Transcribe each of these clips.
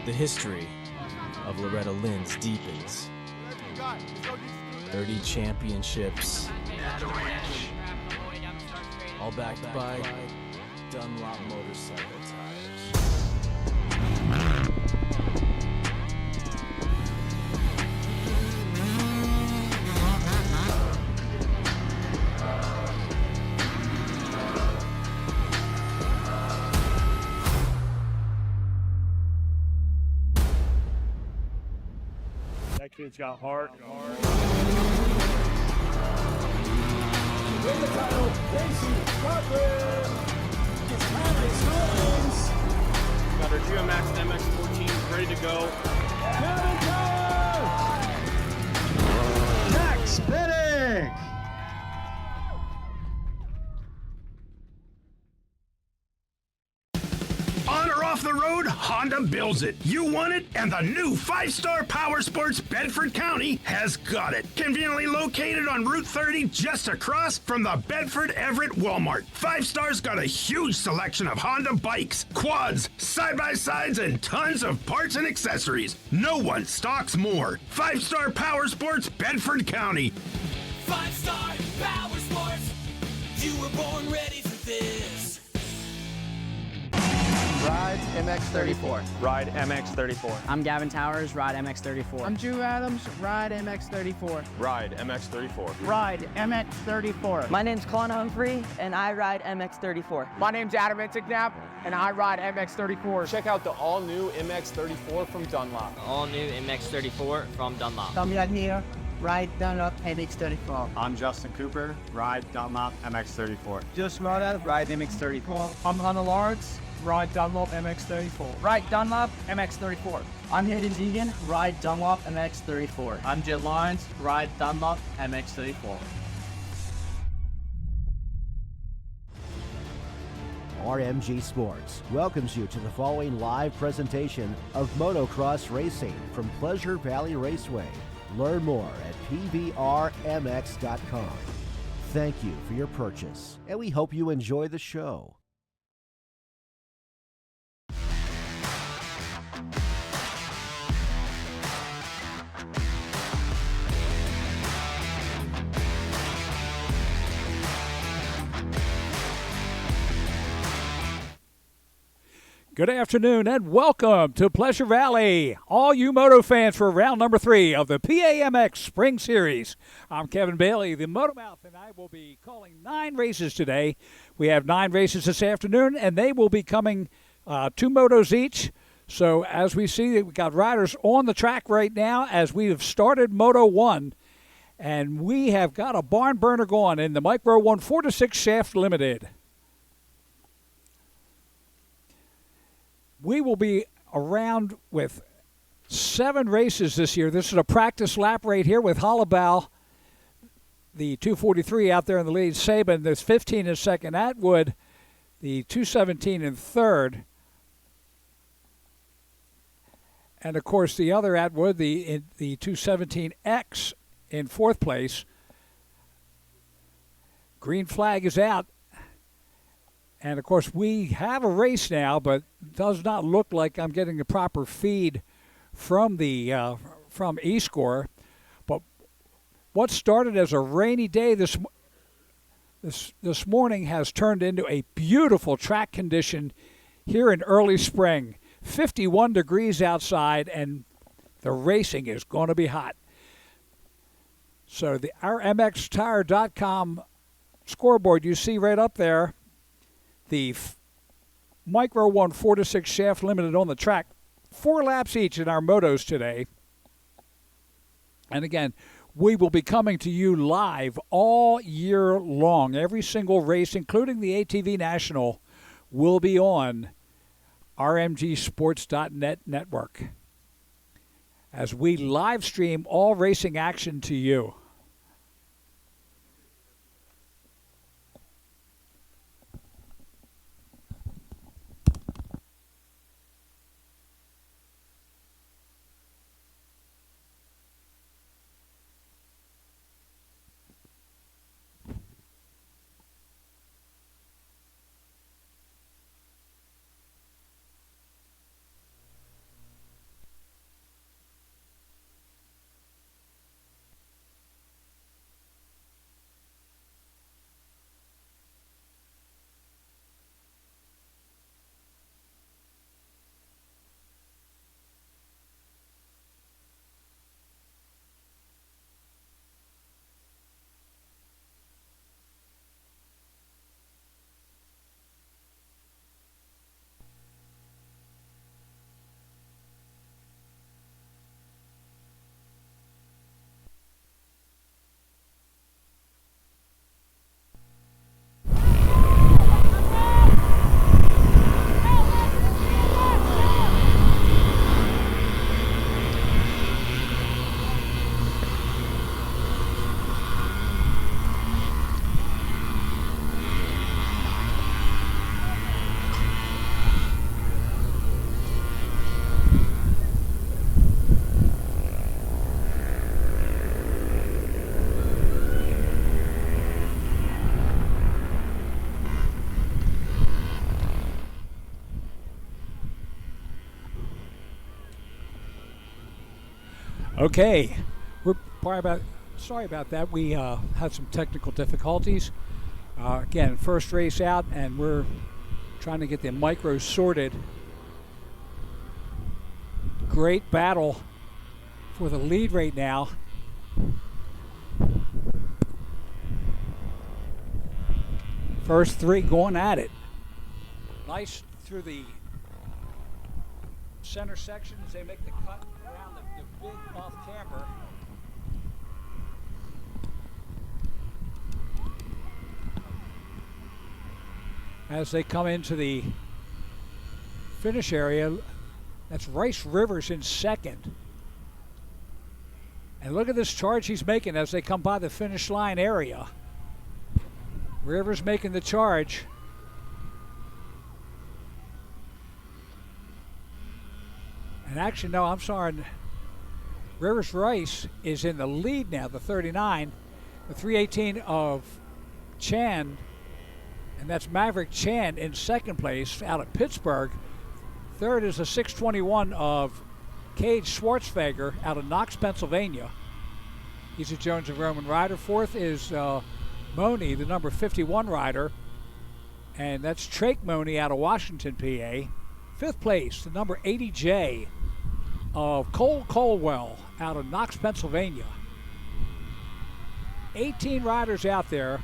The history of Loretta Lynn's deepens. 30 championships, all backed by Dunlop motorcycle tires. That kid's got heart. Win the title, Casey Cochran. It's Alex Collins. Got our GeoMax MX-14 ready to go. Max Bennick. On or off the road, Honda builds it. You want it, and the new 5-star Power Sports Bedford County has got it. Conveniently located on Route 30, just across from the Bedford Everett Walmart. 5-star's got a huge selection of Honda bikes, quads, side-by-sides, and tons of parts and accessories. No one stocks more. 5-star Power Sports Bedford County. 5-star Power Sports. You were born ready for this. Ride MX-34. Ride MX-34. I'm Gavin Towers, Ride MX-34. I'm Drew Adams, Ride MX-34. Ride MX-34. Ride MX-34. My name's Colin Humphrey, and I ride MX-34. My name's Adam Intignap, and I ride MX-34. Check out the all-new MX-34 from Dunlop. All-new MX-34 from Dunlop. Tom Young here, Ride Dunlop MX-34. I'm Justin Cooper, Ride Dunlop MX-34. Just Ride MX-34. I'm Hunter Lawrence, Ride Dunlop MX-34. Ride Dunlop MX-34. I'm Hayden Deegan, Ride Dunlop MX-34. I'm Jed Lawrence, Ride Dunlop MX-34. RMG Sports welcomes you to the following live presentation of motocross racing from Pleasure Valley Raceway. Learn more at pvrmx.com. Thank you for your purchase, and we hope you enjoy the show. Good afternoon and welcome to Pleasure Valley, all you moto fans, for round number 3 of the PAMX Spring Series. I'm Kevin Bailey, the Motomouth, and I will be calling 9 races today. We have 9 races this afternoon, and they will be coming 2 motos each. So as we see, we've got riders on the track right now as we have started Moto 1, and we have got a barn burner going in the Micro 1 4-6 Shaft Limited. We will be around with 7 races this year. This is a practice lap right here with Hollabal, the 243 out there in the lead. Saban, there's 15 in second. Atwood, the 217 in third. And, of course, the other Atwood, the 217X in fourth place. Green flag is out. And, of course, we have a race now, but it does not look like I'm getting the proper feed from the from eScore. But what started as a rainy day this morning has turned into a beautiful track condition here in early spring. 51 degrees outside, and the racing is going to be hot. So the RMXtire.com scoreboard you see right up there, the Micro 1 4-6 Shaft Limited on the track, 4 laps each in our motos today. And again, we will be coming to you live all year long. Every single race, including the ATV National, will be on RMGSports.net network as we live stream all racing action to you. Okay, we're sorry about that. We had some technical difficulties. Again, first race out, and we're trying to get the micros sorted. Great battle for the lead right now. First three going at it. Nice through the center section as they make the cut around the big off camber. As they come into the finish area, that's Rice Rivers in second. And look at this charge he's making as they come by the finish line area. Rivers making the charge. And actually, no, I'm sorry. Rivers Rice is in the lead now, the 39. The 318 of Chan, and that's Maverick Chan in second place out of Pittsburgh. Third is the 621 of Cade Schwartzfeger out of Knox, Pennsylvania. He's a Jones and Roman rider. Fourth is Money, the number 51 rider, and that's Trake Money out of Washington, PA. Fifth place, the number 80J of Cole Colwell out of Knox, Pennsylvania. 18 riders out there.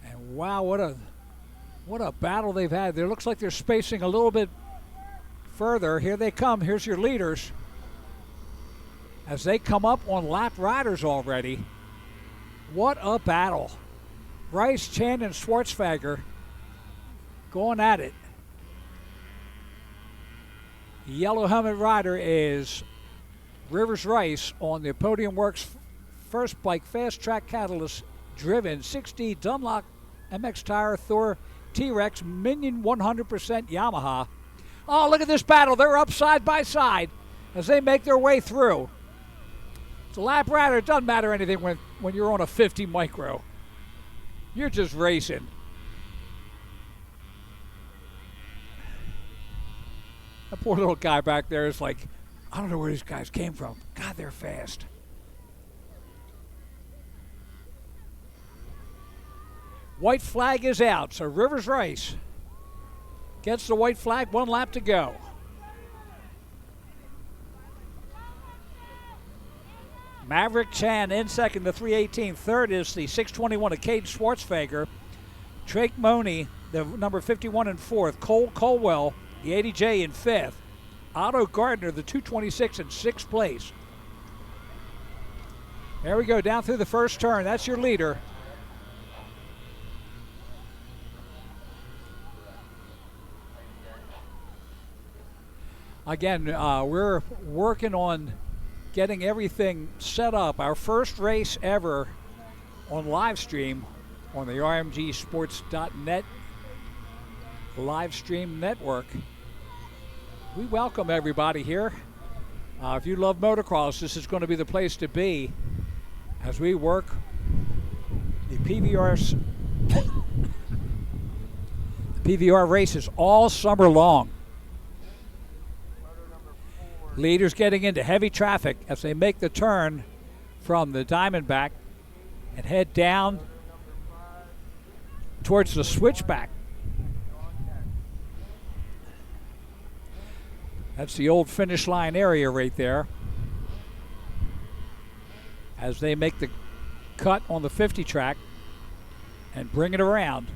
And wow, what a battle they've had. There looks like they're spacing a little bit further. Here they come. Here's your leaders. As they come up on lap riders already. What a battle. Rice, Chan, and Schwartzfeger going at it. The yellow helmet rider is Rivers Rice on the Podium Works First Bike Fast Track Catalyst driven 6D Dunlop MX Tire Thor T-Rex Minion 100% Yamaha. Oh, look at this battle. They're up side by side as they make their way through. It's a lap rider. It doesn't matter anything when you're on a 50 micro. You're just racing. That poor little guy back there is like, I don't know where these guys came from. God, they're fast. White flag is out, so Rivers Rice gets the white flag, 1 lap to go. Maverick Chan in second, the 318. Third is the 621 of Cade Schwartzfeger. Trake Money, the number 51 in fourth. Cole Colwell, the 80J in fifth. Otto Gardner, the 226 in sixth place. There we go, down through the first turn. That's your leader. Again, we're working on getting everything set up. Our first race ever on live stream on the RMGsports.net live stream network. We welcome everybody here. If you love motocross, this is going to be the place to be as we work the PVR races all summer long. Leaders getting into heavy traffic as they make the turn from the Diamondback and head down towards the switchback. That's the old finish line area right there. As they make the cut on the 50 track and bring it around.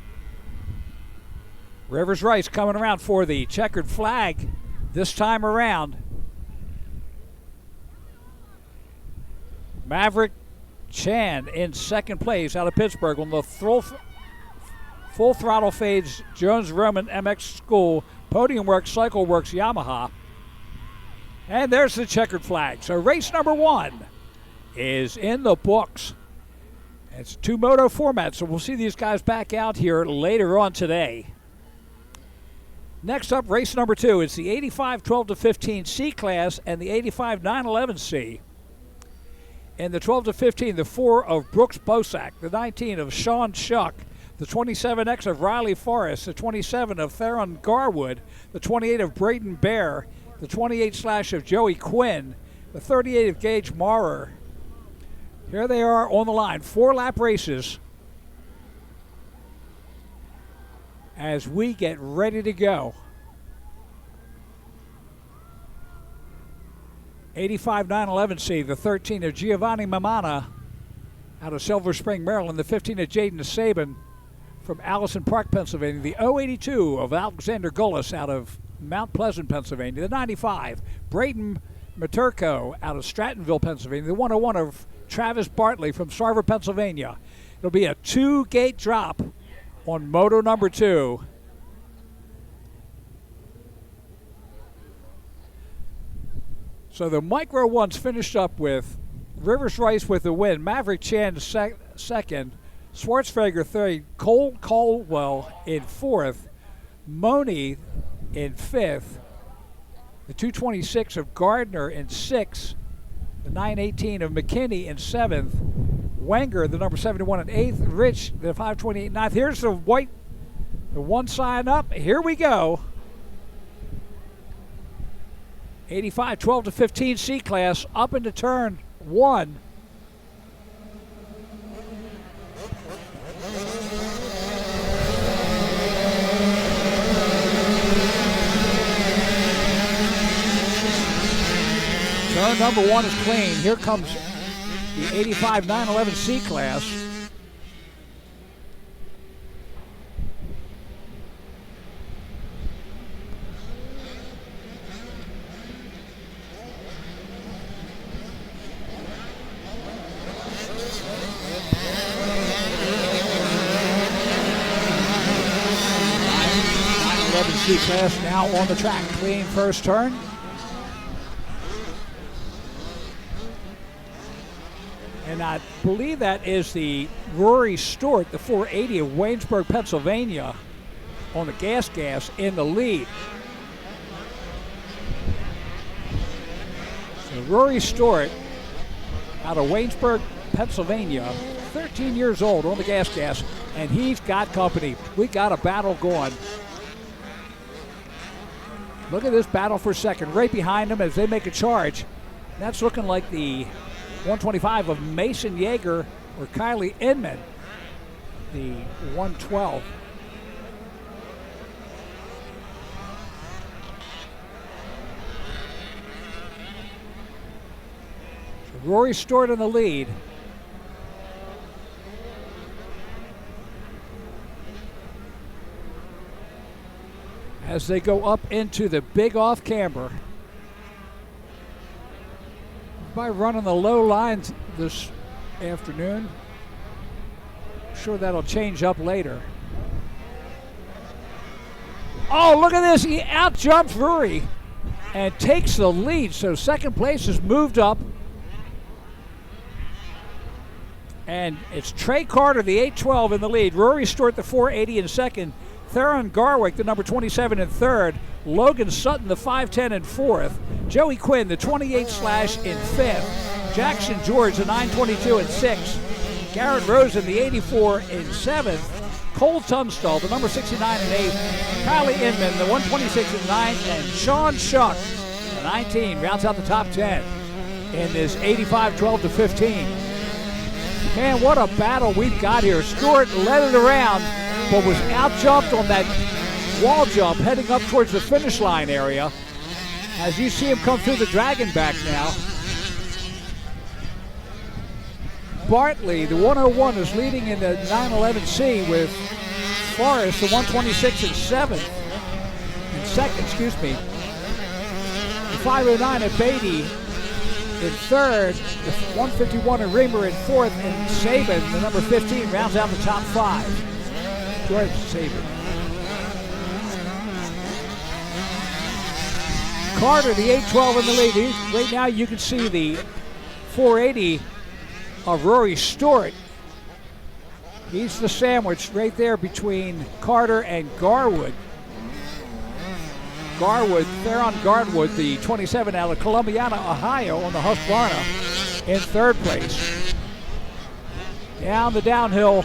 Rivers Rice coming around for the checkered flag this time around. Maverick Chan in second place out of Pittsburgh on the full throttle fades Jones Roman MX School Podium Works Cycle Works Yamaha. And there's the checkered flag. So race number 1 is in the books. It's a 2-moto format, so we'll see these guys back out here later on today. Next up, race number 2. It's the 85 12-15 C class and the 85 911 C. In the 12-15, the 4 of Brooks Bosak, the 19 of Sean Shuck, the 27X of Riley Forrest, the 27 of Theron Garwood, the 28 of Braden Bear, the 28/ of Joey Quinn, the 38 of Gage Maurer. Here they are on the line, 4-lap races as we get ready to go. 85 911C, the 13 of Giovanni Mamana out of Silver Spring, Maryland, the 15 of Jaden Sabin from Allison Park, Pennsylvania, the 082 of Alexander Gullis out of Mount Pleasant, Pennsylvania, the 95 Braden Maturko out of Strattonville, Pennsylvania, the 101 of Travis Bartley from Sarver, Pennsylvania. It'll be a 2-gate drop on moto number 2. So the Micro 1's finished up with Rivers Rice with the win, Maverick Chan second, Schwartzfeger third, Cole Caldwell in 4th, Moni in 5th, the 226 of Gardner in 6th, the 918 of McKinney in 7th, Wenger, the number 71 in 8th, Rich, the 528 in 9th. Here's the one sign up. Here we go. 85 12 to 15 C class up into turn 1. Turn number 1 is clean. Here comes the 85 911 C class. C class now on the track. Clean first turn. And I believe that is the Rory Stewart, the 480 of Waynesburg, Pennsylvania, on the gas in the lead. So Rory Stewart out of Waynesburg, Pennsylvania, 13 years old on the gas, and he's got company. We got a battle going. Look at this battle for second. Right behind them as they make a charge. That's looking like the 125 of Mason Yeager or Kylie Inman, the 112. So Rory Stewart in the lead. As they go up into the big off camber. By running the low lines this afternoon. I'm sure that'll change up later. Oh, look at this. He out-jumps Rory and takes the lead. So second place is moved up. And it's Trey Carter, the 812 in the lead. Rory Stewart, the 480 in second. Theron Garwick, the number 27 in third. Logan Sutton, the 510 in fourth. Joey Quinn, the 28/ in fifth. Jackson George, the 922 in sixth. Garrett Rosen, the 84 in seventh. Cole Tunstall, the number 69 in eighth. Kylie Inman, the 126 in ninth. And Sean Shuck, the 19, rounds out the top 10 in this 85 12 to 15. Man, what a battle we've got here. Stewart led it around, but was out-jumped on that wall jump heading up towards the finish line area. As you see him come through the dragon back now. Bartley, the 101, is leading in the 911C with Forrest, the 126 in seventh. In second, The 509 at Beatty in third, the 151 at Reamer in fourth, and Sabin, the number 15, rounds out the top 5. George Sabin. Carter, the 812 in the lead. Right now you can see the 480 of Rory Stewart. He's the sandwich right there between Carter and Garwood. Theron Garwood, the 27 out of Columbiana, Ohio, on the Husqvarna in third place. Down the downhill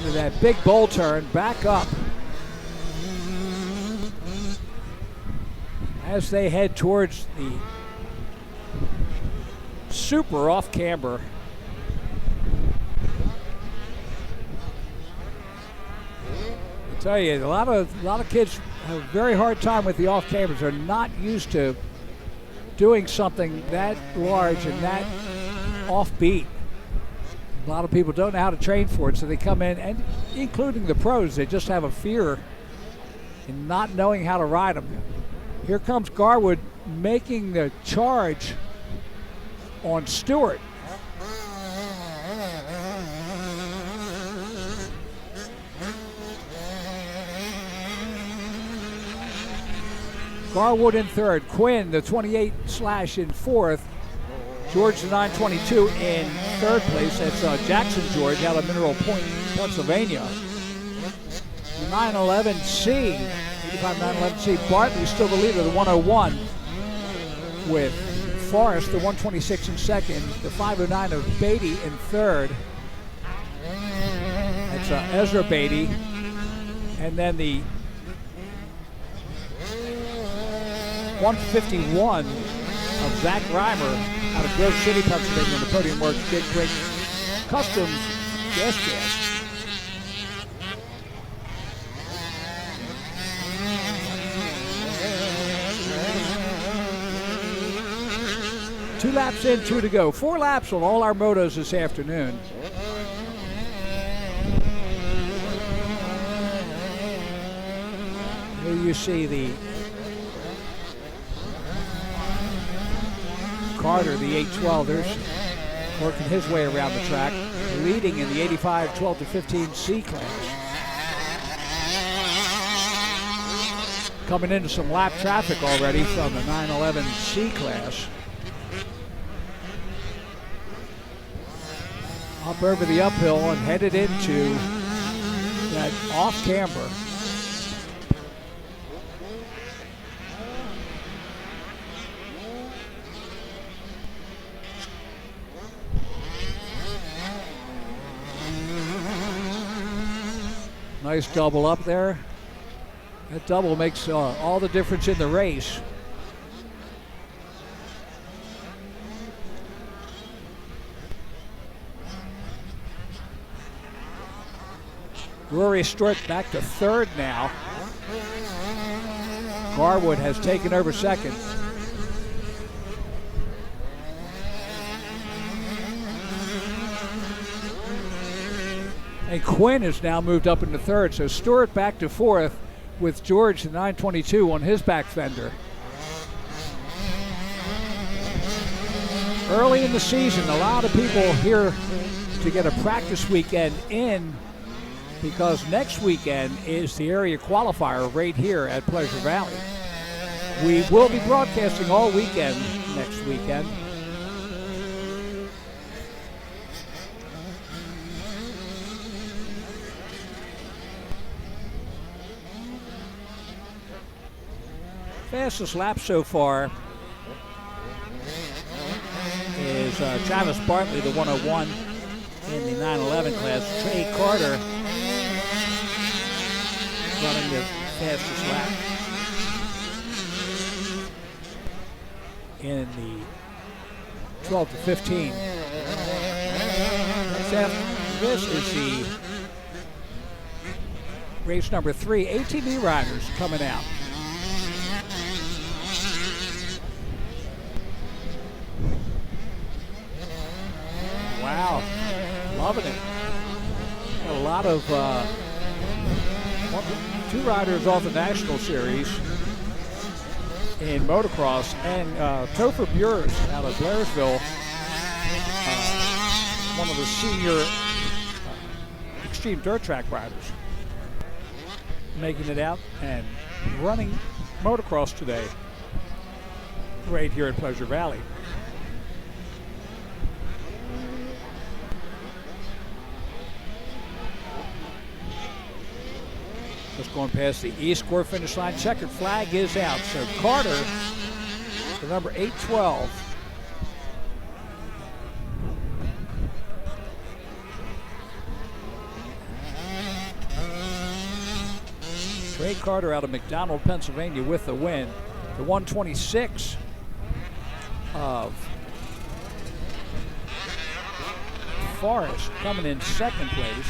into that big bowl turn, back up. As they head towards the super off camber. I tell you, a lot of kids have a very hard time with the off cambers. They're not used to doing something that large and that offbeat. A lot of people don't know how to train for it, so they come in, and including the pros, they just have a fear in not knowing how to ride them. Here comes Garwood making the charge on Stewart. Garwood in third, Quinn the 28/ in fourth, George the 922 in third place. That's Jackson George out of Mineral Point, Pennsylvania. The 911C, 85 911C, Bartley still the leader, the 101, with Forrest, the 126 in second, the 509 of Beatty in third. That's Ezra Beatty. And then the 151 of Zach Reimer out of Grove City, Pennsylvania, on the podium work, Dick Great Customs gas. Two laps in, 2 to go. 4 laps on all our motos this afternoon. Here you see the Carter, the 812. There's working his way around the track, leading in the 85 12-15 C class. Coming into some lap traffic already from the 911 C class. Up over the uphill and headed into that off camber. Nice double up there. That double makes all the difference in the race. Rory Stewart back to third now. Garwood has taken over second. And Quinn has now moved up into third, so Stewart back to fourth with George the 922 on his back fender. Early in the season, a lot of people here to get a practice weekend in, because next weekend is the area qualifier right here at Pleasure Valley. We will be broadcasting all weekend next weekend. Fastest lap so far is Travis Bartley, the 101 in the 911 class. Trey Carter running the fastest lap in the 12-15. This is the race number 3. ATV riders coming out. Wow, loving it. Got a lot of two riders off the National Series in motocross, and Topher Bures out of Blairsville, one of the senior extreme dirt track riders, making it out and running motocross today right here at Pleasure Valley. Just going past the E-score finish line. Checkered flag is out. So Carter, the number 812. Ray Carter out of McDonald, Pennsylvania with the win. The 126 of Forrest coming in second place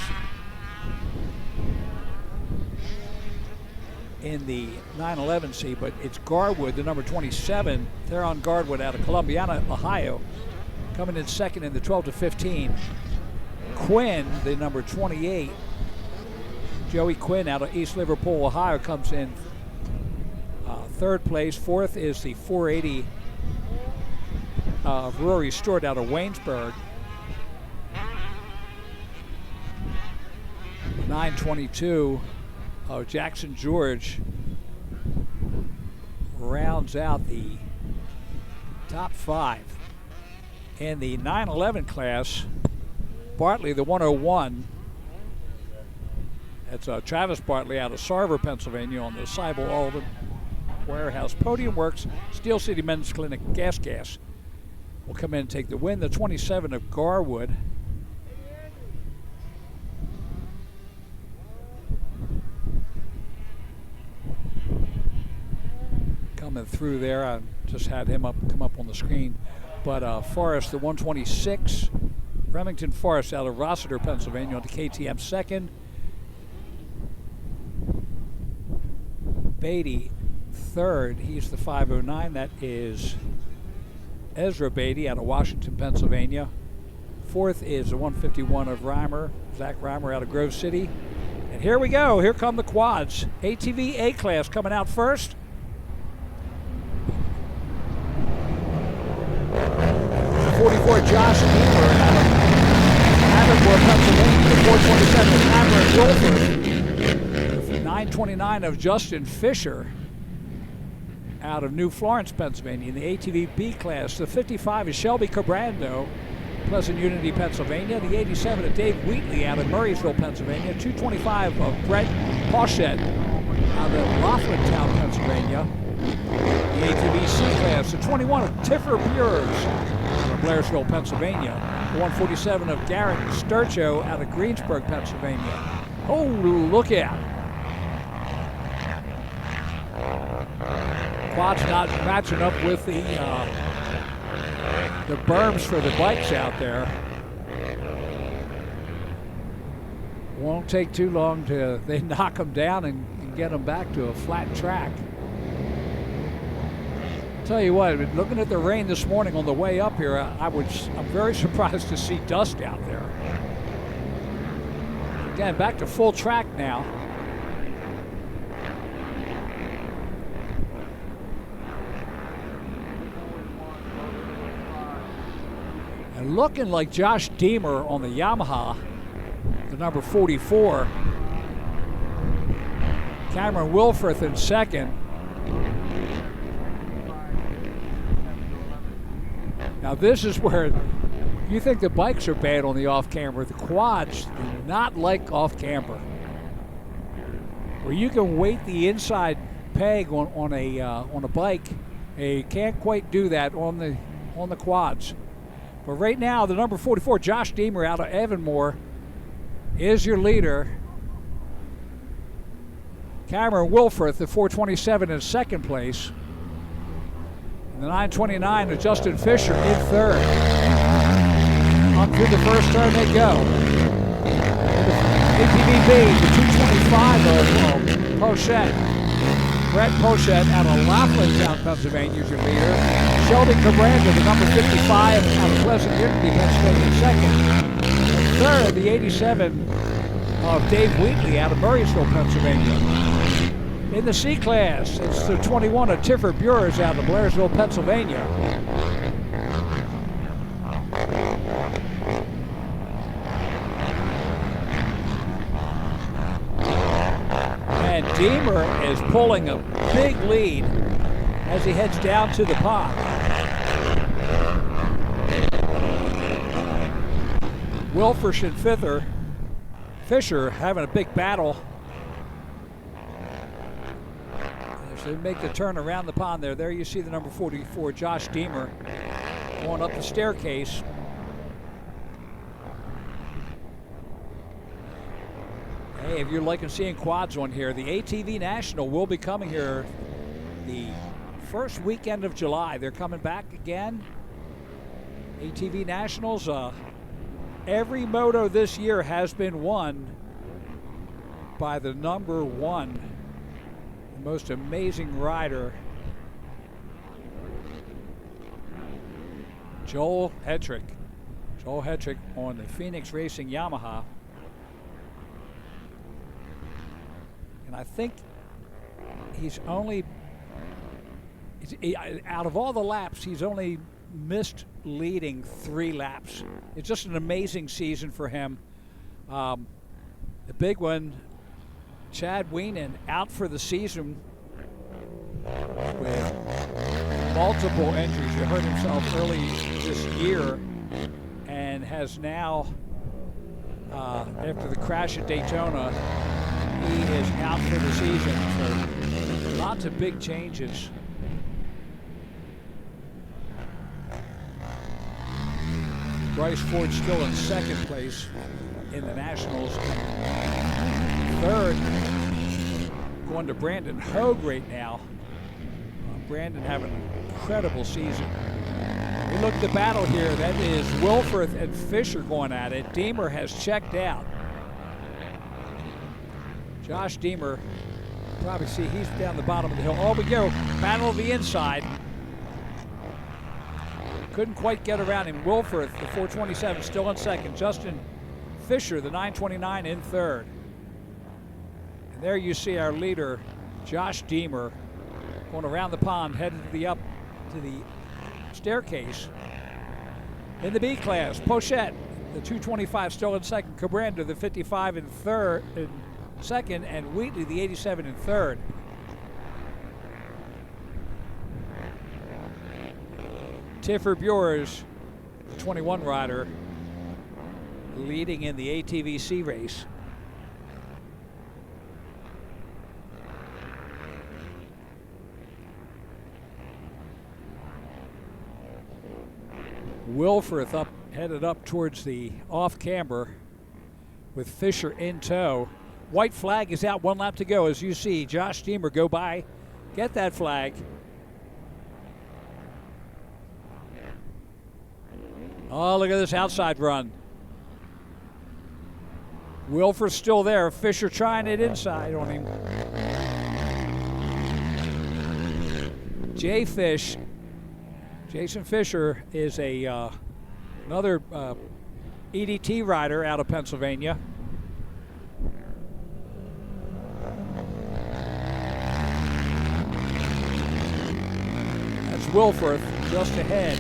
in the 911C, but it's Garwood, the number 27, Theron Garwood out of Columbiana, Ohio, coming in second in the 12 to 15. Quinn, the number 28, Joey Quinn out of East Liverpool, Ohio, comes in third place. Fourth is the 480 of Rory Stewart out of Waynesburg. 922 of Jackson George rounds out the top 5. In the 911 class, Bartley, the 101, that's Travis Bartley out of Sarver, Pennsylvania, on the Seibel Alden Warehouse Podium Works Steel City Men's Clinic Gas will come in and take the win. The 27 of Garwood coming through there. I just had him come up on the screen. But Forrest, the 126, Remington Forrest out of Rossiter, Pennsylvania, on the KTM second. Beatty third, he's the 509. That is Ezra Beatty out of Washington, Pennsylvania. Fourth is the 151 of Reimer, Zach Reimer out of Grove City. And here we go, here come the quads. ATV A-Class coming out first. The 44 Josh Beamer out of Haverford, Pennsylvania. The 427 of Cameron Wilford. The 929 of Justin Fisher out of New Florence, Pennsylvania. In the ATV B class, the 55 is Shelby Cabrando, Pleasant Unity, Pennsylvania. The 87 of Dave Wheatley out of Murraysville, Pennsylvania. 225 of Brett Pochette out of Laughlin-Town, Pennsylvania. The ATV C class, the 21 of Tiffer Bures out of Blairsville, Pennsylvania. The 147 of Garrett Sturcho out of Greensburg, Pennsylvania. Oh, look out. Quad's not matching up with the berms for the bikes out there. Won't take too long to they knock them down and get them back to a flat track. Tell you what, looking at the rain this morning on the way up here, I'm very surprised to see dust out there. Again, back to full track now. And looking like Josh Deemer on the Yamaha, the number 44. Cameron Wilforth in second. Now this is where you think the bikes are bad on the off-camber. The quads do not like off-camber. Where you can weight the inside peg on a bike, you can't quite do that on the quads. But right now, the number 44, Josh Deemer out of Evanmore, is your leader. Cameron Wilforth, the 427, in second place. And the 929 of Justin Fisher in third. On through the first turn they go. ATVB, the 225 of Pochette. Brett Pochette out of Laughlin-Town, Pennsylvania is your leader. Shelby Cabranda, the number 55 out of Pleasant Unity, Pennsylvania, second. And third, the 87 of Dave Wheatley out of Murraysville, Pennsylvania. In the C class, it's the 21 of Tiffer Bures out of Blairsville, Pennsylvania. And Deemer is pulling a big lead as he heads down to the pond. Wilford and Fisher having a big battle. As they make the turn around the pond there. There you see the number 44, Josh Deemer, going up the staircase. Hey, if you're liking seeing quads on here, the ATV National will be coming here the first weekend of July. They're coming back again. ATV Nationals, every moto this year has been won by the number one, the most amazing rider, Joel Hetrick. Joel Hetrick on the Phoenix Racing Yamaha. And I think he's only, out of all the laps, he's only missed leading 3 laps. It's just an amazing season for him. The big one, Chad Wienen, out for the season with multiple injuries. He hurt himself early this year and has now, after the crash at Daytona, he is out for the season. So lots of big changes. Bryce Ford still in second place in the Nationals. Third, going to Brandon Hogue right now. Brandon having an incredible season. We look at the battle here. That is Wilforth and Fisher going at it. Deemer has checked out. Josh Deemer, probably see he's down the bottom of the hill. Oh, we go. Battle of the inside. Couldn't quite get around him. Wilforth, the 427, still in second. Justin Fisher, the 929, in third. And there you see our leader, Josh Deemer, going around the pond, headed to the staircase. In the B class, Pochette, the 225, still in second. Cabrera, the 55, in second, and Wheatley, the 87, in third. Tiffer Bures, the 21 rider, leading in the ATVC race. Wilforth headed up towards the off-camber with Fisher in tow. White flag is out, 1 lap to go. As you see Josh Deemer go by, get that flag. Oh, look at this outside run. Wilforth's still there. Fisher trying it inside on him. Jason Fisher is another EDT rider out of Pennsylvania. That's Wilforth just ahead.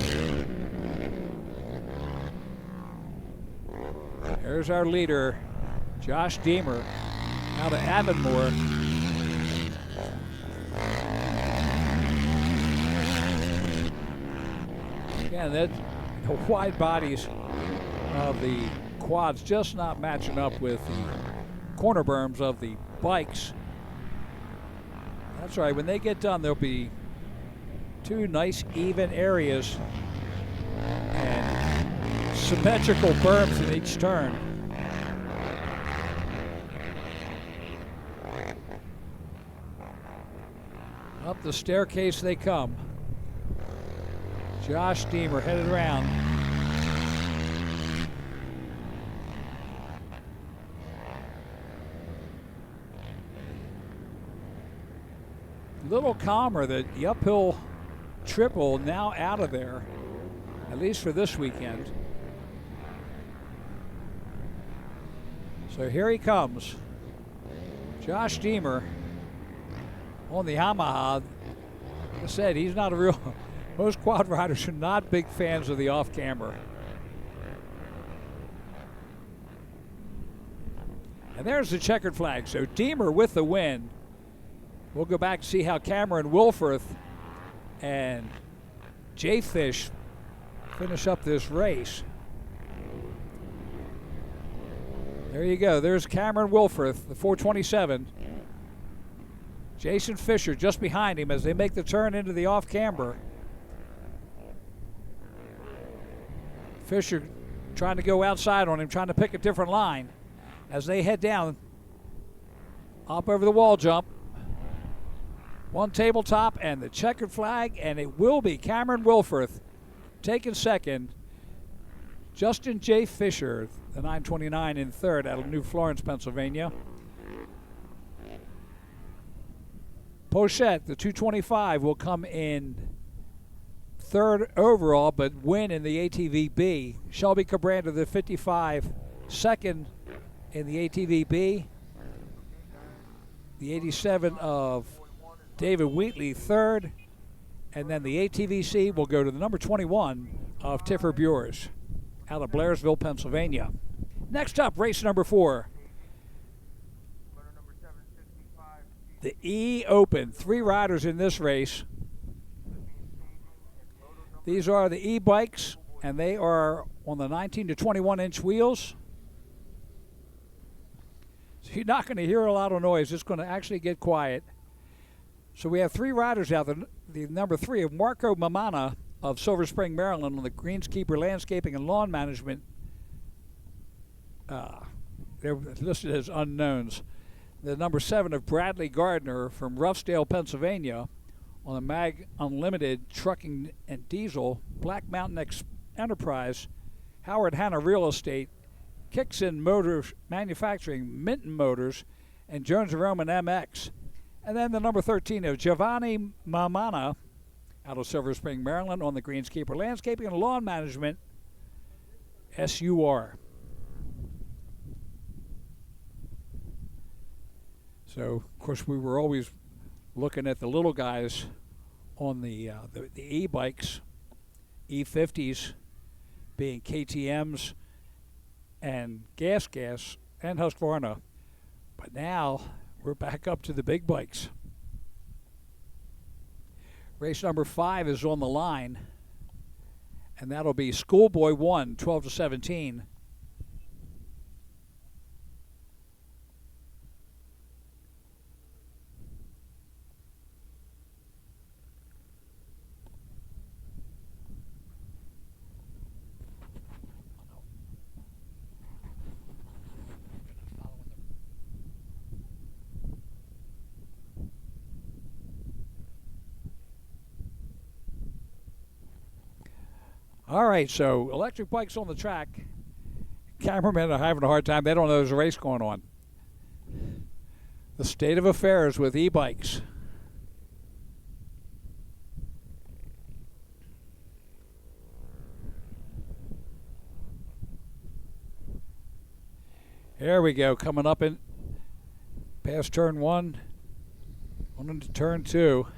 There's our leader, Josh Deemer, out of Avonmore. Again, the wide bodies of the quads just not matching up with the corner berms of the bikes. That's right, when they get done, there'll be 2 nice even areas and symmetrical berms in each turn. Up the staircase they come. Josh Deemer headed around. A little calmer, the uphill triple now out of there, at least for this weekend. So here he comes. Josh Deemer on the Yamaha. Like I said, he's not a real, most quad riders are not big fans of the off-camber. And there's the checkered flag. So Deemer with the win. We'll go back and see how Cameron Wilforth and Jay Fish finish up this race. There you go. There's Cameron Wilforth, the 427. Jason Fisher just behind him as they make the turn into the off-camber. Fisher trying to go outside on him, trying to pick a different line as they head down Up over the wall jump. One tabletop and the checkered flag, and it will be Cameron Wilforth taking second. Justin J. Fisher, the 929, in third out of New Florence, Pennsylvania. Pochette, the 225, will come in third overall, but win in the ATVB. Shelby Cabranda, the 55, second in the ATVB. The 87 of David Wheatley, third. And then the ATVC will go to the number 21 of Tiffer Bures out of Blairsville, Pennsylvania. Next up, race number 4. The E Open. 3 riders in this race. These are the E-bikes, and they are on the 19 to 21 inch wheels. So you're not going to hear a lot of noise. It's going to actually get quiet. So we have 3 riders out there. The number 3 of Marco Mamana of Silver Spring, Maryland, on the Greenskeeper Landscaping and Lawn Management. They're listed as unknowns. The number 7 of Bradley Gardner from Roughsdale, Pennsylvania, on the Mag Unlimited Trucking and Diesel, Black Mountain Enterprise, Howard Hanna Real Estate, Kickson Motors Manufacturing, Minton Motors, and Jones & Roman MX. And then the number 13 of Giovanni Mamana out of Silver Spring, Maryland, on the Greenskeeper Landscaping and Lawn Management, SUR. So, of course, we were always looking at the little guys on the e-bikes, E50s being KTMs and Gas and Husqvarna. But now we're back up to the big bikes. Race number 5 is on the line, and that'll be Schoolboy 1, 12 to 17. All right, so electric bikes on the track. Cameramen are having a hard time. They don't know there's a race going on. The state of affairs with e-bikes. There we go, coming up in past turn 1, on into turn 2.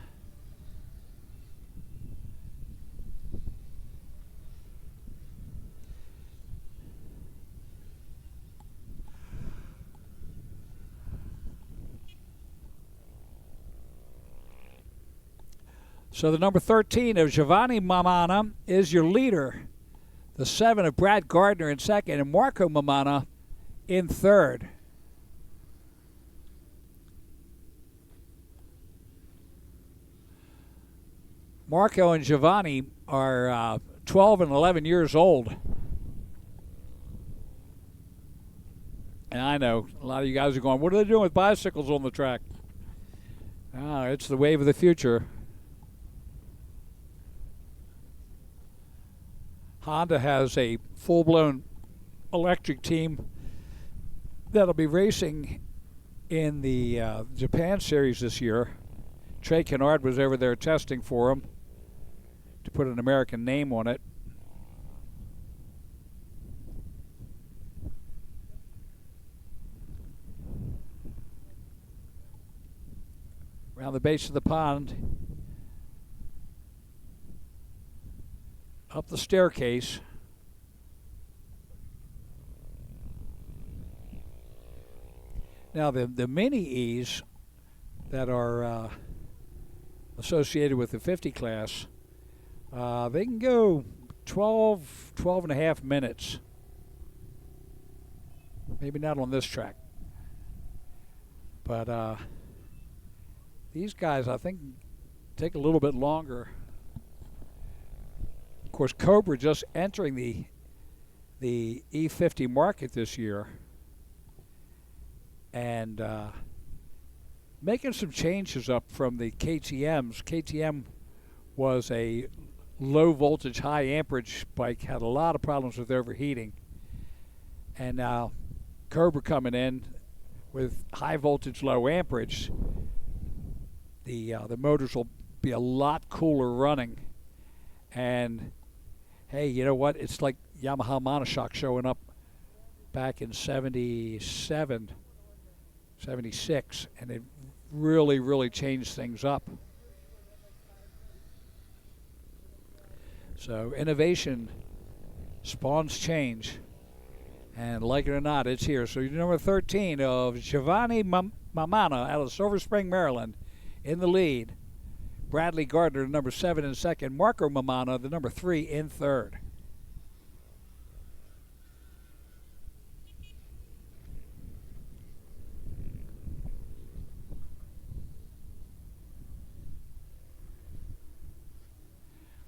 So the number 13 of Giovanni Mamana is your leader. The 7 of Brad Gardner in second, and Marco Mamana in third. Marco and Giovanni are 12 and 11 years old. And I know a lot of you guys are going, what are they doing with bicycles on the track? It's the wave of the future. Honda has a full-blown electric team that'll be racing in the Japan Series this year. Trey Kennard was over there testing for them to put an American name on it. Around the base of the pond, up the staircase. Now the mini E's that are associated with the 50 class, they can go 12 and a half minutes. Maybe not on this track. But these guys, I think, take a little bit longer. Of course, Cobra just entering the E50 market this year. And making some changes up from the KTMs. KTM was a low voltage, high amperage bike, had a lot of problems with overheating. And now Cobra coming in with high voltage, low amperage. The motors will be a lot cooler running. And hey, you know what? It's like Yamaha Monoshock showing up back in 77, 76, and it really, really changed things up. So innovation spawns change, and like it or not, it's here. So number 13 of Giovanni Mamana out of Silver Spring, Maryland, in the lead. Bradley Gardner, number 7 in second. Marco Mamana, the number 3 in third.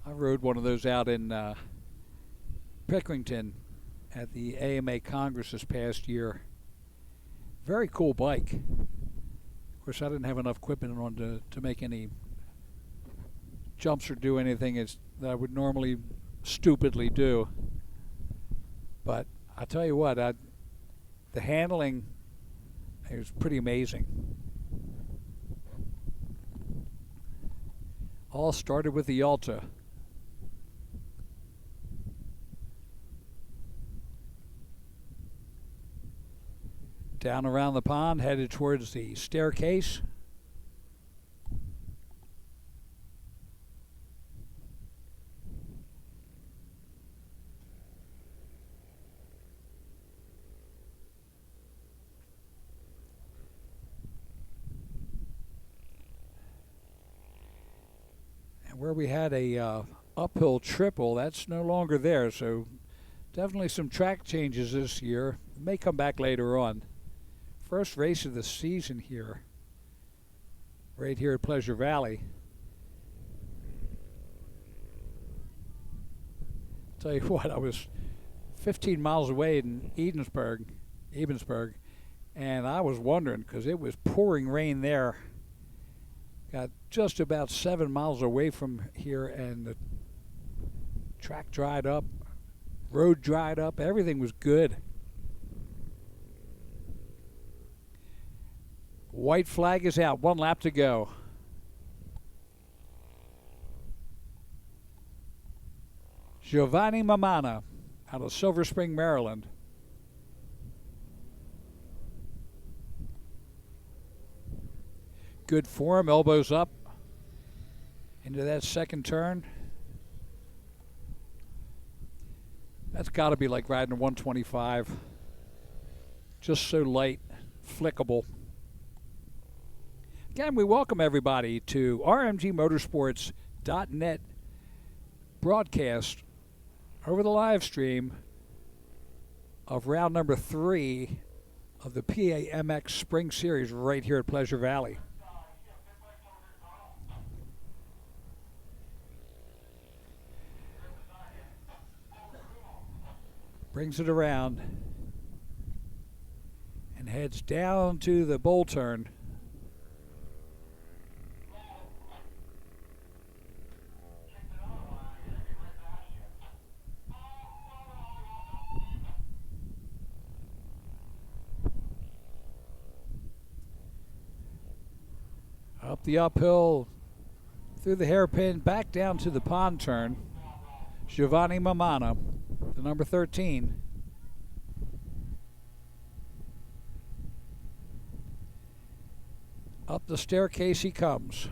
I rode one of those out in Pickerington at the AMA Congress this past year. Very cool bike. Of course, I didn't have enough equipment on to make any jumps or do anything that I would normally stupidly do. But I tell you what, the handling is pretty amazing. All started with the Alta. Down around the pond, headed towards the staircase. And where we had a uphill triple, that's no longer there, so definitely some track changes this year. It may come back later on. First race of the season here, right here at Pleasure Valley. Tell you what, I was 15 miles away in Ebensburg, and I was wondering, because it was pouring rain there. Got just about 7 miles away from here, and the track dried up, road dried up, everything was good. White flag is out. 1 lap to go. Giovanni Mamana out of Silver Spring, Maryland. Good form, elbows up into that second turn. That's got to be like riding a 125. Just so light, flickable. Again, we welcome everybody to RMGMotorsports.net broadcast over the live stream of round number 3 of the PAMX Spring Series right here at Pleasure Valley. Brings it around and heads down to the bowl turn. Up the uphill, through the hairpin, back down to the pond turn. Giovanni Mamana, the number 13. Up the staircase he comes.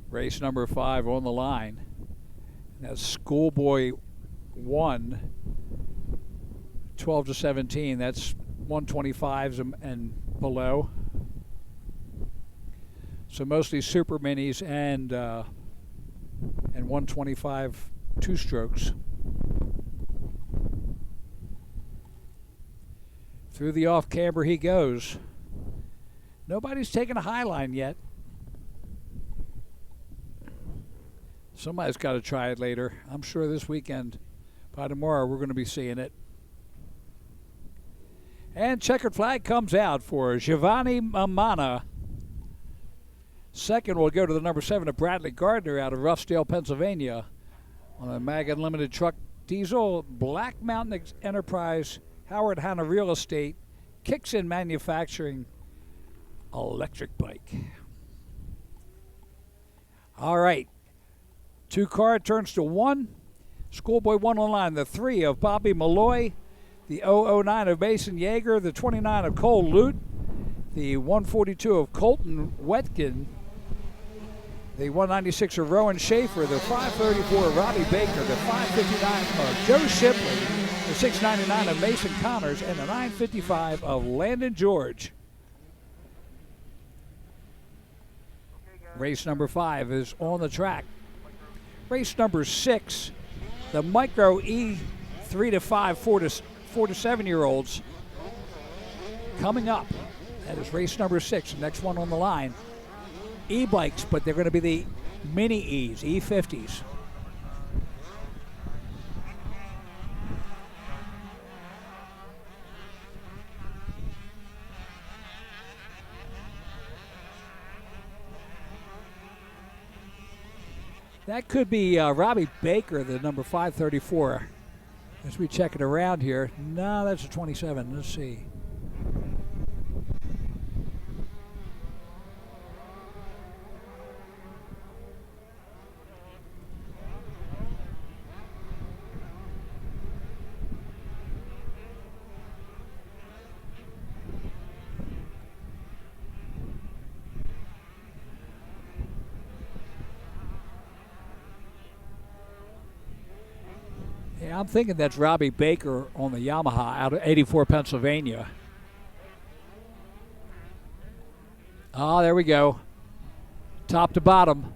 Race number 5 on the line. That's Schoolboy 1, 12 to 17. That's 125s and below. So mostly super minis and 125 two-strokes. Through the off camber he goes. Nobody's taken a high line yet. Somebody's got to try it later. I'm sure this weekend, by tomorrow, we're going to be seeing it. And checkered flag comes out for Giovanni Mamana. Second will go to the number 7 of Bradley Gardner out of Roughdale, Pennsylvania, on a Mag Unlimited truck diesel, Black Mountain Enterprise, Howard Hanna Real Estate, Kicks in Manufacturing, electric bike. All right. 2 turns to 1. Schoolboy 1 on line. The 3 of Bobby Malloy, the 009 of Mason Yeager, the 29 of Cole Lute, the 142 of Colton Wetkin, the 196 of Rowan Schaefer, the 534 of Robbie Baker, the 559 of Joe Shipley, the 699 of Mason Connors, and the 955 of Landon George. Race number 5 is on the track. Race number 6, the Micro E 3 to 5, 4 to 7-year-olds coming up. That is race number 6, the next one on the line. E-bikes, but they're going to be the mini E's, E50s. That could be Robbie Baker, the number 534. As we check it around here. No, that's a 27. Let's see. Yeah, I'm thinking that's Robbie Baker on the Yamaha out of 84, Pennsylvania. Oh, there we go. Top to bottom.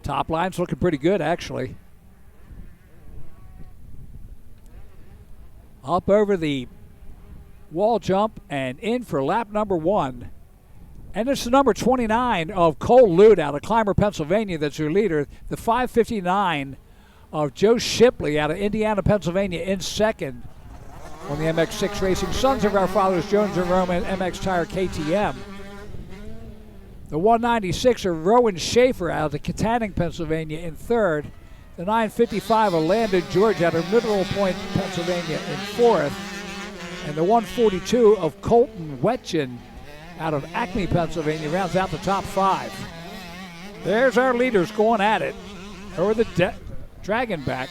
Top line's looking pretty good, actually. Up over the wall jump and in for lap number 1. And it's the number 29 of Cole Lute out of Clymer, Pennsylvania that's your leader. The 559 of Joe Shipley out of Indiana, Pennsylvania in second on the MX6 Racing. Sons of our fathers, Jones and Roman, MX Tire KTM. The 196 of Rowan Schaefer out of Katanning, Pennsylvania in third. The 955 of Landon George out of Mineral Point, Pennsylvania in fourth. And the 142 of Colton Wetchin out of Acme, Pennsylvania rounds out the top 5. There's our leaders going at it over the Dragon back.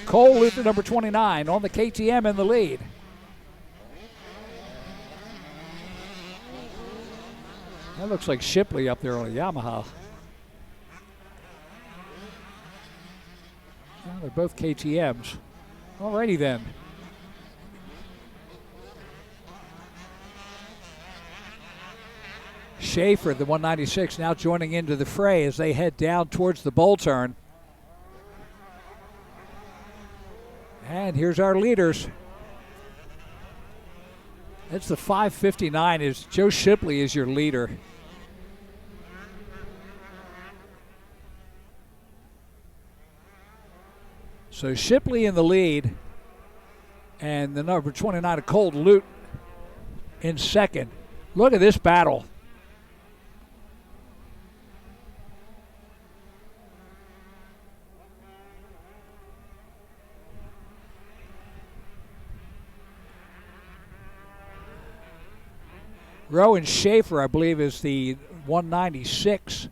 Cole Lute, number 29, on the KTM in the lead. That looks like Shipley up there on a Yamaha. Well, they're both KTMs. Alrighty then. Schaefer, the 196, now joining into the fray as they head down towards the bowl turn. And here's our leaders. It's the 559. Is Joe Shipley is your leader. So Shipley in the lead, and the number 29 of Cole Lute in second. Look at this battle. Rowan Schaefer, I believe, is the 196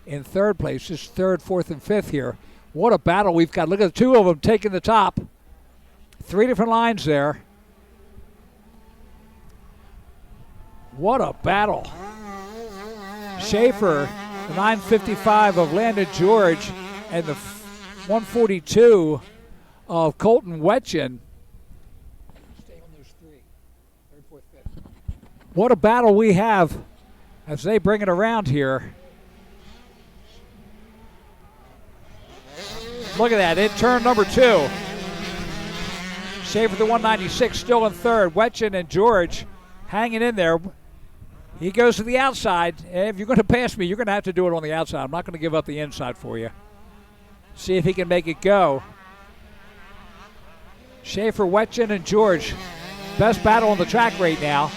in third place. Just third, fourth, and fifth here. What a battle we've got. Look at the two of them taking the top. 3 different lines there. What a battle. Schaefer, the 955 of Landon George, and the 142 of Colton Wetchin. What a battle we have as they bring it around here. Look at that, in turn number 2. Schaefer, the 196, still in third. Wetchin and George hanging in there. He goes to the outside. If you're going to pass me, you're going to have to do it on the outside. I'm not going to give up the inside for you. See if he can make it go. Schaefer, Wetjen, and George. Best battle on the track right now.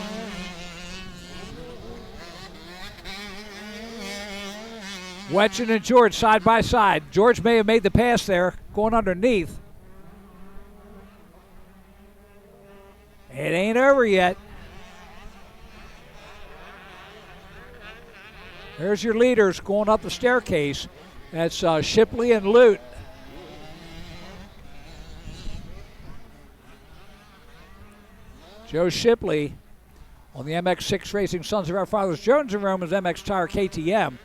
Wetjen and George side by side. George may have made the pass there, going underneath. It ain't over yet. There's your leaders going up the staircase. That's Shipley and Lute. Joe Shipley on the MX6 Racing Sons of Our Fathers Jones and Romans MX Tire KTM.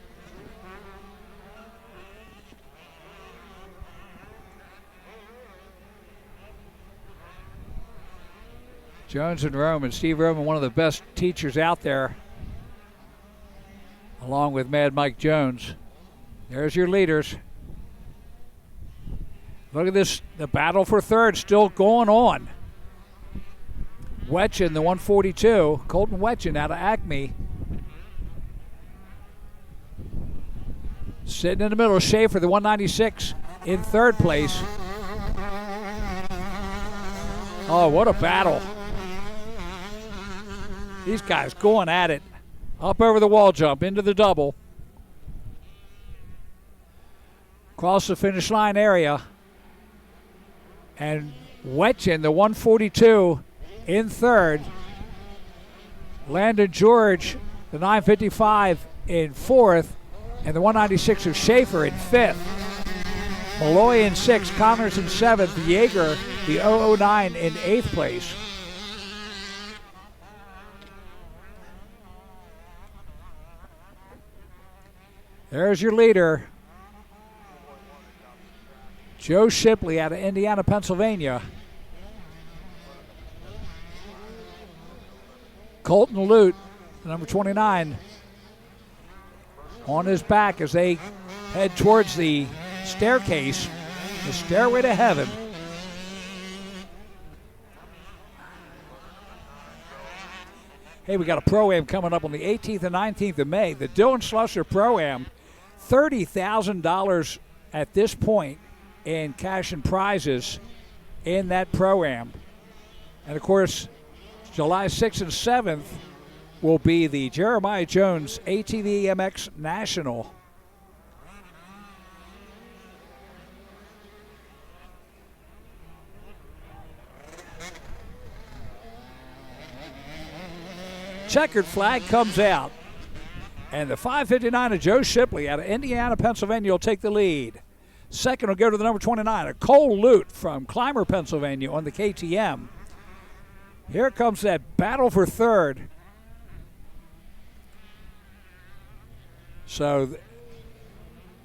Jones and Roman, Steve Roman, one of the best teachers out there, along with Mad Mike Jones. There's your leaders. Look at this, the battle for third still going on. Wetjen, the 142, Colton Wetjen out of Acme. Sitting in the middle, Schaefer, the 196, in third place. Oh, what a battle. These guys going at it. Up over the wall jump, into the double. Across the finish line area. And Wetjen, the 142, in third. Landon George, the 955, in fourth. And the 196 of Schaefer in fifth. Malloy in sixth, Connors in seventh, Yeager, the 009, in eighth place. There's your leader, Joe Shipley out of Indiana, Pennsylvania. Colton Lute, number 29, on his back as they head towards the staircase, the stairway to heaven. Hey, we got a Pro-Am coming up on the 18th and 19th of May. The Dylan Schlusser Pro-Am, $30,000 at this point in cash and prizes in that Pro-Am. And, of course, July 6th and 7th will be the Jeremiah Jones ATV MX National. Checkered flag comes out. And the 559 of Joe Shipley out of Indiana, Pennsylvania will take the lead. Second will go to the number 29, a Cole Lute from Clymer, Pennsylvania on the KTM. Here comes that battle for third. So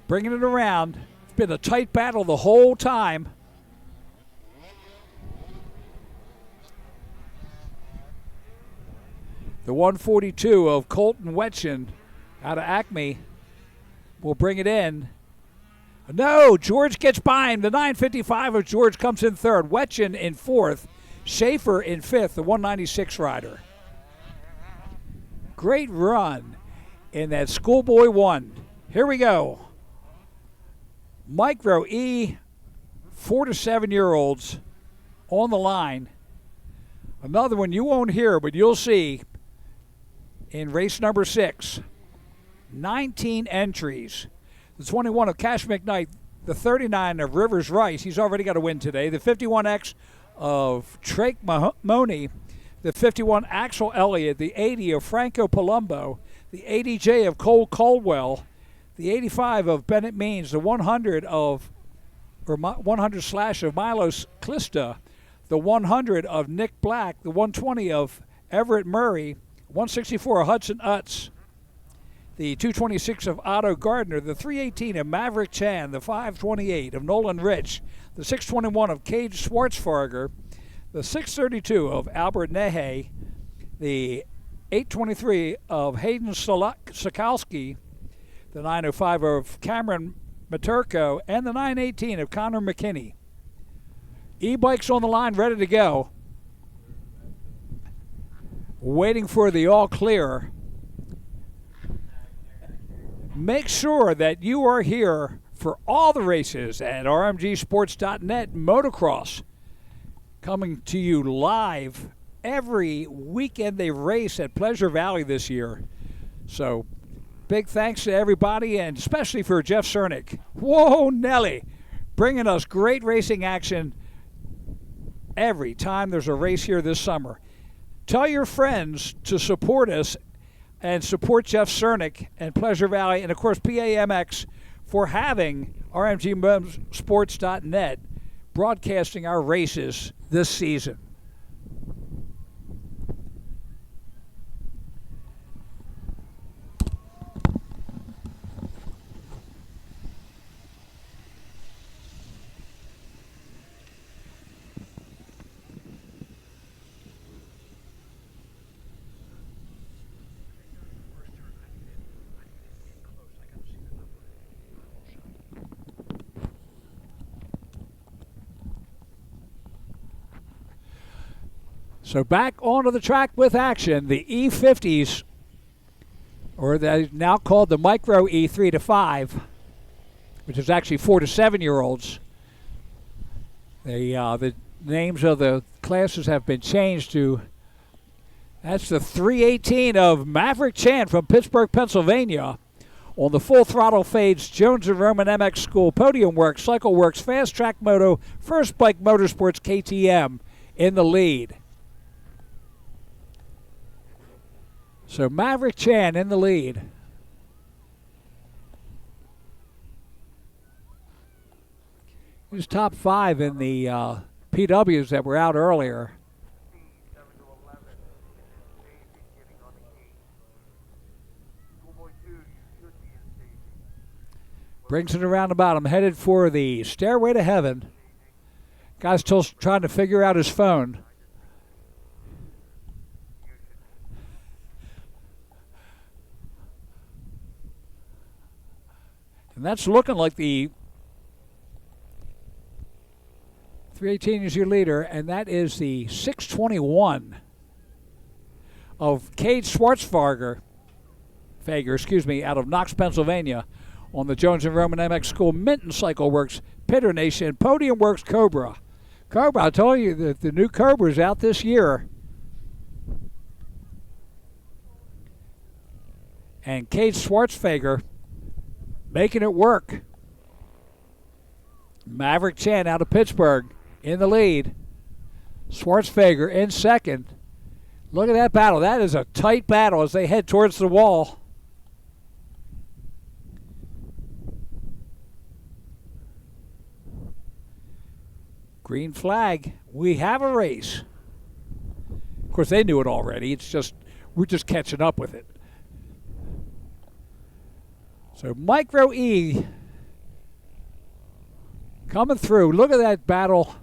bringing it around. It's been a tight battle the whole time. The 142 of Colton Wetjen out of Acme will bring it in. No, George gets by him. The 955 of George comes in third. Wetjen in fourth. Schaefer in fifth, the 196 rider. Great run in that Schoolboy 1. Here we go. Micro E, 4 to 7 year olds on the line. Another one you won't hear, but you'll see in race number 6. 19 entries. The 21 of Cash McKnight, the 39 of Rivers Rice, he's already got a win today. The 51X of Trake Mahoney, the 51 Axel Elliott, the 80 of Franco Palumbo, the 80J of Cole Caldwell, the 85 of Bennett Means, the 100 of 100/ of Milos Klista, the 100 of Nick Black, the 120 of Everett Murray, 164 of Hudson Utz, the 226 of Otto Gardner, the 318 of Maverick Chan, the 528 of Nolan Rich, the 621 of Cage Schwartzfarger, the 632 of Albert Nehe, the 823 of Hayden Sokalski, the 905 of Cameron Maturko, and the 918 of Connor McKinney. E-bikes on the line, ready to go. Waiting for the all clear make sure that you are here for all the races at rmgsports.net motocross. Coming to you live every weekend they race at Pleasure Valley this year. So big thanks to everybody, and especially for Jeff Cernick. Whoa, Nelly, bringing us great racing action every time there's a race here this summer. Tell your friends to support us and support Jeff Cernick and Pleasure Valley, and of course PAMX, for having RMGSports.net broadcasting our races this season. So back onto the track with action. The E50s, or they're now called the Micro E 3 to 5, which is actually 4 to 7 year olds. The names of the classes have been changed to. That's the 318 of Maverick Chan from Pittsburgh, Pennsylvania. On the Full Throttle Fades Jones and Roman MX School, Podium Works, Cycle Works, Fast Track Moto, First Bike Motorsports, KTM in the lead. So Maverick Chan in the lead. He's top 5 in the PWs that were out earlier. Brings it around the bottom, headed for the Stairway to Heaven. Guy's still trying to figure out his phone. And that's looking like the 318 is your leader, and that is the 621 of Cade Schwartzfager, out of Knox, Pennsylvania, on the Jones and Roman MX School, Minton Cycle Works, Pitter Nation, Podium Works, Cobra. I told you that the new Cobra's out this year. And Cade Schwartzfager making it work. Maverick Chan out of Pittsburgh in the lead. Schwartzfager in second. Look at that battle. That is a tight battle as they head towards the wall. Green flag. We have a race. Of course, they knew it already. It's just, we're just catching up with it. So Micro E coming through. Look at that battle.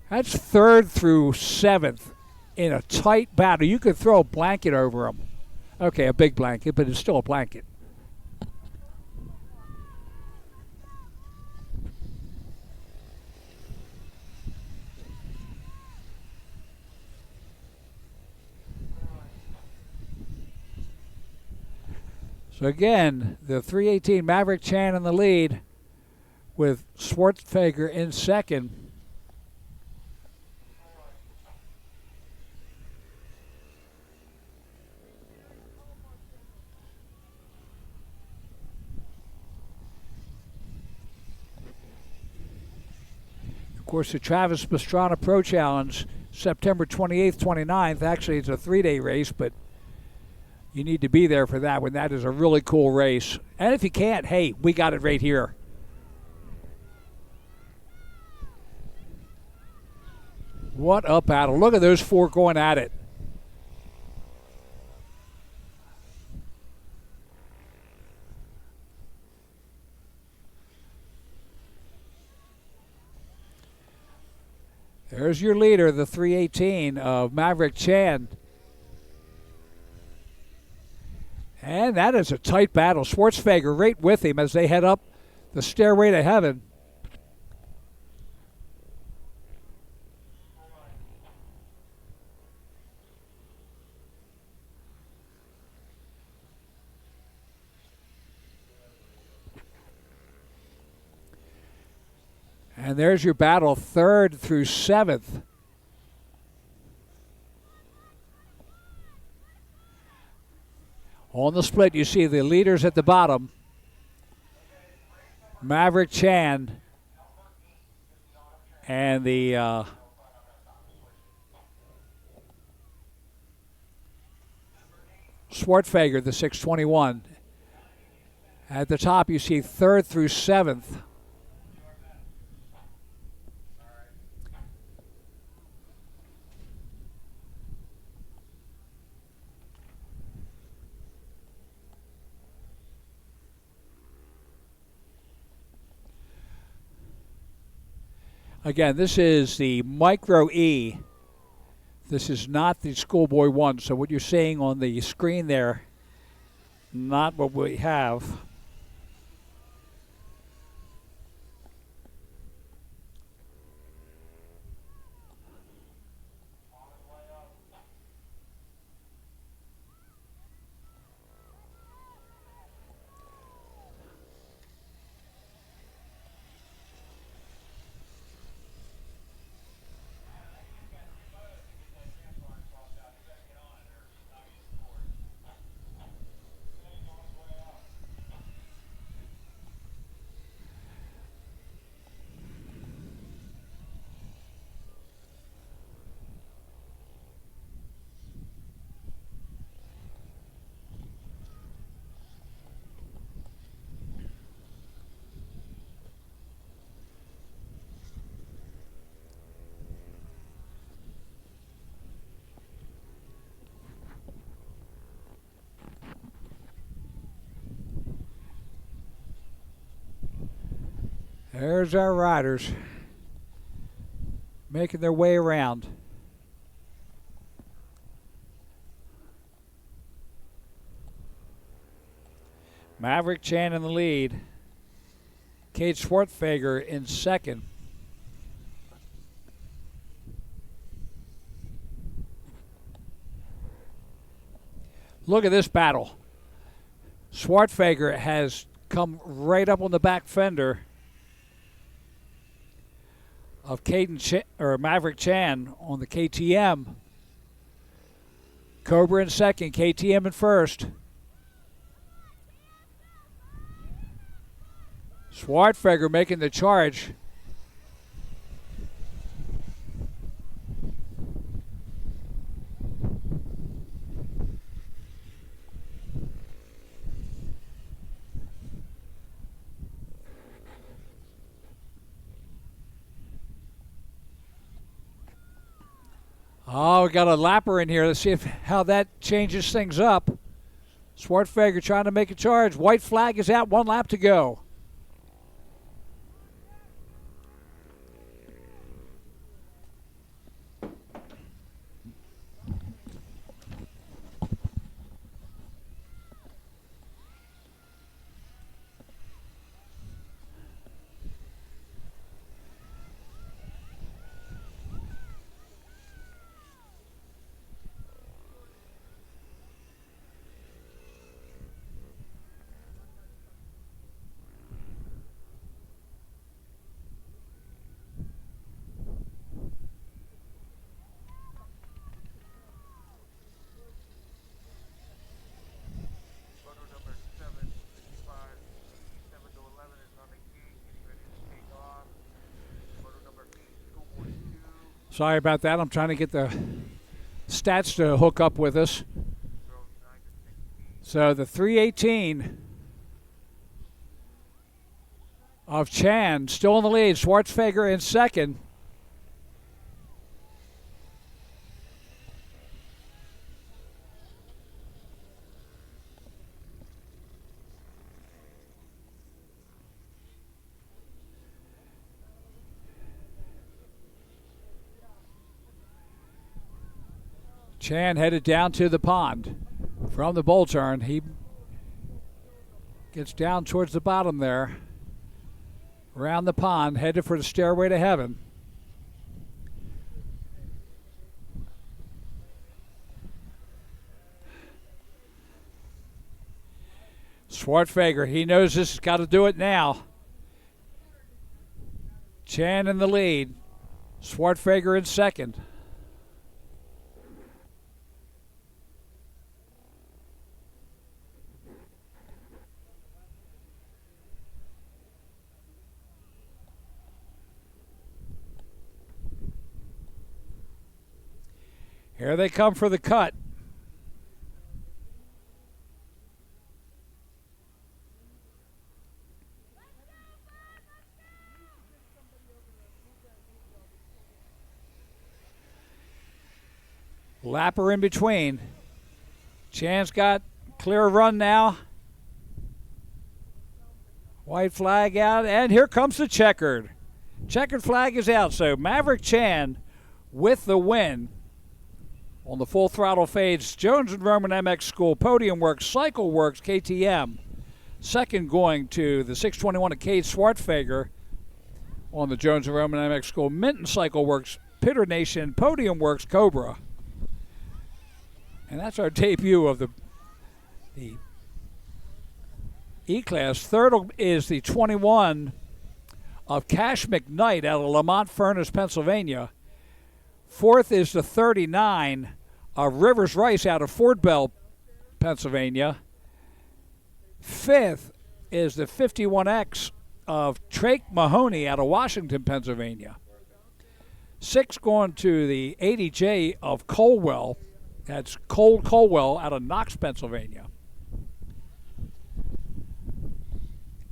That's 3rd through 7th in a tight battle. You could throw a blanket over them. Okay, a big blanket, but it's still a blanket. So again, the 318 Maverick Chan in the lead with Schwartzfager in second. Of course, the Travis Pastrana Pro Challenge, September 28th, 29th. Actually, it's a 3-day race, but you need to be there for that one. That is a really cool race. And if you can't, hey, we got it right here. What a battle. Look at those 4 going at it. There's your leader, the 318 of Maverick Chan. And that is a tight battle. Schwartzfager right with him as they head up the Stairway to Heaven. And there's your battle, 3rd through 7th. On the split, you see the leaders at the bottom. Maverick Chan and the Swartfager, the 621. At the top, you see 3rd through 7th. Again, this is the Micro E. This is not the Schoolboy 1. So what you're seeing on the screen there, not what we have. There's our riders making their way around. Maverick Chan in the lead. Kate Swartfager in second. Look at this battle. Swartfager has come right up on the back fender of Maverick Chan on the KTM. Cobra in second, KTM in first. Swartfager making the charge. Oh, we got a lapper in here. Let's see how that changes things up. Swartfager trying to make a charge. White flag is out, 1 lap to go. Sorry about that. I'm trying to get the stats to hook up with us. So the 318 of Chan still in the lead. Swartfager in second. Chan headed down to the pond from the bull turn. He gets down towards the bottom there, around the pond, headed for the stairway to heaven. Swartfager, he knows this has got to do it now. Chan in the lead. Swartfager in second. Here they come for the cut. Lapper in between. Chan's got clear run now. White flag out, and here comes the checkered. Checkered flag is out, so Maverick Chan with the win. On the full throttle fades, Jones and Roman MX School, Podium Works, Cycle Works, KTM. Second going to the 621 of Cade Swartfager on the Jones and Roman MX School, Minton Cycle Works, Pitter Nation, Podium Works, Cobra. And that's our debut of the E-Class. Third is the 21 of Cash McKnight out of Lamont Furnace, Pennsylvania. Fourth is the 39 of Rivers Rice out of Fort Bell, Pennsylvania. Fifth is the 51X of Drake Mahoney out of Washington, Pennsylvania. Sixth going to the 80J of Colwell. That's Cole Colwell out of Knox, Pennsylvania.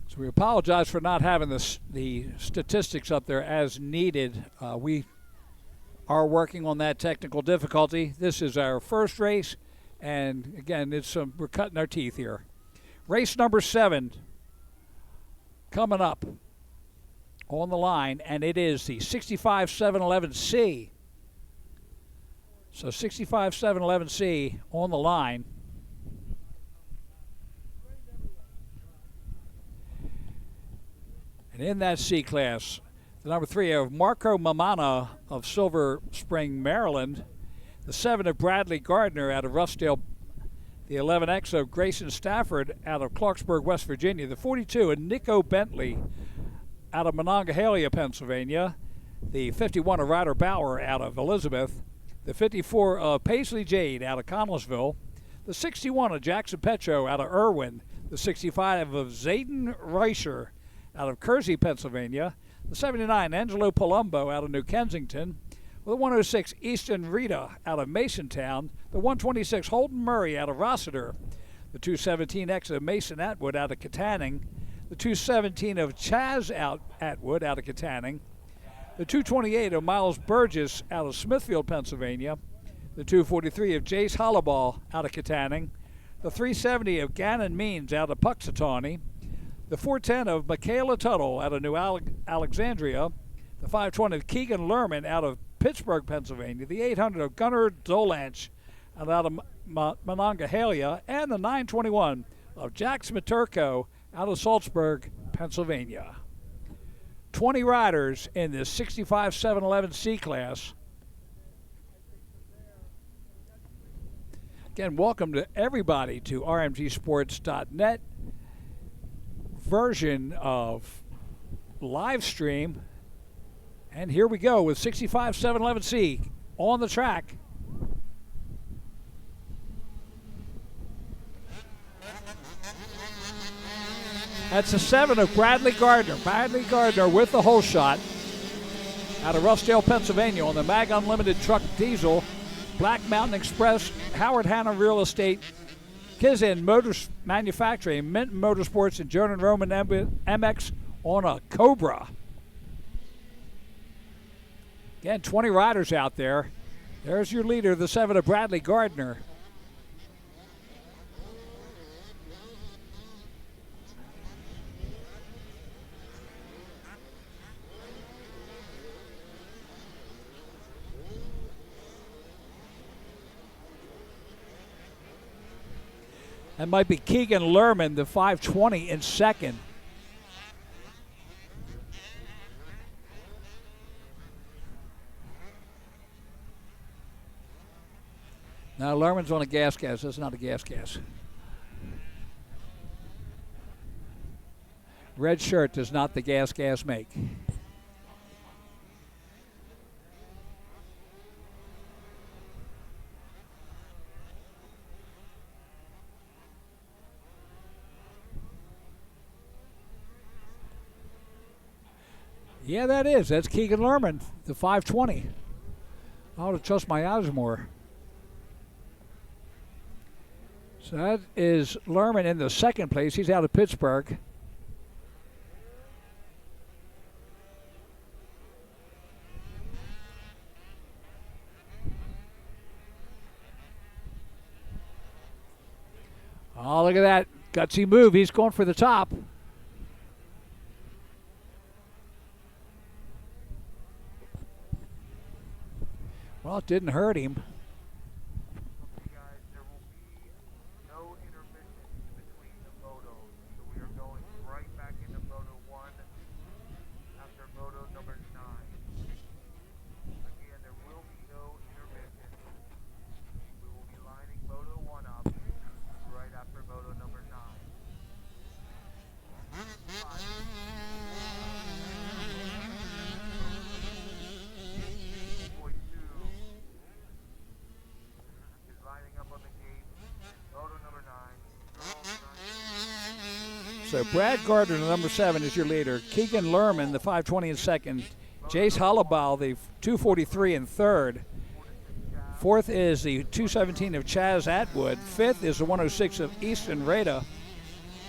So we apologize for not having the statistics up there as needed. We are working on that technical difficulty. This is our first race, and again, we're cutting our teeth here. Race number 7 coming up on the line, and it is the 65-711C. So 65-711C on the line. And in that C class, the number 3 of Marco Mamana of Silver Spring, Maryland. The 7 of Bradley Gardner out of Roughdale. The 11X of Grayson Stafford out of Clarksburg, West Virginia. The 42 of Nico Bentley out of Monongahela, Pennsylvania. The 51 of Ryder Bauer out of Elizabeth. The 54 of Paisley Jade out of Connellsville. The 61 of Jackson Petro out of Irwin. The 65 of Zayden Reicher out of Kersey, Pennsylvania. The 79, Angelo Palumbo out of New Kensington. The 106, Easton Rita out of Masontown. The 126, Holden Murray out of Rossiter. The 217X of Mason Atwood out of Katanning. The 217 of Chaz Atwood out of Katanning. The 228 of Miles Burgess out of Smithfield, Pennsylvania. The 243 of Jace Hollaball out of Katanning. The 370 of Gannon Means out of Puxatawney. The 410 of Michaela Tuttle out of New Alexandria. The 520 of Keegan Lerman out of Pittsburgh, Pennsylvania. The 800 of Gunnar Dolanch out of Monongahela. And the 921 of Jack Smaturko out of Salzburg, Pennsylvania. 20 riders in this 65-711C class. Again, welcome to everybody to RMGsports.net version of live stream. And here we go with 65-711C on the track. That's the 7 of Bradley Gardner. Bradley Gardner with the whole shot out of Roughdale, Pennsylvania on the Mag Unlimited Truck Diesel, Black Mountain Express, Howard Hanna Real Estate, Kizin Motors Manufacturing, Minton Motorsports, and Joan and Roman MX on a Cobra. Again, 20 riders out there. There's your leader, the 7 of Bradley Gardner. That might be Keegan Lerman, the 520 in second. Now Lerman's on a gas. That's not a gas. Red shirt does not the gas make. Yeah, that is. That's Keegan Lerman, the 520. I ought to trust my eyes more. So that is Lerman in the second place. He's out of Pittsburgh. Oh, look at that gutsy move. He's going for the top. Well, it didn't hurt him. So Brad Gardner, the number 7, is your leader. Keegan Lerman, the 520 in second. Jace Hollaball, the 243 in third. Fourth is the 217 of Chaz Atwood. Fifth is the 106 of Easton Rada.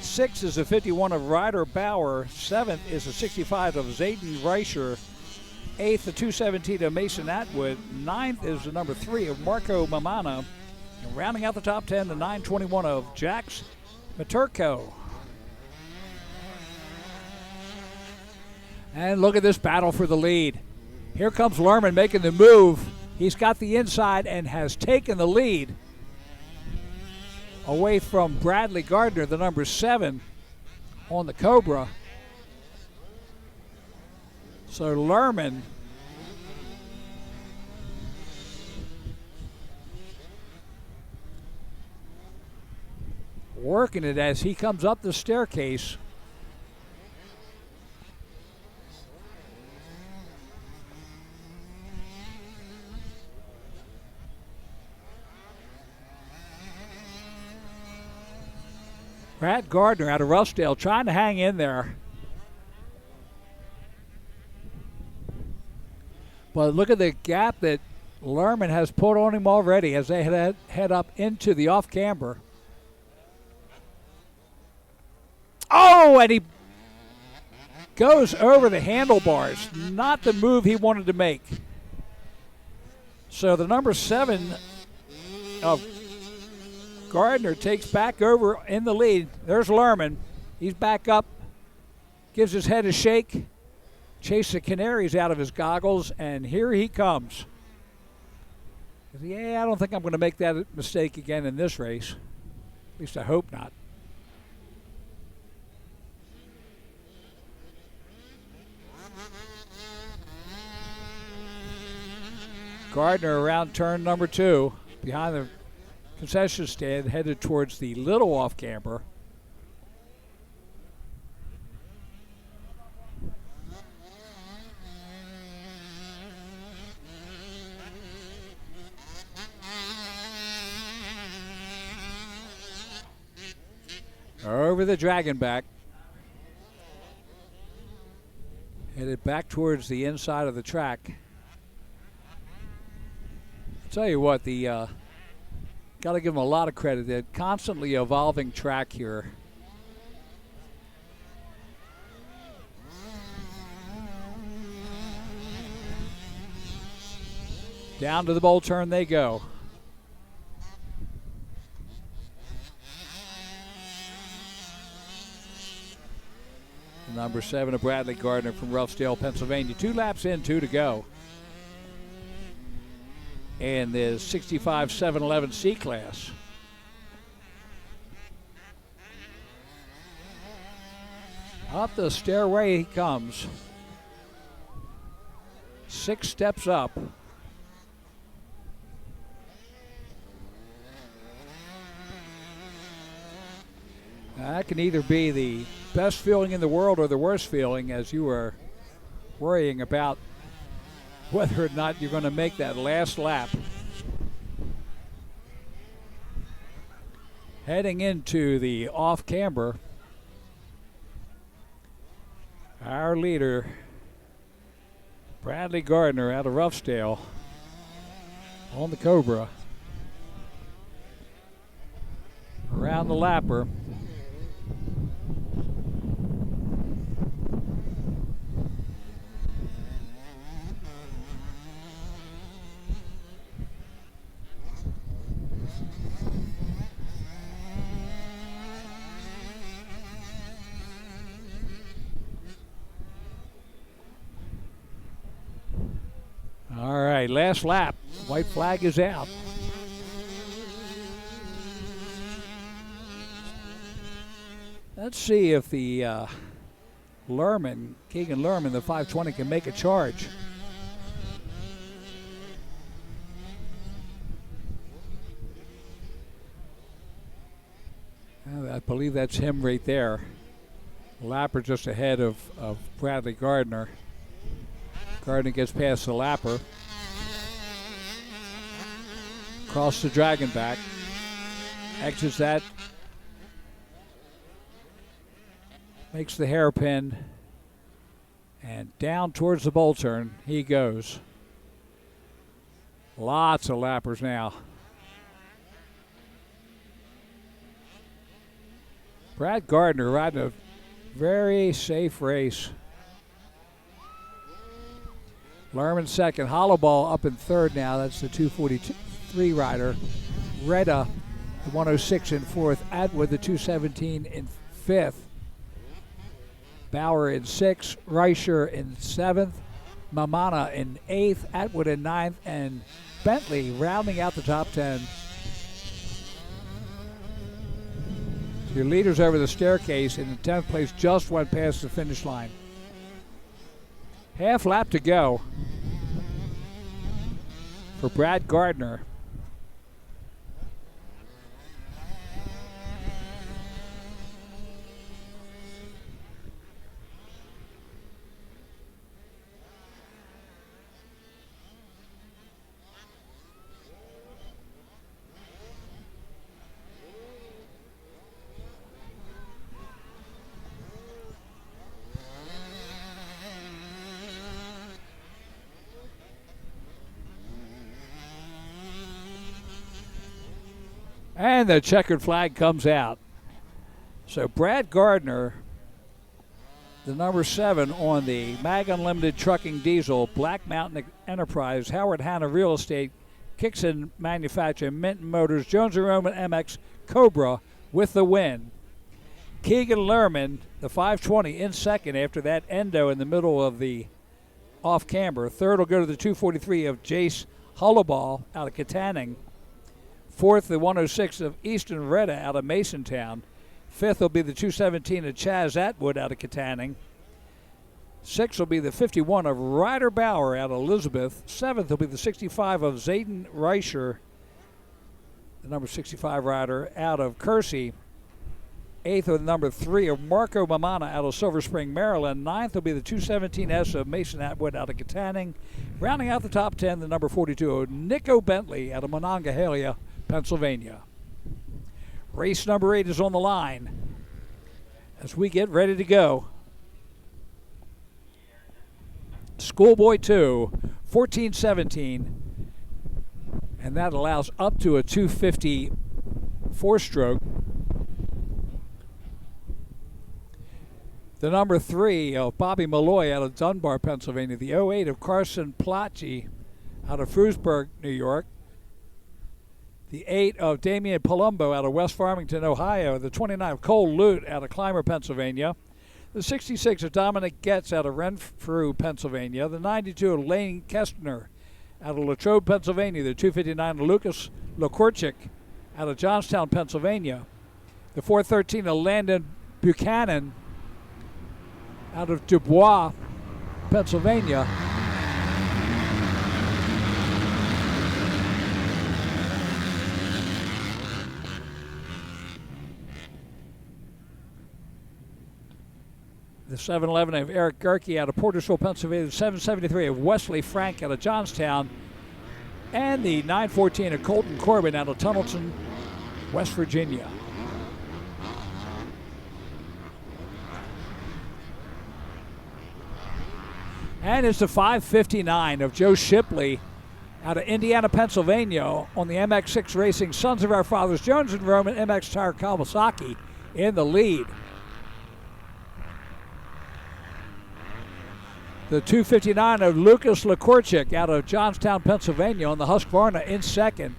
Sixth is the 51 of Ryder Bauer. Seventh is the 65 of Zayden Reicher. Eighth, the 217 of Mason Atwood. Ninth is the number 3 of Marco Mamana. And rounding out the top 10, the 921 of Jax Maturko. And look at this battle for the lead. Here comes Lerman making the move. He's got the inside and has taken the lead away from Bradley Gardner, the number 7 on the Cobra. So Lerman working it as he comes up the staircase. Brad Gardner out of Roughdale trying to hang in there. But look at the gap that Lerman has put on him already as they head up into the off-camber. Oh, and he goes over the handlebars. Not the move he wanted to make. So the number 7 of Gardner takes back over in the lead. There's Lerman. He's back up, gives his head a shake, chase the canaries out of his goggles, and here he comes. Yeah, I don't think I'm going to make that mistake again in this race. At least I hope not. Gardner around turn number 2, behind the concession stand, headed towards the little off-camber. Over the dragon back. Headed back towards the inside of the track. I'll tell you what, the got to give them a lot of credit. They're constantly evolving track here. Down to the bowl turn they go. Number 7 of Bradley Gardner from Roughdale, Pennsylvania. 2 laps in, 2 to go. And the 65 711 C class. Up the stairway he comes. 6 steps up. That can either be the best feeling in the world or the worst feeling, as you are worrying about whether or not you're going to make that last lap. Heading into the off-camber, our leader, Bradley Gardner out of Roughdale on the Cobra. Around the lapper. All right, last lap. White flag is out. Let's see if the Keegan Lerman, the 520, can make a charge. I believe that's him right there. Lapper just ahead of Bradley Gardner. Gardner gets past the lapper. Across the dragon back. Exits that. Makes the hairpin. And down towards the bowl turn he goes. Lots of lappers now. Brad Gardner riding a very safe race. Lerman second. Hollowball up in third now. That's the 243 rider. Reda, the 106 in fourth. Atwood, the 217 in fifth. Bauer in sixth. Reicher in seventh. Mamana in eighth. Atwood in ninth. And Bentley rounding out the top 10. Your leaders over the staircase in the 10th place just went past the finish line. Half lap to go for Brad Gardner. And the checkered flag comes out. So Brad Gardner, the number 7 on the Mag Unlimited Trucking Diesel, Black Mountain Enterprise, Howard Hanna Real Estate, Kixon Manufacturing, Minton Motors, Jones & Roman MX, Cobra with the win. Keegan Lerman, the 520, in second after that endo in the middle of the off-camber. Third will go to the 243 of Jace Hollowball out of Katanning. Fourth, the 106 of Easton Reda out of Masontown. Fifth will be the 217 of Chaz Atwood out of Katanning. Sixth will be the 51 of Ryder Bauer out of Elizabeth. Seventh will be the 65 of Zayden Reicher, the number 65 rider out of Kersey. Eighth will be the number 3 of Marco Mamana out of Silver Spring, Maryland. Ninth will be the 217S of Mason Atwood out of Katanning. Rounding out the top 10, the number 42 of Nico Bentley out of Monongahela, Pennsylvania. Race number 8 is on the line as we get ready to go. Schoolboy 2, 14-17, and that allows up to a 250 four-stroke. The number 3 of Bobby Malloy out of Dunbar, Pennsylvania. The 08 of Carson Placci out of Frewsburg, New York. The 8 of Damian Palumbo out of West Farmington, Ohio. The 29 of Cole Lute out of Clymer, Pennsylvania. The 66 of Dominic Getz out of Renfrew, Pennsylvania. The 92 of Lane Kestner out of Latrobe, Pennsylvania. The 259 of Lucas Lokorchik out of Johnstown, Pennsylvania. The 413 of Landon Buchanan out of Dubois, Pennsylvania. The 711 of Eric Gerke out of Portersville, Pennsylvania. The 773 of Wesley Frank out of Johnstown. And the 914 of Colton Corbin out of Tunnelton, West Virginia. And it's the 5:59 of Joe Shipley out of Indiana, Pennsylvania on the MX6 Racing Sons of Our Fathers Jones and Roman MX Tire Kawasaki in the lead. The 2:59 of Lucas Lekorchik out of Johnstown, Pennsylvania on the Husqvarna in second.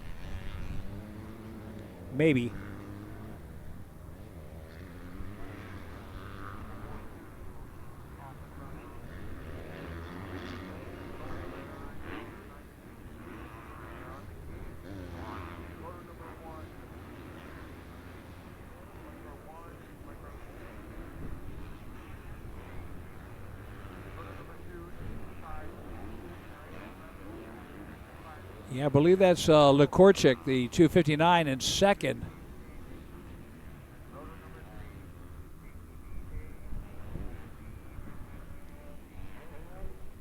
Maybe. Yeah, I believe that's Lekorchik, the 2:59 in second.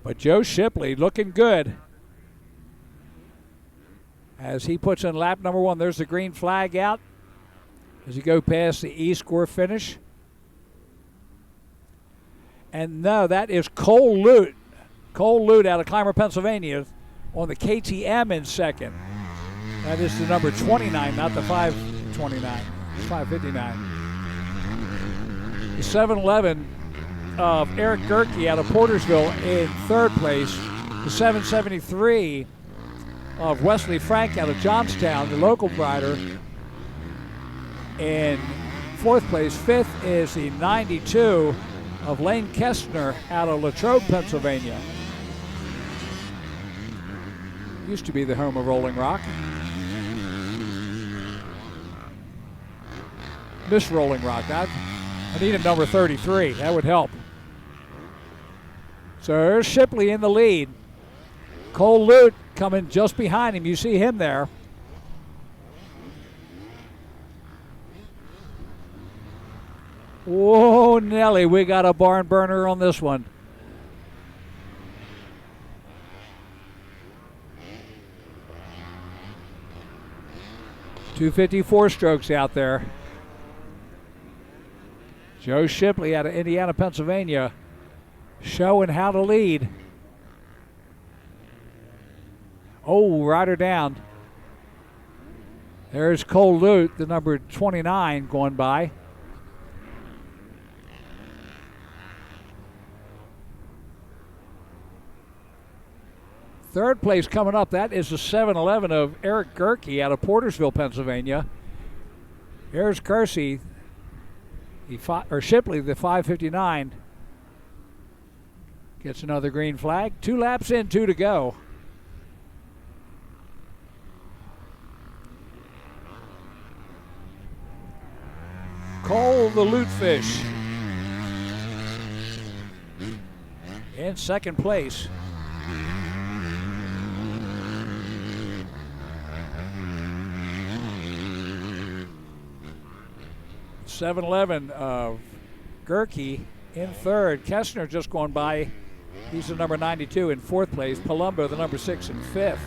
But Joe Shipley looking good as he puts in lap number 1. There's the green flag out as you go past the E-score finish. And no, that is Cole Lute. Cole Lute out of Clymer, Pennsylvania on the KTM in second. That is the number 29, not the 529. It's 559. The 711 of Eric Gerke out of Portersville in third place. The 773 of Wesley Frank out of Johnstown, the local rider, in fourth place. Fifth is the 92 of Lane Kestner out of Latrobe, Pennsylvania. Used to be the home of Rolling Rock. Miss Rolling Rock. I need a number 33. That would help. So there's Shipley in the lead. Cole Lute coming just behind him. You see him there. Whoa, Nelly, we got a barn burner on this one. .254 strokes out there. Joe Shipley out of Indiana, Pennsylvania, showing how to lead. Oh, rider down. There's Cole Lute, the number 29, going by. Third place coming up, that is the 711 of Eric Gerke out of Portersville, Pennsylvania. Here's Kersey, Shipley, the 559. Gets another green flag. 2 laps in, 2 to go. Cole the Lutefish in second place. .711 of Gerke in third. Kestner just going by. He's the number 92 in fourth place. Palumbo, the number 6 in fifth.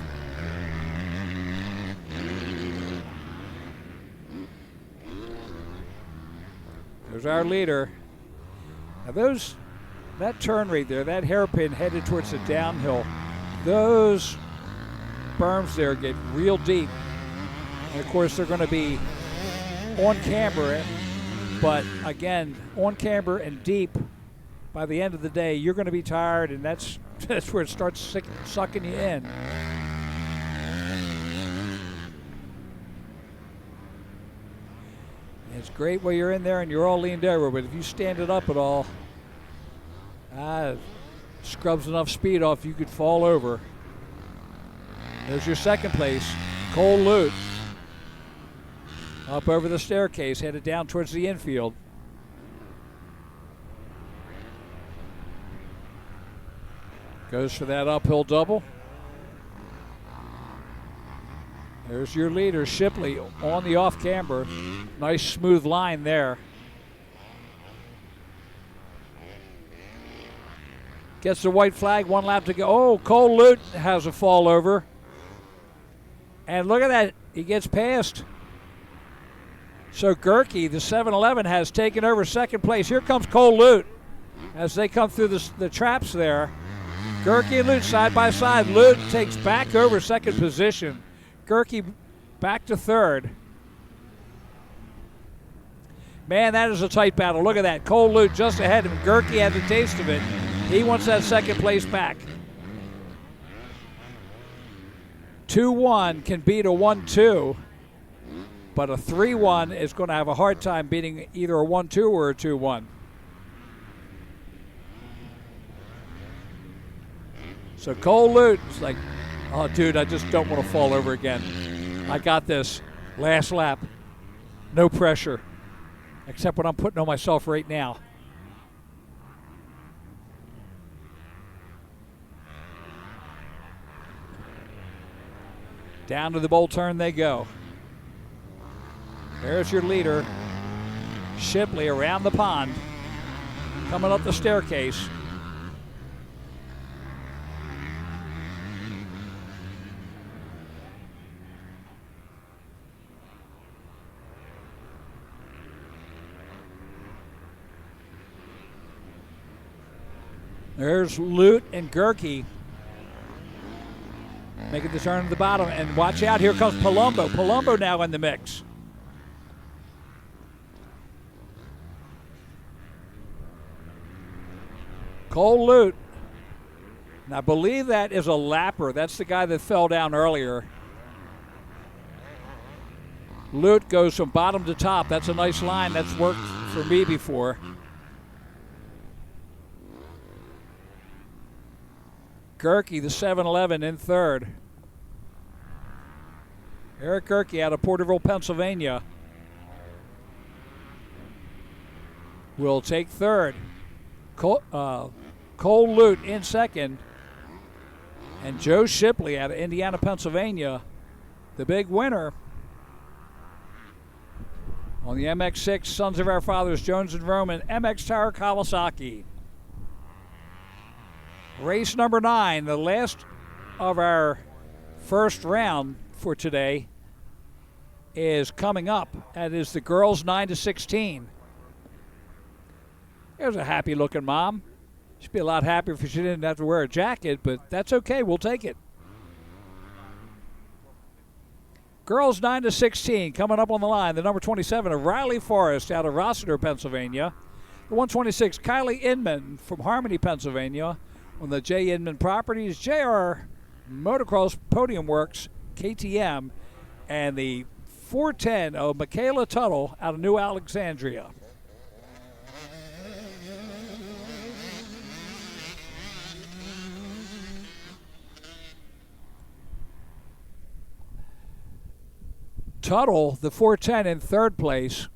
There's our leader. Now that turn right there, that hairpin headed towards the downhill, those berms there get real deep. And of course they're going to be on camber. But again, on camber and deep, by the end of the day, you're going to be tired, and that's where it starts sucking you in. It's great when you're in there and you're all leaned over, but if you stand it up at all, scrubs enough speed off, you could fall over. There's your second place, Cole Lute. Up over the staircase, headed down towards the infield. Goes for that uphill double. There's your leader, Shipley, on the off camber. Nice smooth line there. Gets the white flag, 1 lap to go. Oh, Cole Lute has a fall over. And look at that, he gets past. So Gerke, the 711, has taken over second place. Here comes Cole Lute as they come through the traps there. Gerke and Lute side by side. Lute takes back over second position. Gerke back to third. Man, that is a tight battle. Look at that. Cole Lute just ahead of him. Gerke had the taste of it. He wants that second place back. 2-1 can beat a 1-2, but a 3-1 is going to have a hard time beating either a 1-2 or a 2-1. So Cole Lute is like, oh, dude, I just don't want to fall over again. I got this. Last lap. No pressure, except what I'm putting on myself right now. Down to the bowl turn they go. There's your leader, Shipley, around the pond, coming up the staircase. There's Lute and Gerke making the turn to the bottom. And watch out, here comes Palumbo. Palumbo now in the mix. Cole Lute. And I believe that is a lapper. That's the guy that fell down earlier. Lute goes from bottom to top. That's a nice line. That's worked for me before. Gerke, the 7-11, in third. Eric Gerke out of Porterville, Pennsylvania, will take third. Cole Lute in second. And Joe Shipley out of Indiana, Pennsylvania, the big winner on the MX6 Sons of Our Fathers, Jones and Roman, MX Tower Kawasaki. Race number 9, the last of our first round for today, is coming up. That is the girls 9-16. There's a happy looking mom. She'd be a lot happier if she didn't have to wear a jacket, but that's okay, we'll take it. Girls 9-16 coming up on the line. The number 27 of Riley Forrest out of Rossiter, Pennsylvania. The 126, Kylie Inman from Harmony, Pennsylvania. On the J. Inman Properties, JR Motocross Podium Works, KTM, and the 410 of Michaela Tuttle out of New Alexandria. Tuttle, the 410 in third place.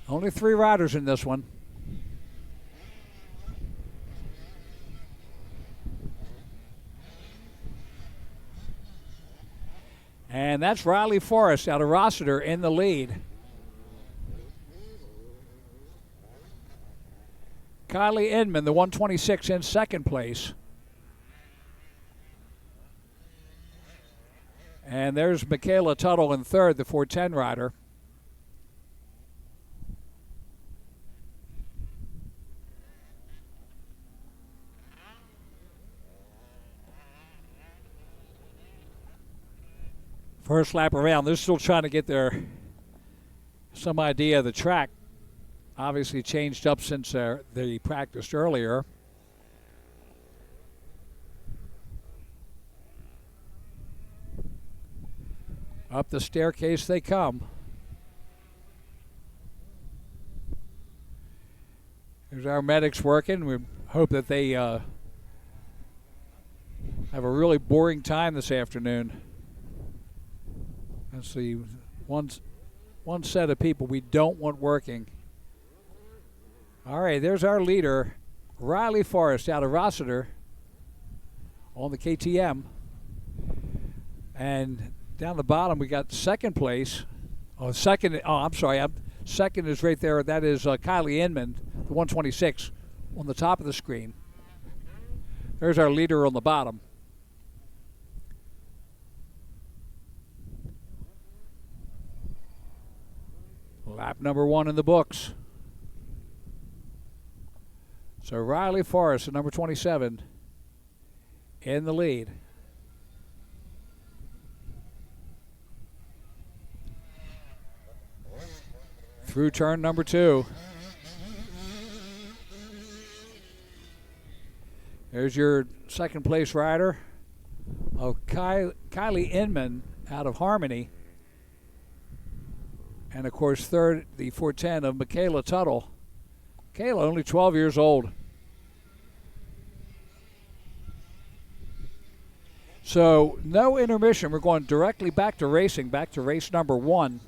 Only 3 riders in this one. And that's Riley Forrest out of Rossiter in the lead. Kylie Inman, the 126, in second place. And there's Michaela Tuttle in third, the 410 rider. First lap around, they're still trying to get some idea of the track. Obviously changed up since they practiced earlier. Up the staircase they come. There's our medics working. We hope that they have a really boring time this afternoon. Let's see, one set of people we don't want working. All right, there's our leader, Riley Forrest out of Rossiter on the KTM. And down the bottom, we got second place. Second is right there. That is Kylie Inman, the 126, on the top of the screen. There's our leader on the bottom. Well, Lap number 1 in the books. So Riley Forrest, at number 27, in the lead. Through turn number 2. There's your second place rider of Kylie Inman out of Harmony. And of course, third, the 410 of Michaela Tuttle. Michaela, only 12 years old. So no intermission. We're going directly back to racing, back to race number 1.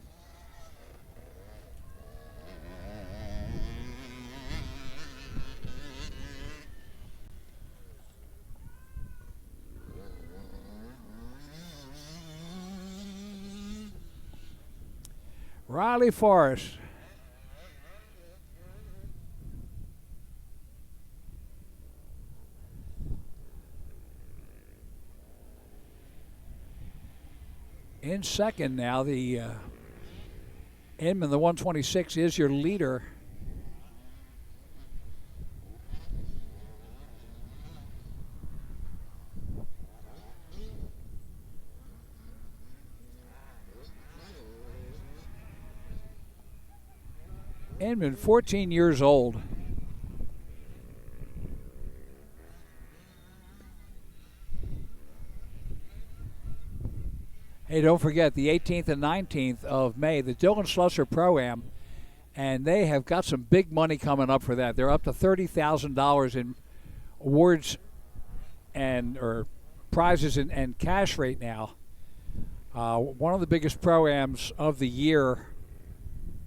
Riley Forrest. In second now, the Inman, the 126, is your leader. Inman, 14 years old. Hey, don't forget the 18th and 19th of May, the Dylan Schlusser Pro-Am, and they have got some big money coming up for that. They're up to $30,000 in awards or prizes and cash right now. One of the biggest Pro-Ams of the year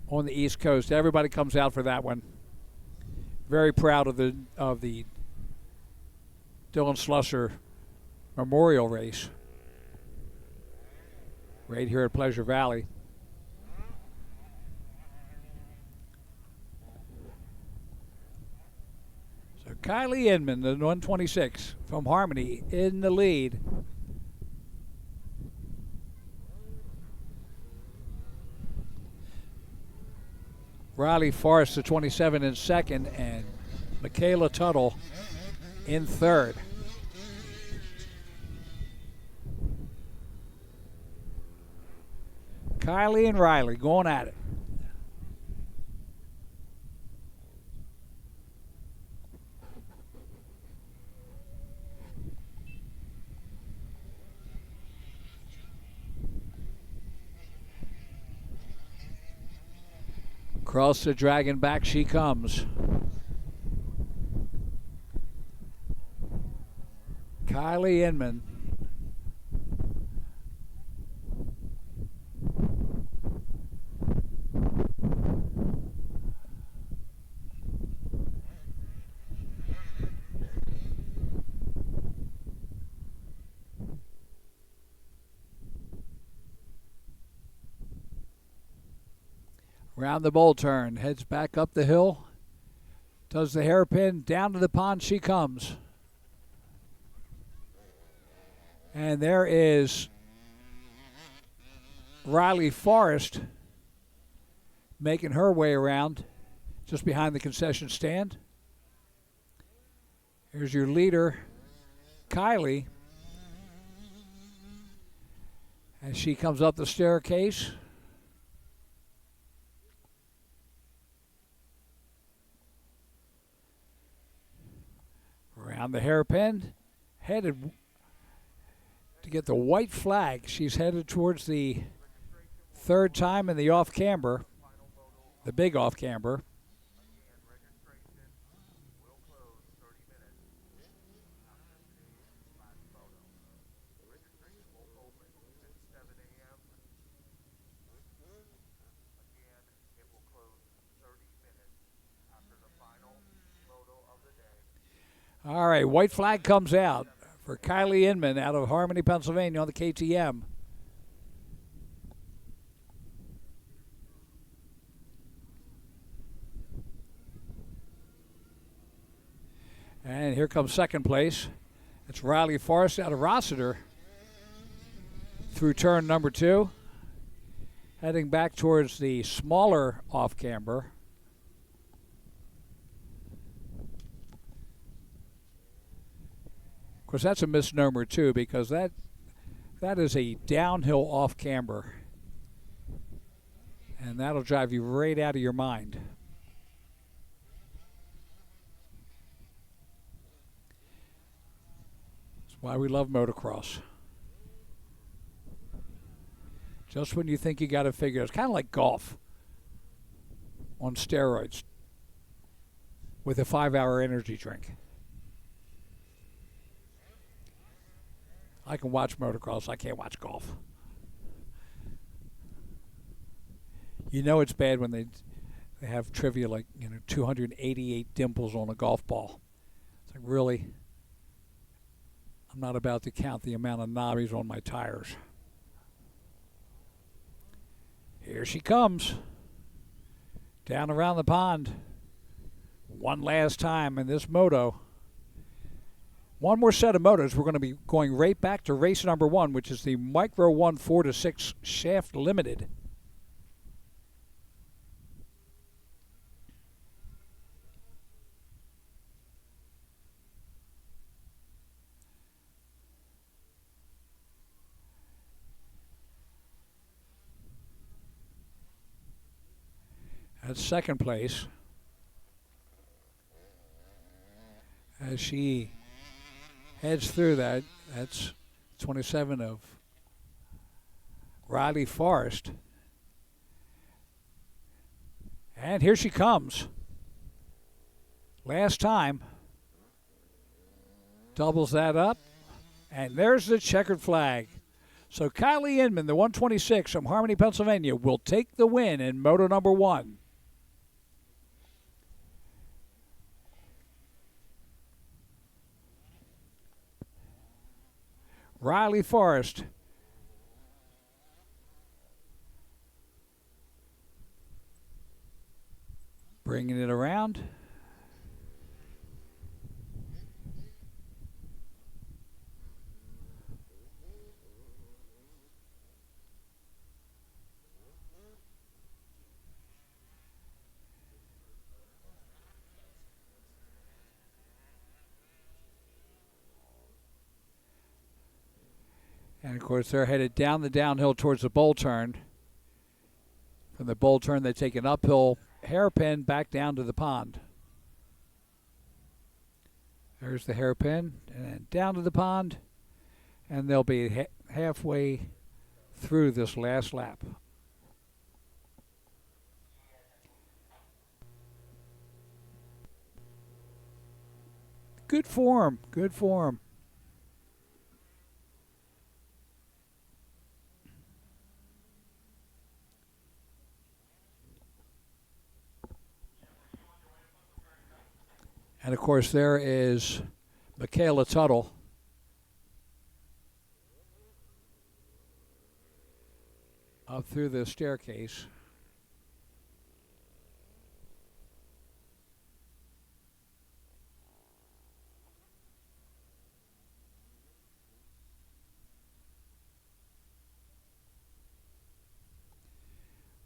on the East Coast. Everybody comes out for that one. Very proud of the Dylan Schlusser Memorial Race right here at Pleasure Valley. So Kylie Inman, the 126 from Harmony, in the lead. Riley Forrest, the 27, in second, and Michaela Tuttle in third. Kylie and Riley going at it. Across the dragon back she comes. Kylie Inman. Around the bowl turn, heads back up the hill, does the hairpin, down to the pond she comes. And there is Riley Forrest making her way around just behind the concession stand. Here's your leader, Kylie, as she comes up the staircase. Around the hairpin, headed to get the white flag. She's headed towards the third time in the off-camber, the big off-camber. All right, white flag comes out for Kylie Inman out of Harmony, Pennsylvania on the KTM. And here comes second place. It's Riley Forrest out of Rossiter through turn number 2. heading back towards the smaller off-camber. Of course, that's a misnomer too, because that is a downhill off-camber, and that'll drive you right out of your mind. That's why we love motocross. Just when you think you got it figured, it's kind of like golf on steroids with a 5-hour energy drink. I can watch motocross. I can't watch golf. You know it's bad when they have trivia like, 288 dimples on a golf ball. It's like, really? I'm not about to count the amount of knobbies on my tires. Here she comes. Down around the pond. One last time in this moto. One more set of motos. We're going to be going right back to race number 1, which is the Micro 1 4-6 Shaft Limited. That's second place. As she heads through that, that's 27 of Riley Forrest. And here she comes. Last time. Doubles that up. And there's the checkered flag. So Kylie Inman, the 126 from Harmony, Pennsylvania, will take the win in moto number 1. Riley Forrest. Bringing it around. And, of course, they're headed down the downhill towards the bowl turn. From the bowl turn, they take an uphill hairpin back down to the pond. There's the hairpin, and then down to the pond. And they'll be halfway through this last lap. Good form, good form. And, of course, there is Michaela Tuttle. Up through the staircase.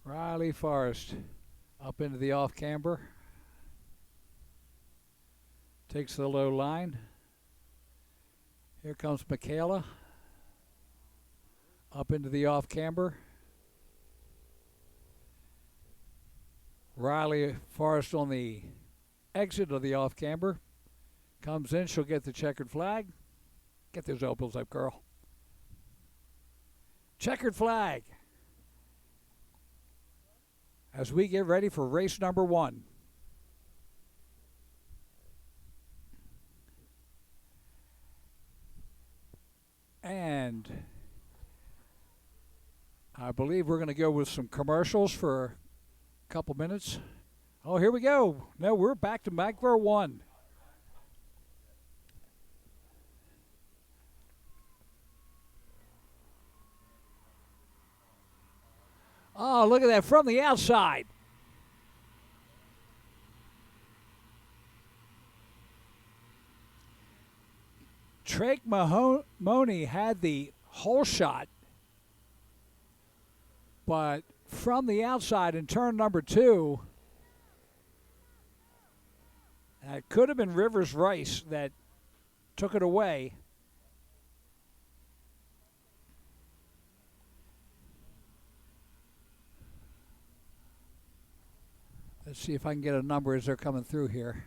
Riley Forrest up into the off-camber. Takes the low line. Here comes Michaela. Up into the off-camber. Riley Forrest on the exit of the off-camber. Comes in, she'll get the checkered flag. Get those elbows up, girl. Checkered flag. As we get ready for race number 1. And I believe we're going to go with some commercials for a couple minutes. Oh, here we go. No, we're back to Micro 1. Oh, look at that from the outside. Drake Mahoney had the whole shot, but from the outside in turn number 2. It could have been Rivers Rice that took it away. Let's see if I can get a number as they're coming through here.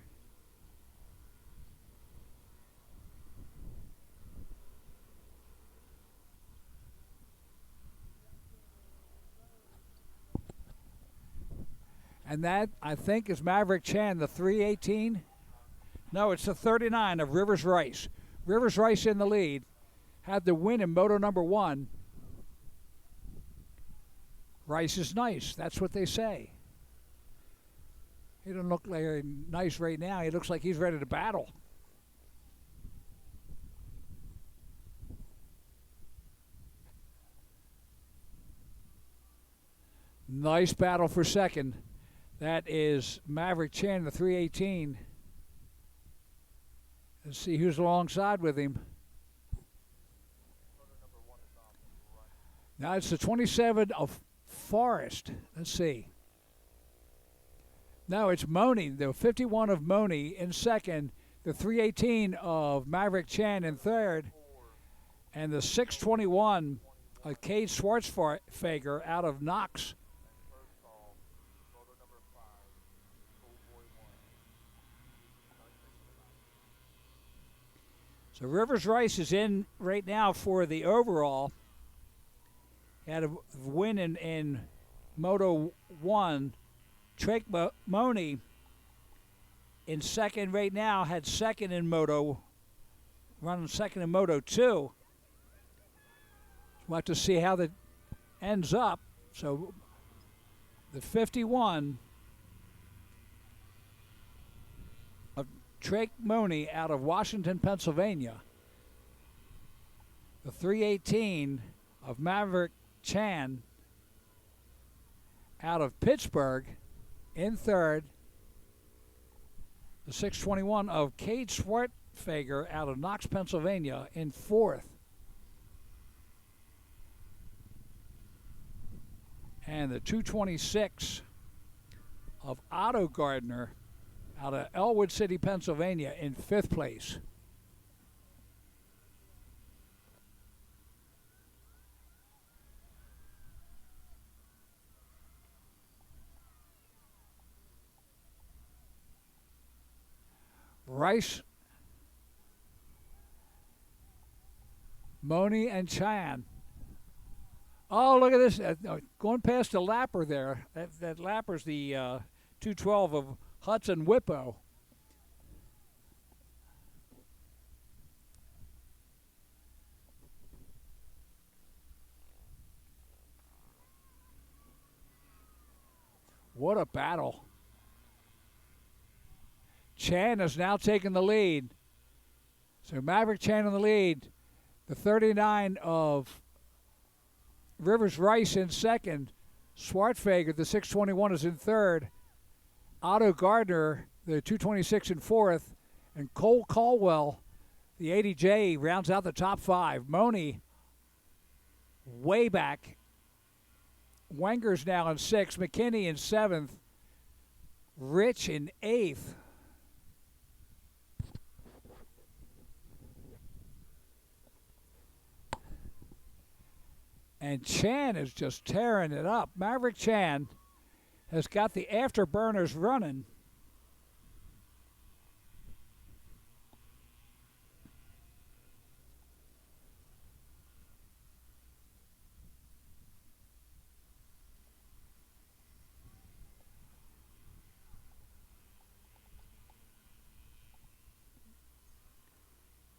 And that, I think, is Maverick Chan, the 318. No, it's the 39 of Rivers Rice. Rivers Rice in the lead. Had the win in moto number 1. Rice is nice. That's what they say. He doesn't look like nice right now. He looks like he's ready to battle. Nice battle for second. That is Maverick Chan, the 318. Let's see who's alongside with him. Now it's the 27 of Forrest. Let's see. No, it's Money, the 51 of Money in second, the 318 of Maverick Chan in third, and the 621 of Cade Schwartzfager out of Knox. So Rivers Rice is in right now for the overall. He had a win in Moto 1. Trake Money in second right now, had second in Moto, running second in Moto 2. We'll have to see how that ends up. So the 51 of Trake Money out of Washington, Pennsylvania. The 318 of Maverick Chan out of Pittsburgh in third. The 621 of Cade Schwartzfager out of Knox, Pennsylvania in fourth. And the 226 of Otto Gardner out of Elwood City, Pennsylvania in fifth place. Rice, Money, and Chan. Oh, look at this. Going past the lapper there. That lapper's the 212 of Hudson Whippo. What a battle. Chan has now taken the lead. So Maverick Chan in the lead. The 39 of Rivers Rice in second. Schwartzfager, the 621, is in third. Otto Gardner, the 226, in fourth. And Cole Caldwell, the 80J, rounds out the top five. Money way back. Wenger's now in sixth. McKinney in seventh. Rich in eighth. And Chan is just tearing it up. Maverick Chan has got the afterburners running.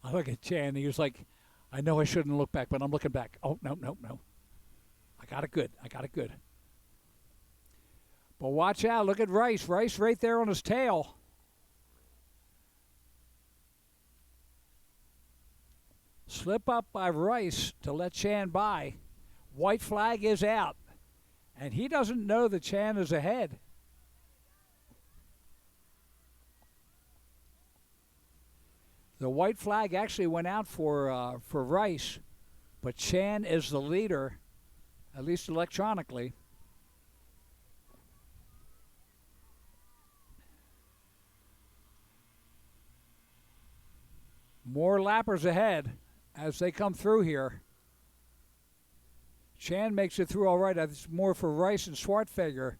I look at Chan, he was like, I know I shouldn't look back, but I'm looking back. Oh, no. I got it good. But watch out. Look at Rice. Rice right there on his tail. Slip up by Rice to let Chan by. White flag is out. And he doesn't know that Chan is ahead. The white flag actually went out for Rice, but Chan is the leader, at least electronically. More lappers ahead as they come through here. Chan makes it through all right. That's more for Rice and Swartfeger.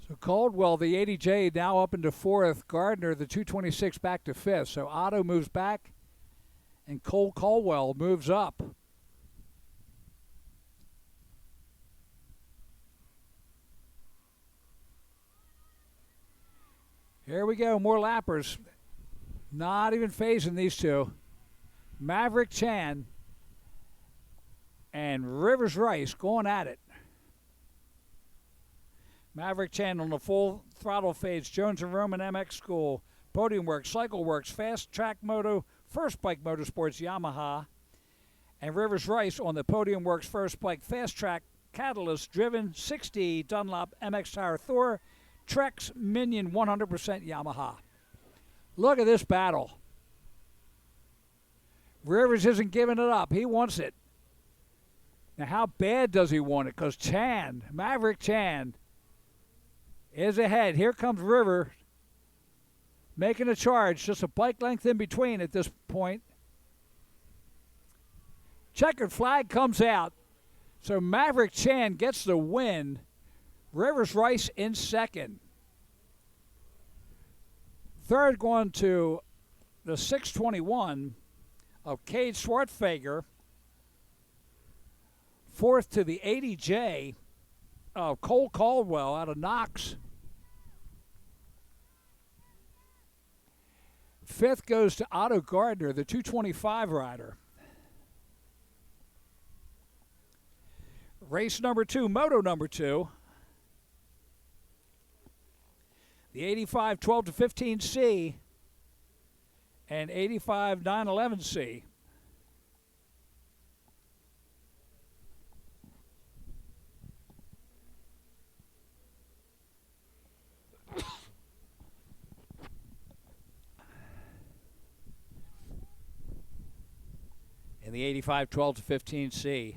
So Caldwell, the 80J, now up into 4th. Gardner, the 226, back to 5th. So Otto moves back, and Cole Caldwell moves up. Here we go, more lappers. Not even phasing these two. Maverick Chan and Rivers Rice going at it. Maverick Chan on the full throttle fades. Jones and Roman MX School, Podium Works, Cycle Works, Fast Track Moto, First Bike Motorsports, Yamaha. And Rivers Rice on the Podium Works, First Bike, Fast Track, Catalyst, Driven, 60, Dunlop, MX Tire, Thor, Trex, Minion, 100% Yamaha. Look at this battle. Rivers isn't giving it up. He wants it. Now, how bad does he want it? Because Chan, Maverick Chan, is ahead. Here comes River making a charge. Just a bike length in between at this point. Checkered flag comes out. So Maverick Chan gets the win. Rivers Rice in 2nd. 3rd going to the 621 of Cade Swartfeger. 4th to the 80J of Cole Caldwell out of Knox. 5th goes to Otto Gardner, the 225 rider. Race number 2, moto number 2. The 85 12 to 15C and 85 911C. In the 85 12 to 15C.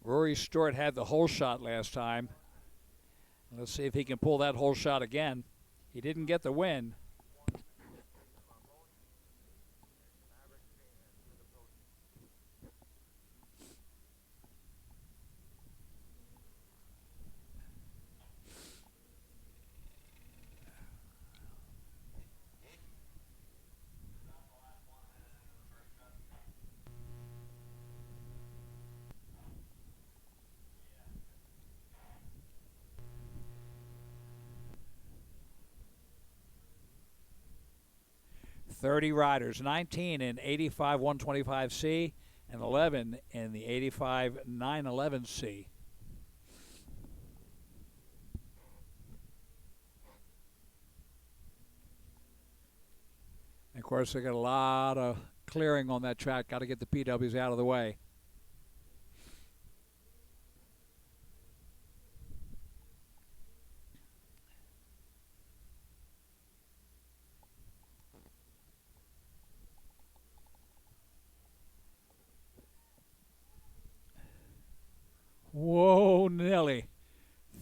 Rory Stewart had the hole shot last time. Let's see if he can pull that hole shot again. He didn't get the win. .30 riders, 19 in 85 125C and 11 in the 85 911C. And of course, they got a lot of clearing on that track. Got to get the PWs out of the way. Whoa, Nelly.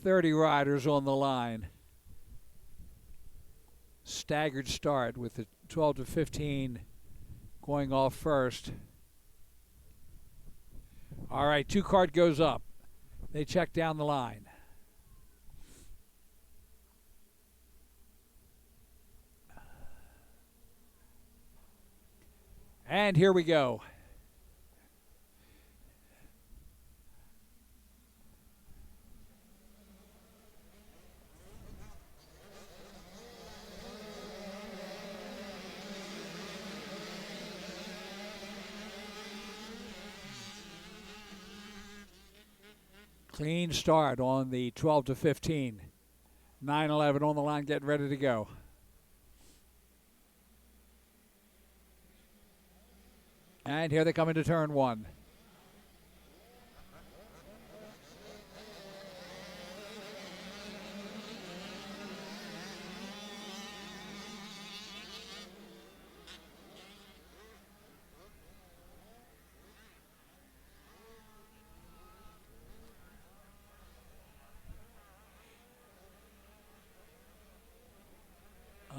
30 riders on the line. Staggered start with the 12 to 15 going off first. All right, 2 card goes up. They check down the line. And here we go. Clean start on the 12 to 15. 911 on the line, getting ready to go. And here they come into turn 1.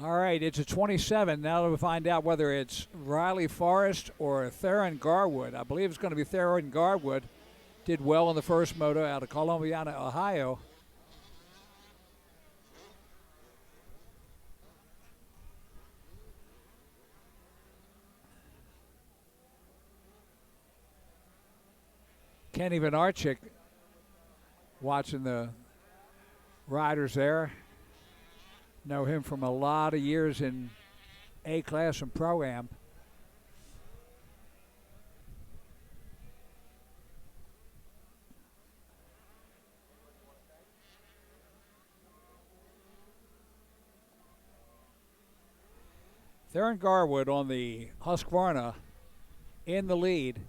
All right, it's a 27. Now we'll find out whether it's Riley Forrest or Theron Garwood. I believe it's going to be Theron Garwood. Did well in the first moto out of Columbiana, Ohio. Kenny Venarchik watching the riders there. Know him from a lot of years in A-Class and Pro-Am. Theron Garwood on the Husqvarna in the lead.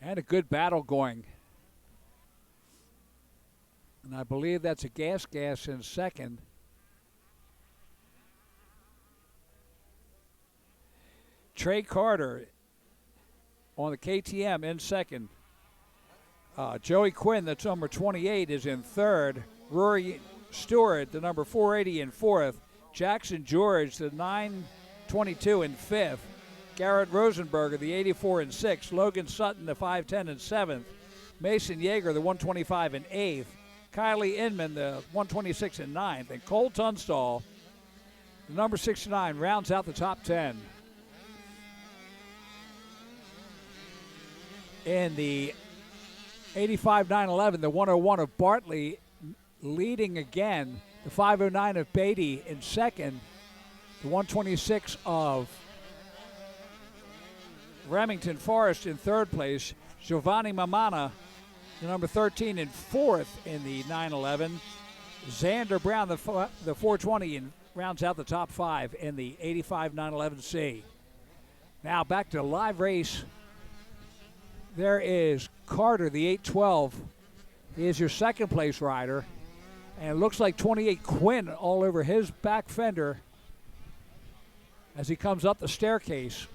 And a good battle going. And I believe that's a gas in second. Trey Carter on the KTM in second. Joey Quinn, that's number 28, is in third. Rory Stewart, the number 480, in fourth. Jackson George, the 922, in fifth. Garrett Rosenberger, the 84, in sixth. Logan Sutton, the 510, in seventh. Mason Yeager, the 125, in eighth. Kylie Inman, the 126, in ninth. And Cole Tunstall, the number 69, rounds out the top 10. In the 85-911, the 101 of Bartley leading again. The 509 of Beatty in second. The 126 of Remington Forest in third place. Giovanni Mamana, the number 13, in fourth in the 911. Xander Brown, the 420, and rounds out the top five in the 85-911C. Now back to live race. There is Carter, the 812. He is your second place rider. And it looks like 28 Quinn all over his back fender as he comes up the staircase.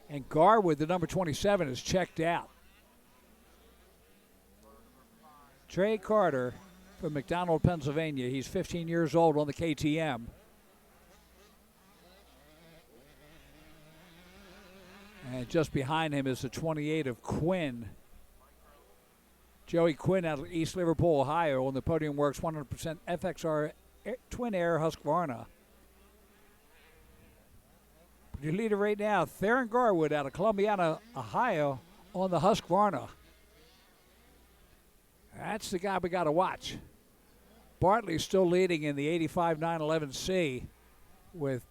And Garwood, the number 27, is checked out. Trey Carter from McDonald, Pennsylvania. He's 15 years old on the KTM. And just behind him is the 28 of Quinn. Joey Quinn out of East Liverpool, Ohio, on the Podium Works 100% FXR Twin Air Husqvarna. Your leader right now, Theron Garwood out of Columbiana, Ohio, on the Husqvarna. That's the guy we got to watch. Bartley's still leading in the 85-911C with,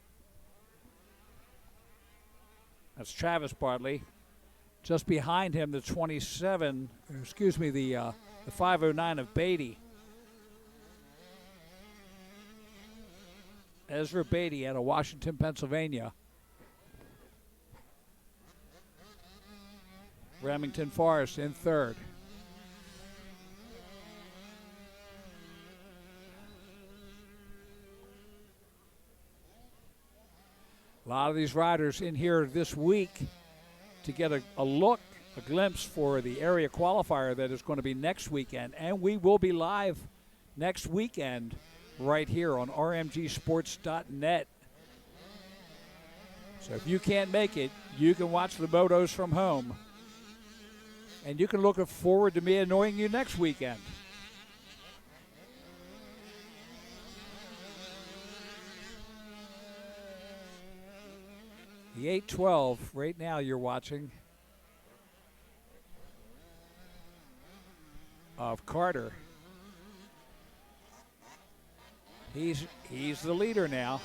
that's Travis Bartley. Just behind him, the 509 of Beatty. Ezra Beatty out of Washington, Pennsylvania. Remington Forest in third. A lot of these riders in here this week to get a glimpse for the area qualifier that is going to be next weekend. And we will be live next weekend right here on rmgsports.net. So if you can't make it, you can watch the motos from home. And you can look forward to me annoying you next weekend. The 812 right now you're watching of Carter. He's the leader now.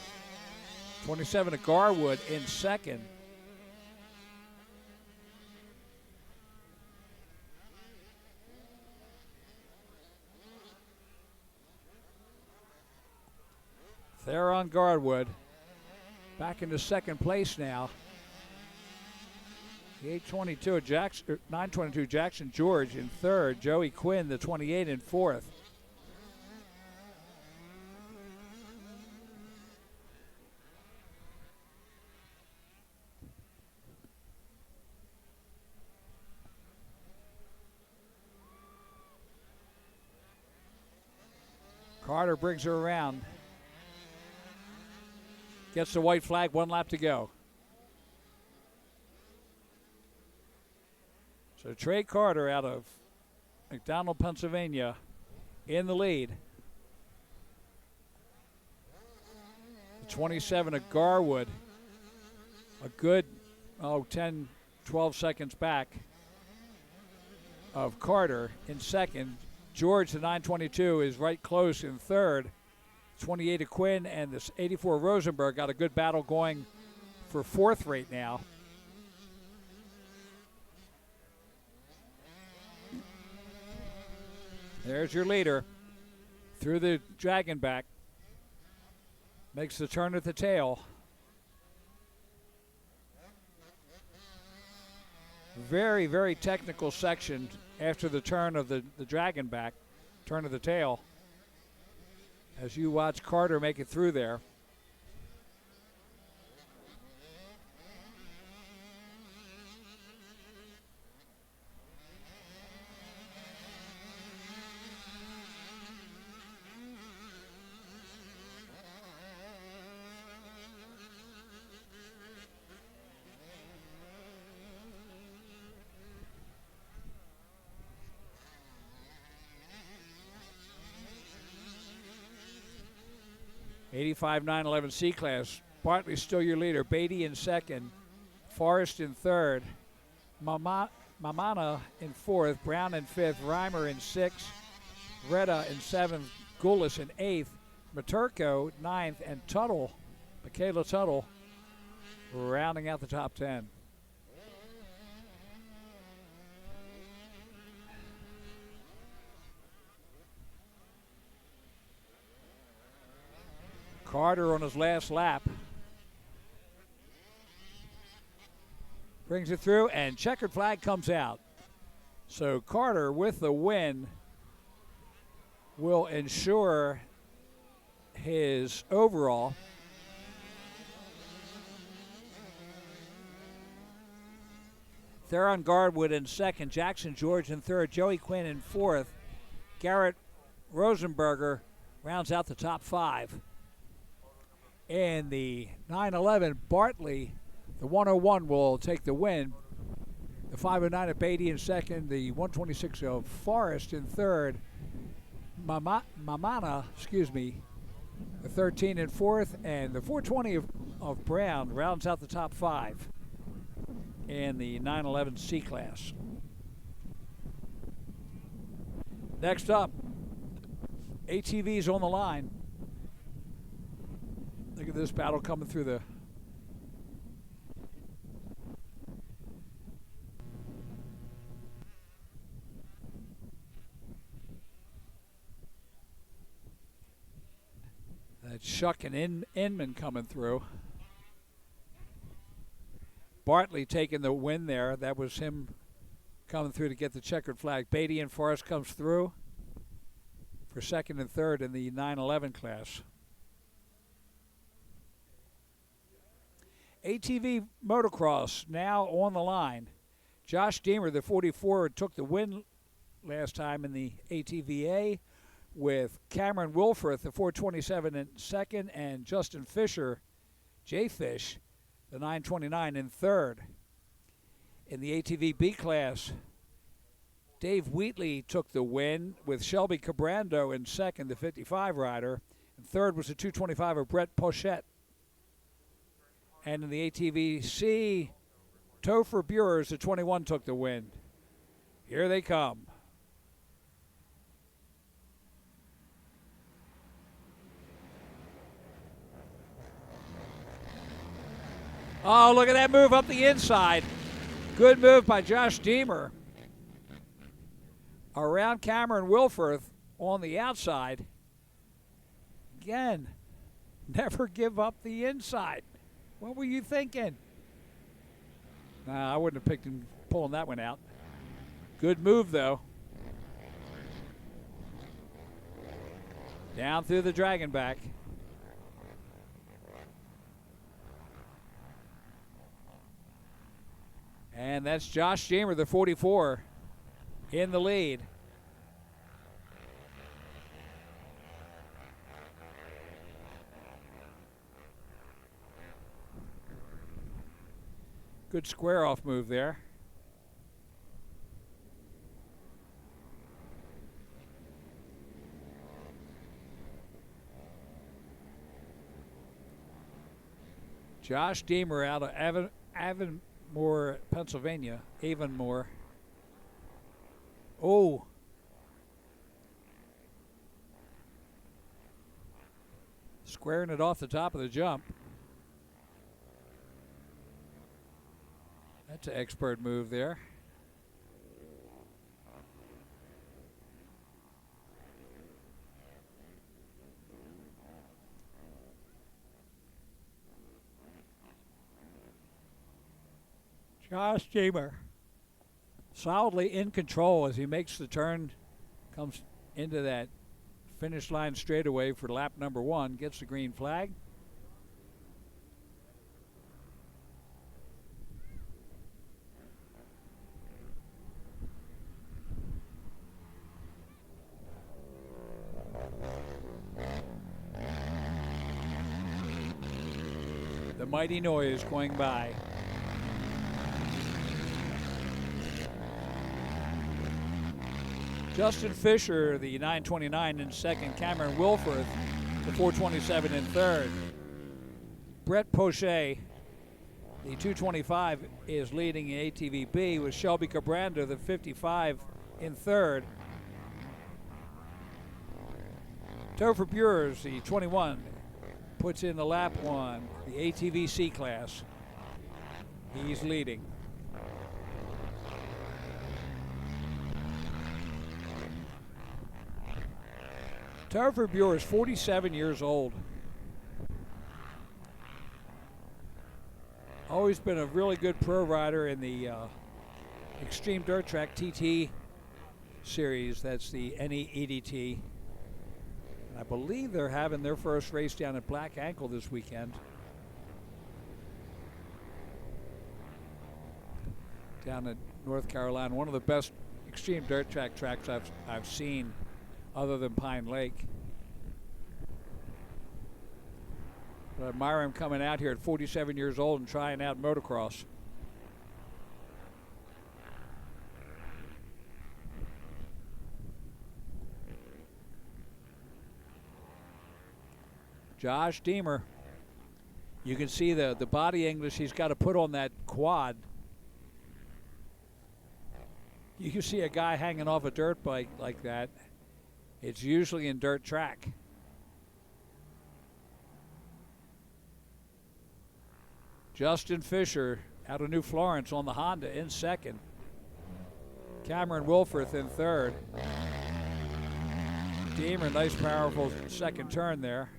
27 of Garwood in second. Theron Garwood back into second place now. The 822 Jackson, 922 Jackson George in third. Joey Quinn, the 28, in fourth. Carter brings her around. Gets the white flag, 1 lap to go. So Trey Carter out of McDonald, Pennsylvania, in the lead. The 27 of Garwood, a good 10, 12 seconds back of Carter in second. George, the 922, is right close in third. 28 of Quinn and this 84 Rosenberg got a good battle going for fourth right now. There's your leader through the dragon back. Makes the turn at the tail. Very, very technical section after the turn of the dragon back, turn of the tail. As you watch Carter make it through there. '85-911 C class. Bartley still your leader. Beatty in second. Forrest in third. Mamana in fourth. Brown in fifth. Reimer in sixth. Retta in seventh. Goulis in eighth. Maturko ninth. And Tuttle, Michaela Tuttle, rounding out the top 10. Carter on his last lap. Brings it through, and checkered flag comes out. So Carter, with the win, will ensure his overall. Theron Garwood in second. Jackson George in third. Joey Quinn in fourth. Garrett Rosenberger rounds out the top 5. And the 911, Bartley, the 101 will take the win. The 509 of Beatty in second. The 126 of Forrest in third. Mamana, the 13 in fourth. And the 420 of Brown rounds out the top 5 in the 911 C class. Next up, ATVs on the line. Look at this battle coming through the Shuck and Inman coming through. Bartley taking the win there. That was him coming through to get the checkered flag. Beatty and Forrest comes through for second and third in the 911 class. ATV motocross now on the line. Josh Deemer, the 44, took the win last time in the ATVA, with Cameron Wilforth, the 427, in second, and Justin Fisher, J-Fish, the 929, in third. In the ATV B class, Dave Wheatley took the win, with Shelby Cabrando in second, the 55 rider. And third was the 225 of Brett Pochette. And in the ATV C, Topher Burers, the 21, took the win. Here they come. Oh, look at that move up the inside. Good move by Josh Deemer. Around Cameron Wilforth on the outside. Again, never give up the inside. What were you thinking? Nah, I wouldn't have picked him pulling that one out. Good move, though. Down through the dragon back. And that's Josh Jamer, the 44, in the lead. Good square off move there. Josh Deemer out of Avonmore, Pennsylvania. Avonmore. Oh. Squaring it off the top of the jump. That's an expert move there. Josh Deemer solidly in control as he makes the turn, comes into that finish line straightaway for lap number 1, gets the green flag. The mighty noise going by. Justin Fisher, the 929 in second. Cameron Wilforth, the 427 in third. Brett Pochet, the 225, is leading in ATVB with Shelby Cabranda, the 55, in third. Topher Bures, the 21, puts in the lap 1, the ATVC class. He's leading. Topher Bures, 47 years old. Always been a really good pro rider in the Extreme Dirt Track TT series. That's the NEEDT. I believe they're having their first race down at Black Ankle this weekend. Down in North Carolina, one of the best extreme dirt track tracks I've seen, other than Pine Lake. But I admire him coming out here at 47 years old and trying out motocross. Josh Deemer, you can see the body English he's got to put on that quad. You can see a guy hanging off a dirt bike like that. It's usually in dirt track. Justin Fisher out of New Florence on the Honda in second. Cameron Wilforth in third. Deemer, nice powerful second turn there.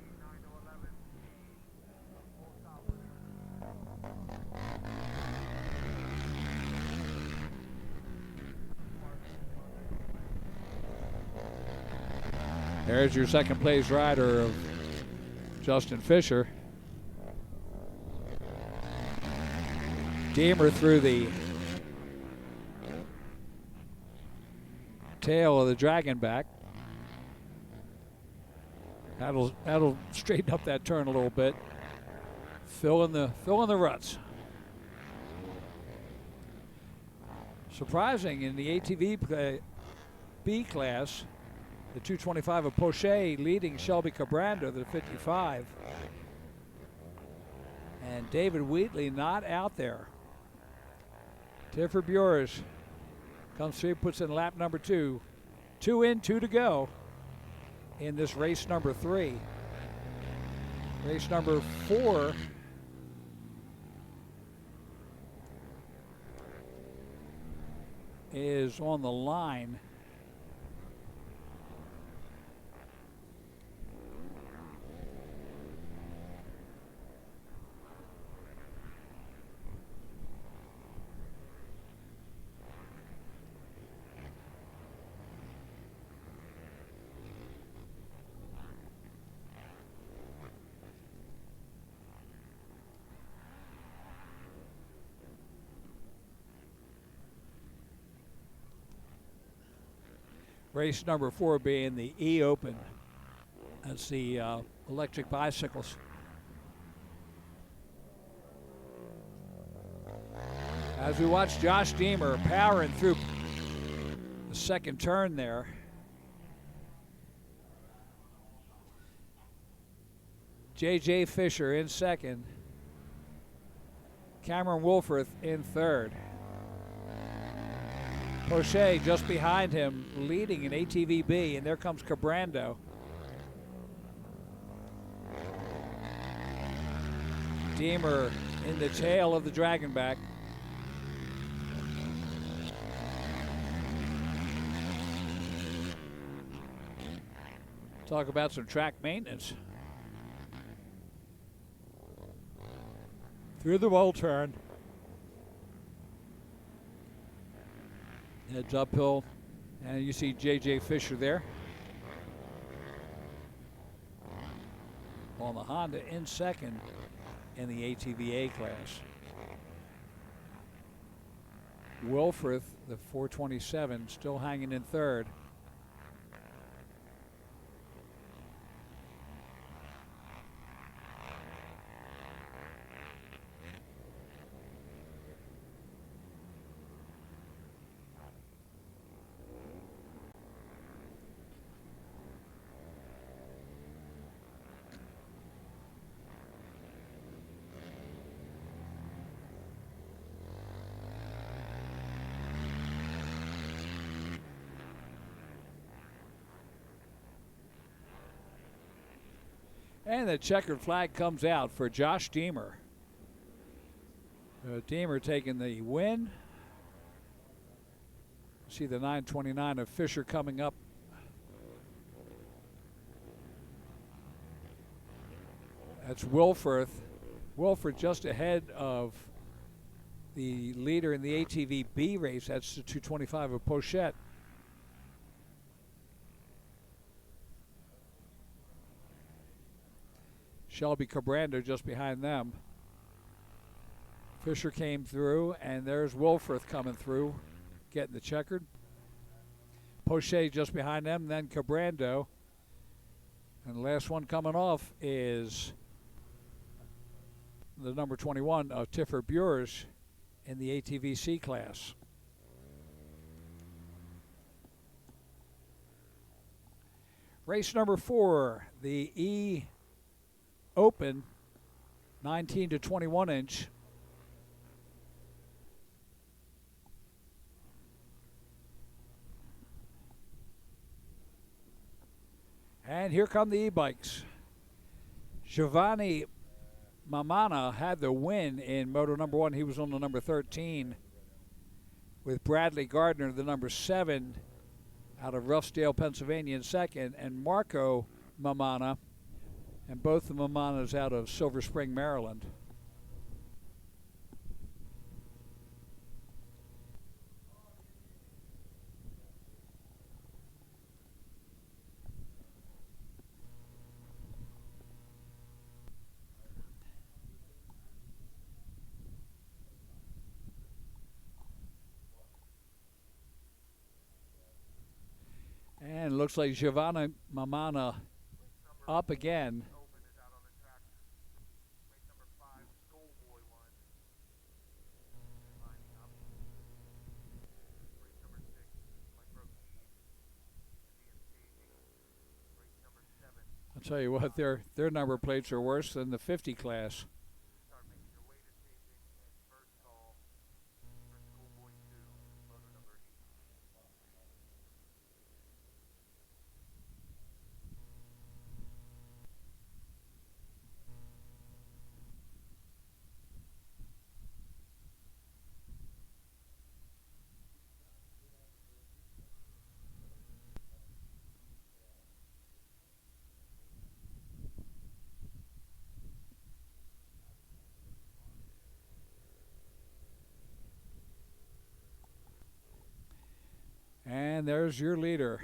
There's your second place rider of Justin Fisher. Deemer through the tail of the dragon back. That'll straighten up that turn a little bit. Fill in the ruts. Surprising in the ATV B class, the 225 of Pochet leading Shelby Cabranda, the 55. And David Wheatley not out there. Topher Bures comes through, puts in lap number 2. 2 in, 2 to go in this race number 3. Race number 4 is on the line. Race number 4 being the E-Open. That's the electric bicycles. As we watch Josh Deemer powering through the second turn there. J.J. Fisher in second. Cameron Wolforth in third. Poche just behind him, leading in ATVB, and there comes Cabrando. Deemer in the tail of the Dragonback. Talk about some track maintenance. Through the roll turn. Heads uphill, and you see J.J. Fisher there. On the Honda in second in the ATVA class. Wilfrith, the 427, still hanging in third. And the checkered flag comes out for Josh Deemer. Deemer taking the win. See the 929 of Fisher coming up. That's Wilforth. Wilforth just ahead of the leader in the ATVB race. That's the 225 of Pochette. Shelby Cabrando just behind them. Fisher came through, and there's Wilforth coming through, getting the checkered. Poche just behind them, then Cabrando. And the last one coming off is the number 21 of Tiffer Bures in the ATVC class. Race number 4, the E Open 19 to 21 inch. And here come the e-bikes. Giovanni Mamana had the win in moto number 1. He was on the number 13 with Bradley Gardner, the number 7 out of Roughdale, Pennsylvania in second, and Marco Mamana, and both the Mamanas out of Silver Spring, Maryland. And looks like Giovanna Mamana up again. I'll tell you what, their number plates are worse than the 50 class. And there's your leader.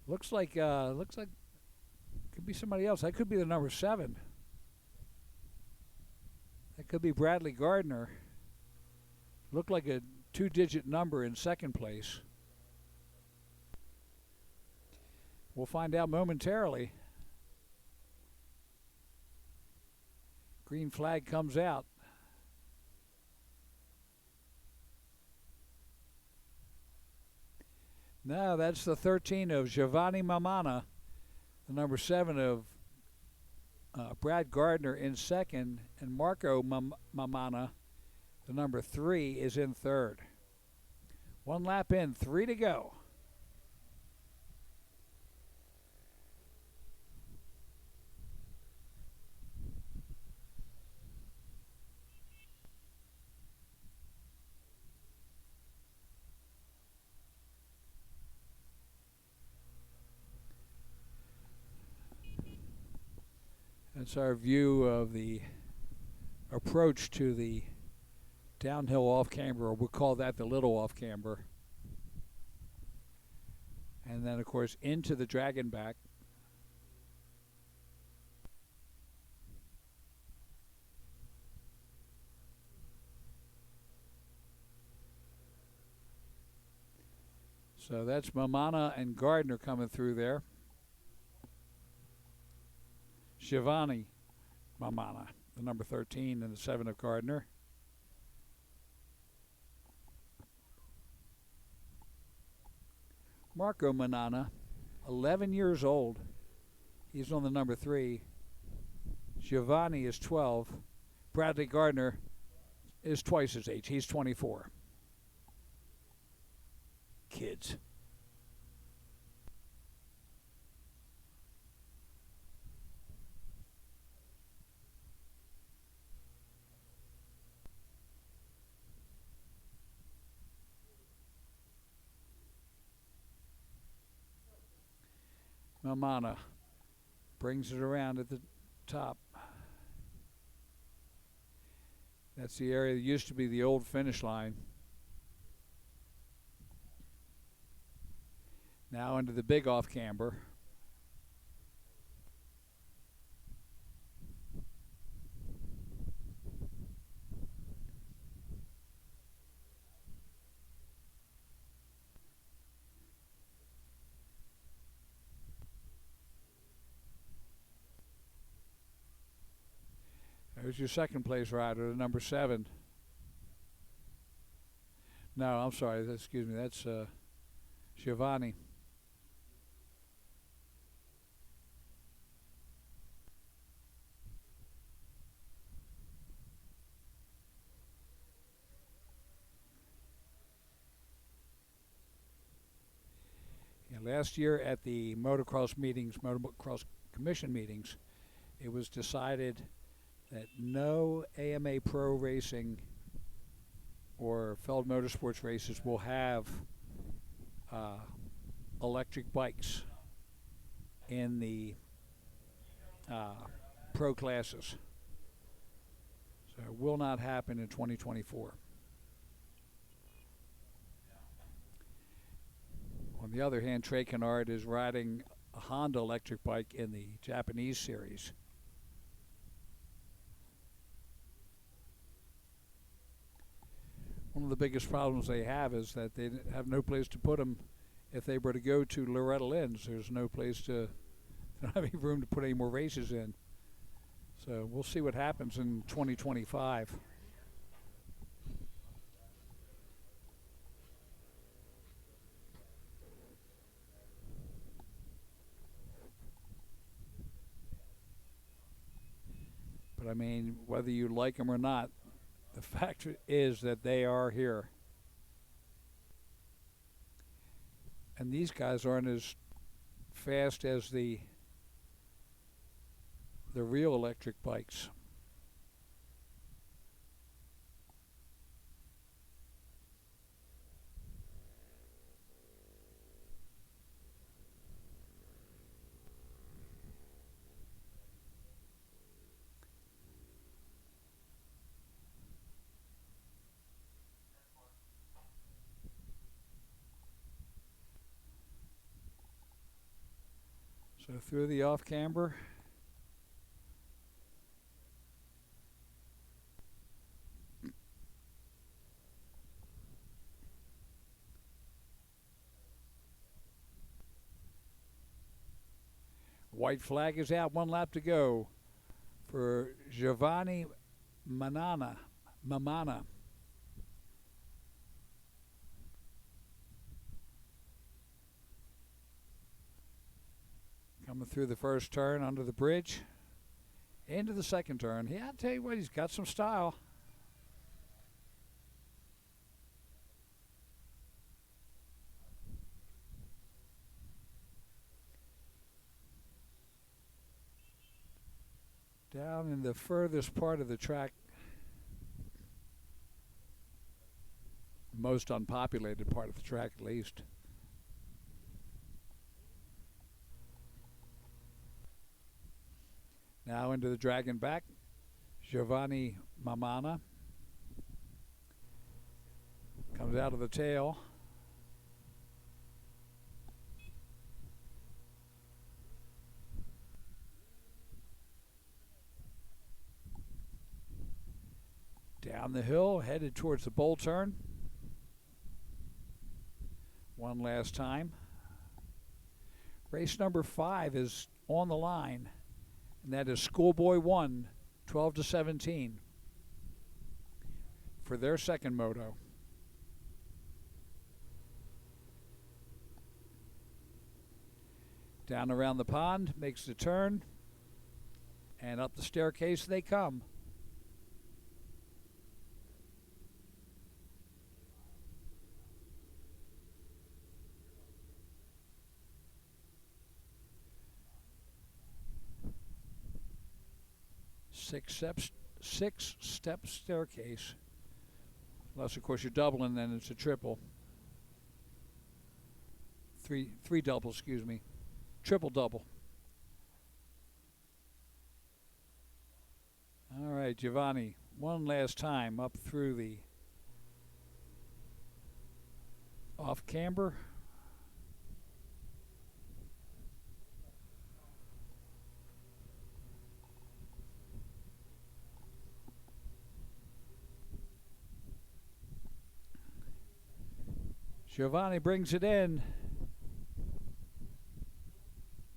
Looks like could be somebody else. That could be the number 7. That could be Bradley Gardner. Looked like a 2-digit number in second place. We'll find out momentarily. Green flag comes out. No, that's the 13 of Giovanni Mamana. The number 7 of Brad Gardner in second, and Marco Mamana, the number 3, is in third. 1 lap in, 3 to go. That's our view of the approach to the downhill off-camber, or we'll call that the little off-camber. And then, of course, into the dragon back. So that's Mamana and Gardner coming through there. Giovanni Mamana, the number 13 and the 7 of Gardner. Marco Manana, 11 years old. He's on the number 3. Giovanni is 12. Bradley Gardner is twice his age. He's 24. Kids. Mamana brings it around at the top. That's the area that used to be the old finish line. Now into the big off camber. There's your second place rider, the number 7. No, I'm sorry, excuse me, that's Giovanni. Yeah, last year at the motocross meetings, motocross commission meetings, it was decided that no AMA Pro Racing or Feld Motorsports races will have electric bikes in the pro classes. So it will not happen in 2024. On the other hand, Trey Kennard is riding a Honda electric bike in the Japanese series. One of the biggest problems they have is that they have no place to put them. If they were to go to Loretta Lynn's, there's no place to, they don't have any room to put any more races in. So we'll see what happens in 2025. But I mean, whether you like them or not, the fact is that they are here. And these guys aren't as fast as the real electric bikes. So through the off camber. White flag is out, 1 lap to go for Giovanni Mamana. Mamana. Coming through the first turn under the bridge. Into the second turn. Yeah, I'll tell you what, he's got some style. Down in the furthest part of the track, most unpopulated part of the track at least. Now into the dragon back, Giovanni Mamana comes out of the tail. Down the hill, headed towards the bowl turn. One last time. Race number 5 is on the line, and that is Schoolboy 1, 12-17, for their second moto. Down around the pond, makes the turn, and up the staircase they come. Six-step staircase. Unless, of course, you're doubling, then it's a triple. Three double, excuse me. Triple double. All right, Giovanni, one last time up through the off camber. Giovanni brings it in,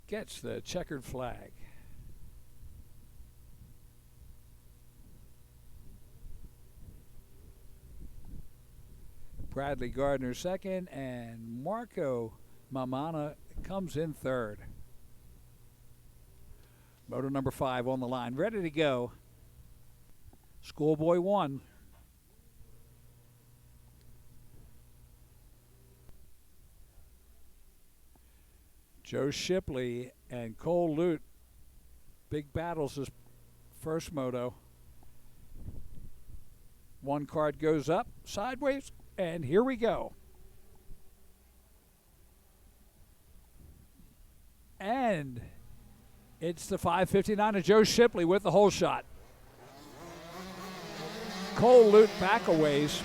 gets the checkered flag. Bradley Gardner second, and Marco Mamana comes in third. Moto number 5 on the line, ready to go. Schoolboy 1. Joe Shipley and Cole Lute, big battles this first moto. One card goes up, sideways, and here we go. And it's the 559 of Joe Shipley with the hole shot. Cole Lute back a ways.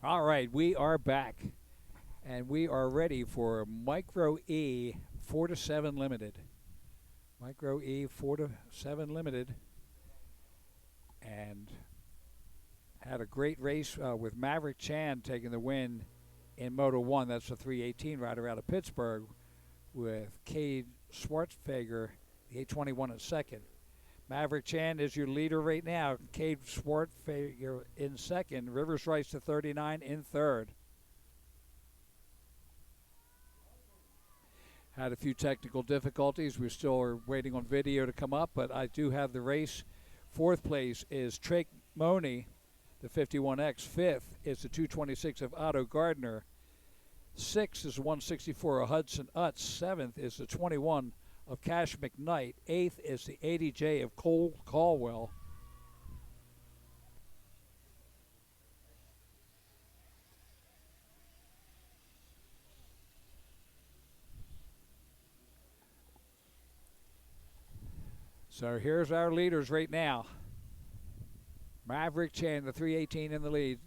All right, we are back, and we are ready for Micro E 4 to 7 Limited. Micro E 4 to 7 Limited, and had a great race with Maverick Chan taking the win in Moto 1. That's the 318 rider out of Pittsburgh, with Cade Schwartzfeger, the 821 in second. Maverick Chan is your leader right now. Cade Schwartzfeger in second. Rivers Rice to 39 in third. Had a few technical difficulties. We still are waiting on video to come up, but I do have the race. Fourth place is Trake Money, the 51X. Fifth is the 226 of Otto Gardner. Sixth is the 164 of Hudson Utz. Seventh is the 21 of Cash McKnight. Eighth is the 80J of Cole Caldwell. So here's our leaders right now. Maverick Chan, the 318 in the lead.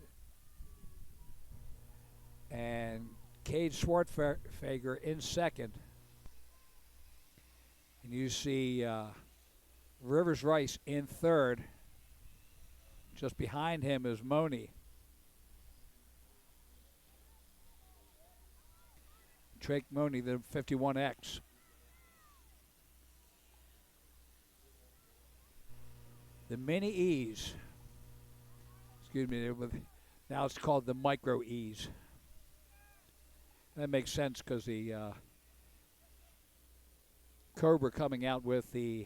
And Cade Schwartzfeger in second. And you see Rivers Rice in third. Just behind him is Moni. Drake Moni, the 51X. The Mini E's. Excuse me, now it's called the Micro E's. That makes sense because the Cobra coming out with the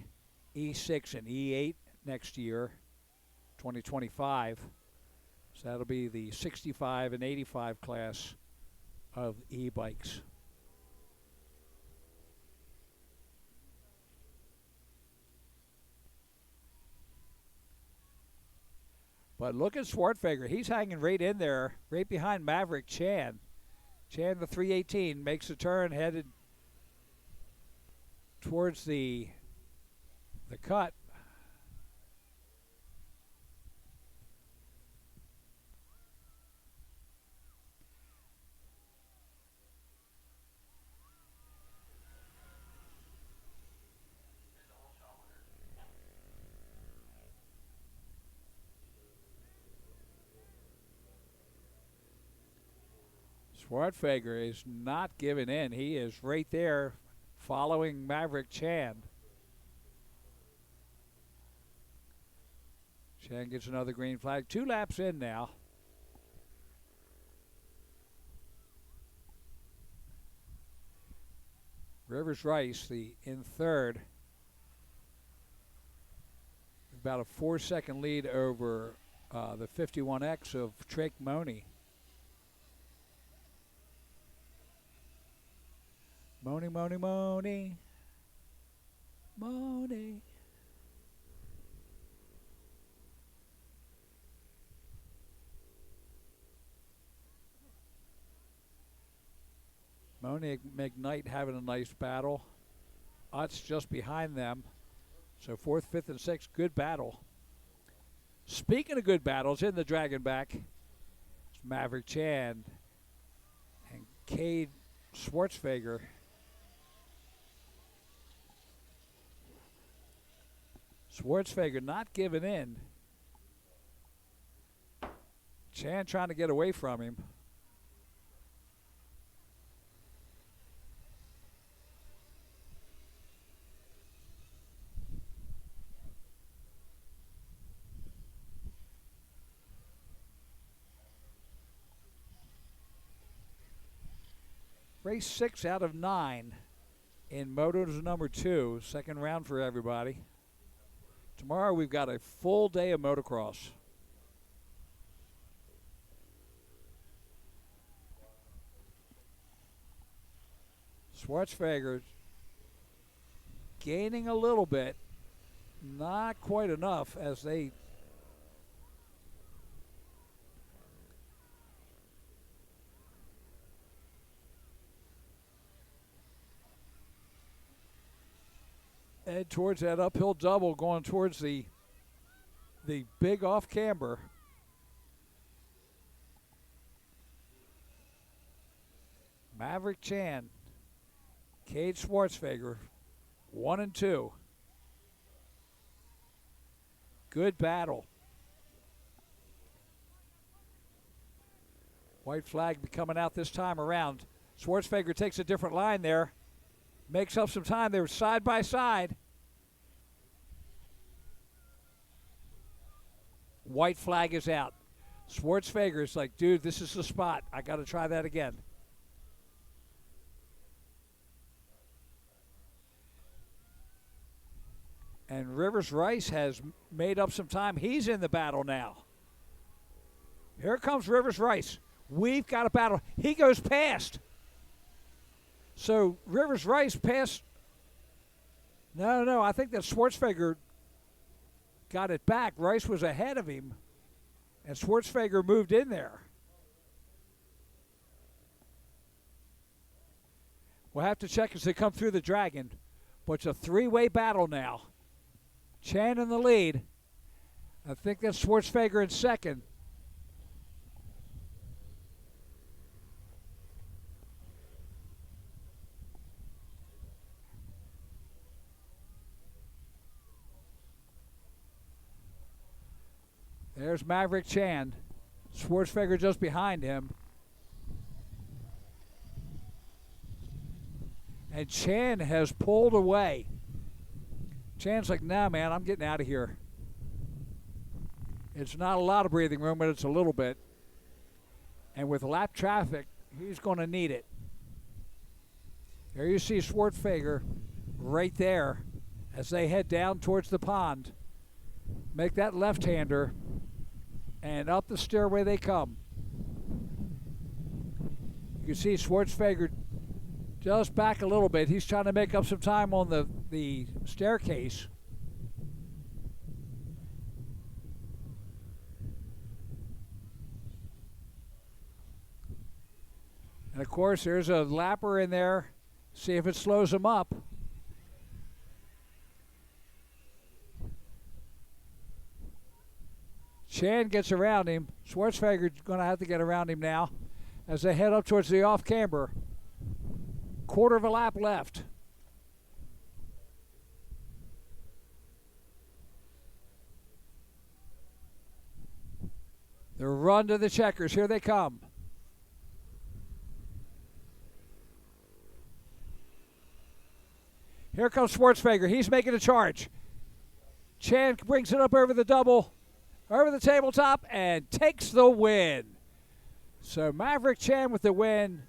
E6 and E8 next year, 2025. So that'll be the 65 and 85 class of e-bikes. But look at Schwartzfeger. He's hanging right in there, right behind Maverick Chan. Chan, the 318, makes a turn headed towards the cut. Schwartzfeger is not giving in. He is right there following Maverick Chan. Chan gets another green flag. 2 laps in now. Rivers Rice, in third. About a 4-second lead over the 51X of Trake Money. Moni, Moni, Moni. Moni. Moni McKnight having a nice battle. Utz just behind them. So 4th, 5th, and 6th, good battle. Speaking of good battles, in the Dragonback, it's Maverick Chan and Cade Schwartzfeger. Schwartzfeger not giving in. Chan trying to get away from him. Race 6 out of 9 in Motos number 2. Second round for everybody. Tomorrow we've got a full day of motocross. Schwartzfeger gaining a little bit, not quite enough as they head towards that uphill double, going towards the big off camber. Maverick Chan, Cade Schwartzfeger, 1 and 2. Good battle. White flag be coming out this time around. Schwartzfeger takes a different line there. Makes up some time. They were side by side. White flag is out. Schwartzfeger is like, dude, this is the spot. I got to try that again. And Rivers Rice has made up some time. He's in the battle now. Here comes Rivers Rice. We've got a battle. He goes past. So Rivers Rice passed. No, I think that Schwartzfeger got it back. Rice was ahead of him, and Schwartzfeger moved in there. We'll have to check as they come through the Dragon, but it's a three-way battle now. Chan in the lead. I think that's Schwartzfeger in second. There's Maverick Chan. Schwartzfeger just behind him. And Chan has pulled away. Chan's like, nah, man, I'm getting out of here. It's not a lot of breathing room, but it's a little bit. And with lap traffic, he's going to need it. There you see Schwartzfeger right there as they head down towards the pond. Make that left-hander, and up the stairway they come. You can see Schwartzfeger just back a little bit. He's trying to make up some time on the staircase. And of course, there's a lapper in there. See if it slows him up. Chan gets around him. Schwartzfeger's going to have to get around him now as they head up towards the off-camber. Quarter of a lap left. The run to the checkers. Here they come. Here comes Schwartzfeger. He's making a charge. Chan brings it up over the double, over the tabletop, and takes the win. So Maverick Chan with the win.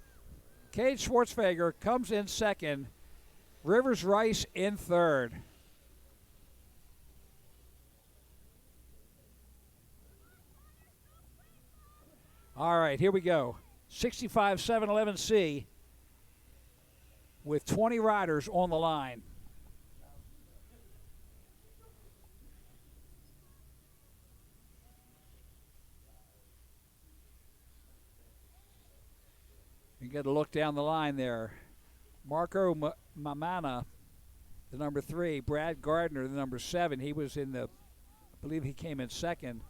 Cade Schwartzfeger comes in second. Rivers Rice in third. All right, here we go. 65 711C with 20 riders on the line. You get a look down the line there. Marco Mamana, the number 3. Brad Gardner, the number 7. He was in the, I believe he came in second.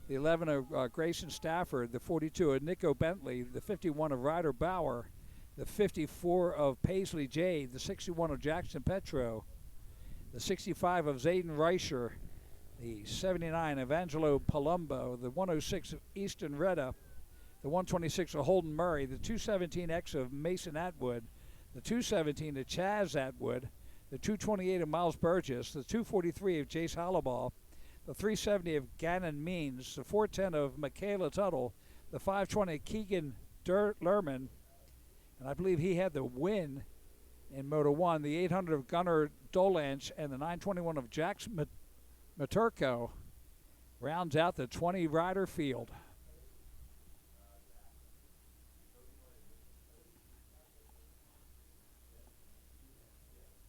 The 11 of Grayson Stafford, the 42 of Nico Bentley, the 51 of Ryder Bauer, the 54 of Paisley Jade, the 61 of Jackson Petro, the 65 of Zayden Reicher, the 79 of Angelo Palumbo, the 106 of Easton Retta, the 126 of Holden Murray, the 217X of Mason Atwood, the 217 of Chaz Atwood, the 228 of Miles Burgess, the 243 of Jace Hollabaugh, the 370 of Gannon Means, the 410 of Michaela Tuttle, the 520 of Keegan Lerman, and I believe he had the win in Moto 1, the 800 of Gunnar Dolanch, and the 921 of Jax Maturko rounds out the 20-rider field.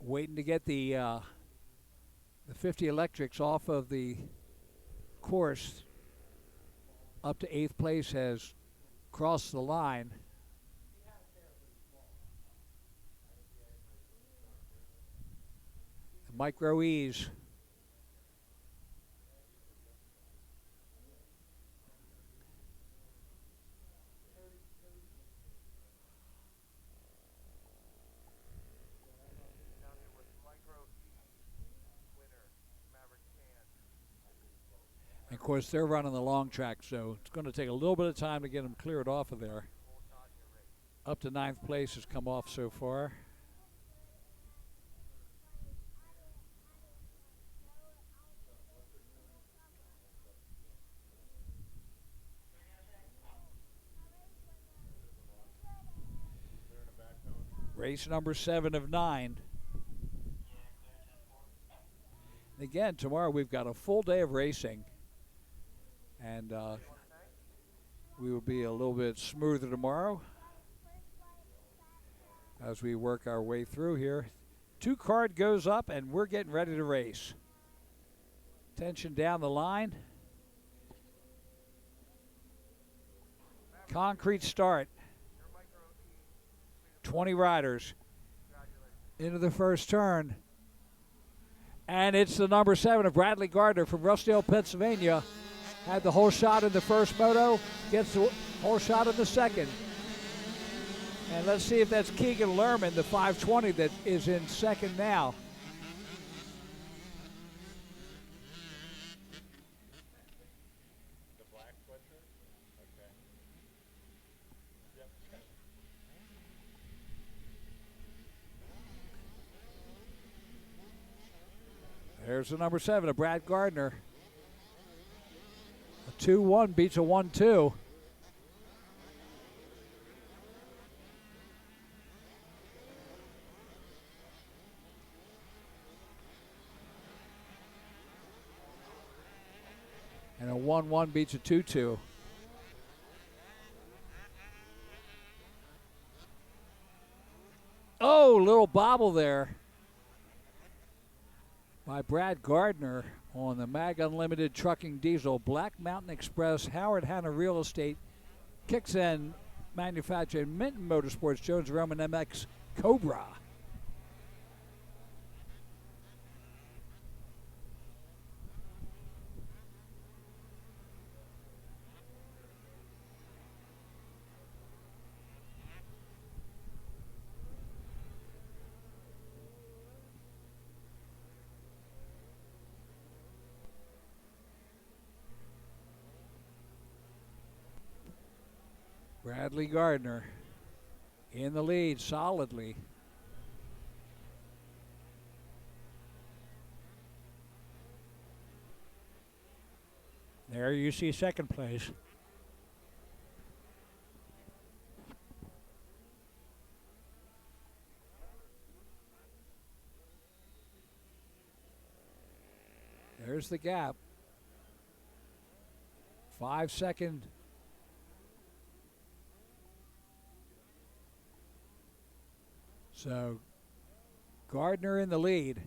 Waiting to get the 50 electrics off of the course up to 8th place has crossed the line. Mike Ruiz course, they're running the long track, so it's going to take a little bit of time to get them cleared off of there. Up to 9th place has come off so far. Race number 7 of 9. Again, tomorrow we've got a full day of racing, and we will be a little bit smoother tomorrow as we work our way through here. 2 card goes up, and we're getting ready to race. Tension down the line. Concrete start. 20 riders into the first turn. And it's the number 7 of Bradley Gardner from Rosedale, Pennsylvania. Had the whole shot in the first moto, gets the whole shot in the second. And let's see if that's Keegan Lerman, the 520 that is in second now. There's the number 7 of Brad Gardner. A 2-1 beats a 1-2. And a 1-1 beats a 2-2. Oh, little bobble there by Brad Gardner on the Mag Unlimited Trucking Diesel, Black Mountain Express, Howard Hanna Real Estate, Kixen Manufacturing, Minton Motorsports, Jones Roman MX Cobra. Bradley Gardner in the lead solidly. There you see second place. There's the gap. 5 second. So Gardner in the lead.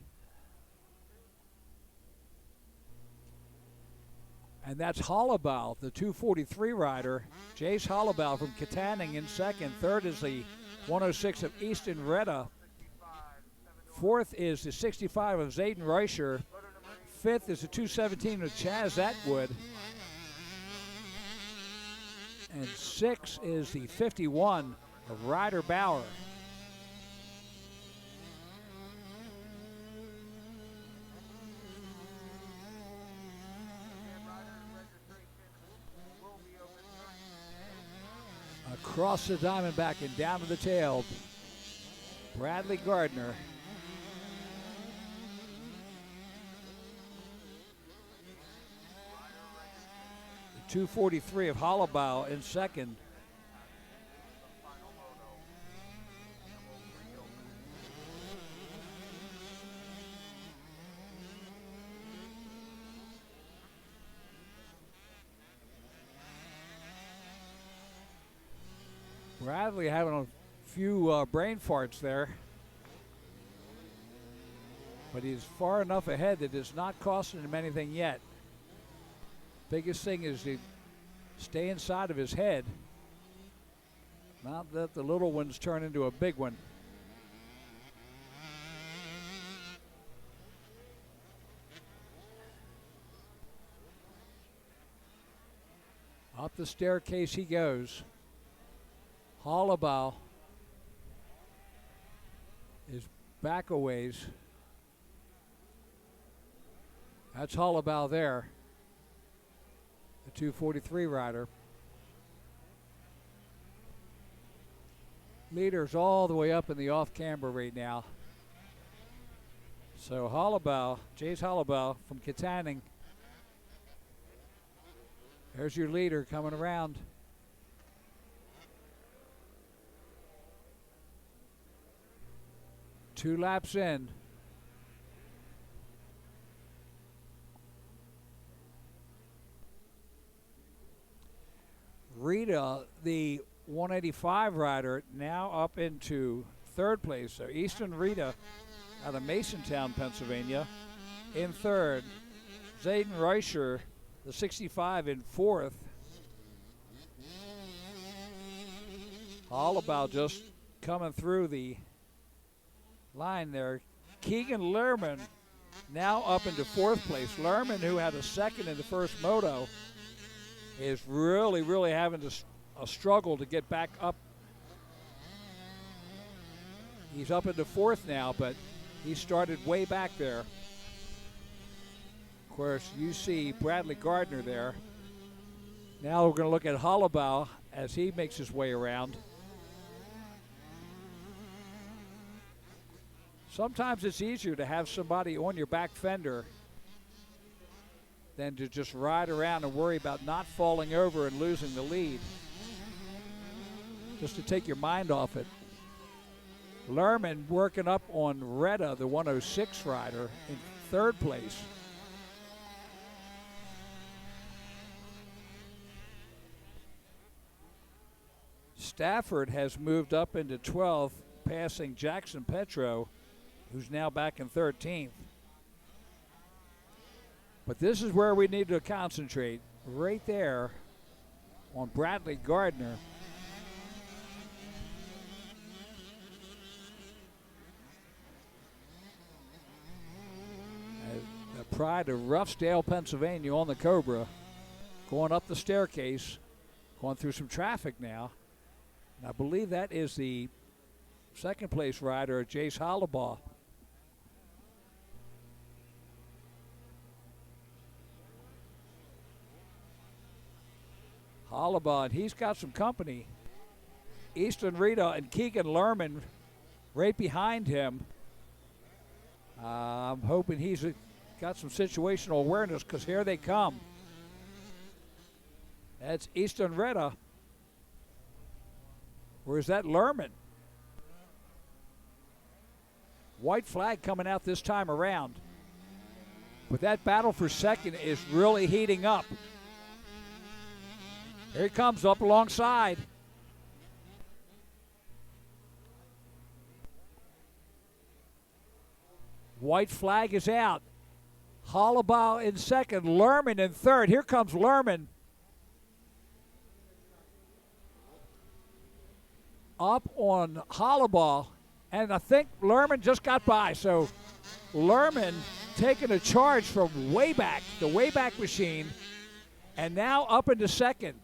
And that's Hollabaugh, the 243 rider. Jace Hollabaugh from Katanning in second. Third is the 106 of Easton Retta. Fourth is the 65 of Zayden Reuscher. Fifth is the 217 of Chaz Atwood. And sixth is the 51 of Ryder Bauer. Across the Diamondback and down to the tail, Bradley Gardner. The 243 of Hollabaugh in second. Bradley having a few brain farts there. But he's far enough ahead that it's not costing him anything yet. Biggest thing is to stay inside of his head. Not let the little ones turn into a big one. Up the staircase he goes. Hollabaugh is back a ways. That's Hollabaugh there. the 243 rider. Leader's all the way up in the off-camber right now. So Hollabaugh, Jace Hollabaugh from Katanning. There's your leader coming around. Two laps in. Rita, the 185 rider, now up into third place. So Easton Rita out of Masontown, Pennsylvania, in third. Zayden Reicher, the 65, in fourth. Hollabaugh just coming through the line there. Keegan Lerman now up into fourth place. Lerman, who had a second in the first moto, is really having a struggle to get back up. He's up into fourth now, but he started way back there. Of course, you see Bradley Gardner there. Now we're going to look at Hollabaugh as he makes his way around. Sometimes it's easier to have somebody on your back fender than to just ride around and worry about not falling over and losing the lead. Just to take your mind off it. Lerman working up on Retta, the 106 rider, in third place. Stafford has moved up into 12th, passing Jackson Petro, who's now back in 13th. But this is where we need to concentrate, right there on Bradley Gardner. The pride of Ruffsdale, Pennsylvania, on the Cobra, going up the staircase, going through some traffic now. And I believe that is the second place rider, Jace Hollabaugh. Hollabaugh, and he's got some company. Easton Rita and Keegan Lerman right behind him. I'm hoping he's got some situational awareness, because here they come. That's Easton Rita. Where's that Lerman? White flag coming out this time around. But that battle for second is really heating up. Here he comes up alongside. White flag is out. Hollabaugh in second, Lerman in third. Here comes Lerman. Up on Hollabaugh, and I think Lerman just got by. So Lerman taking a charge from way back, the Wayback Machine, and now up into second.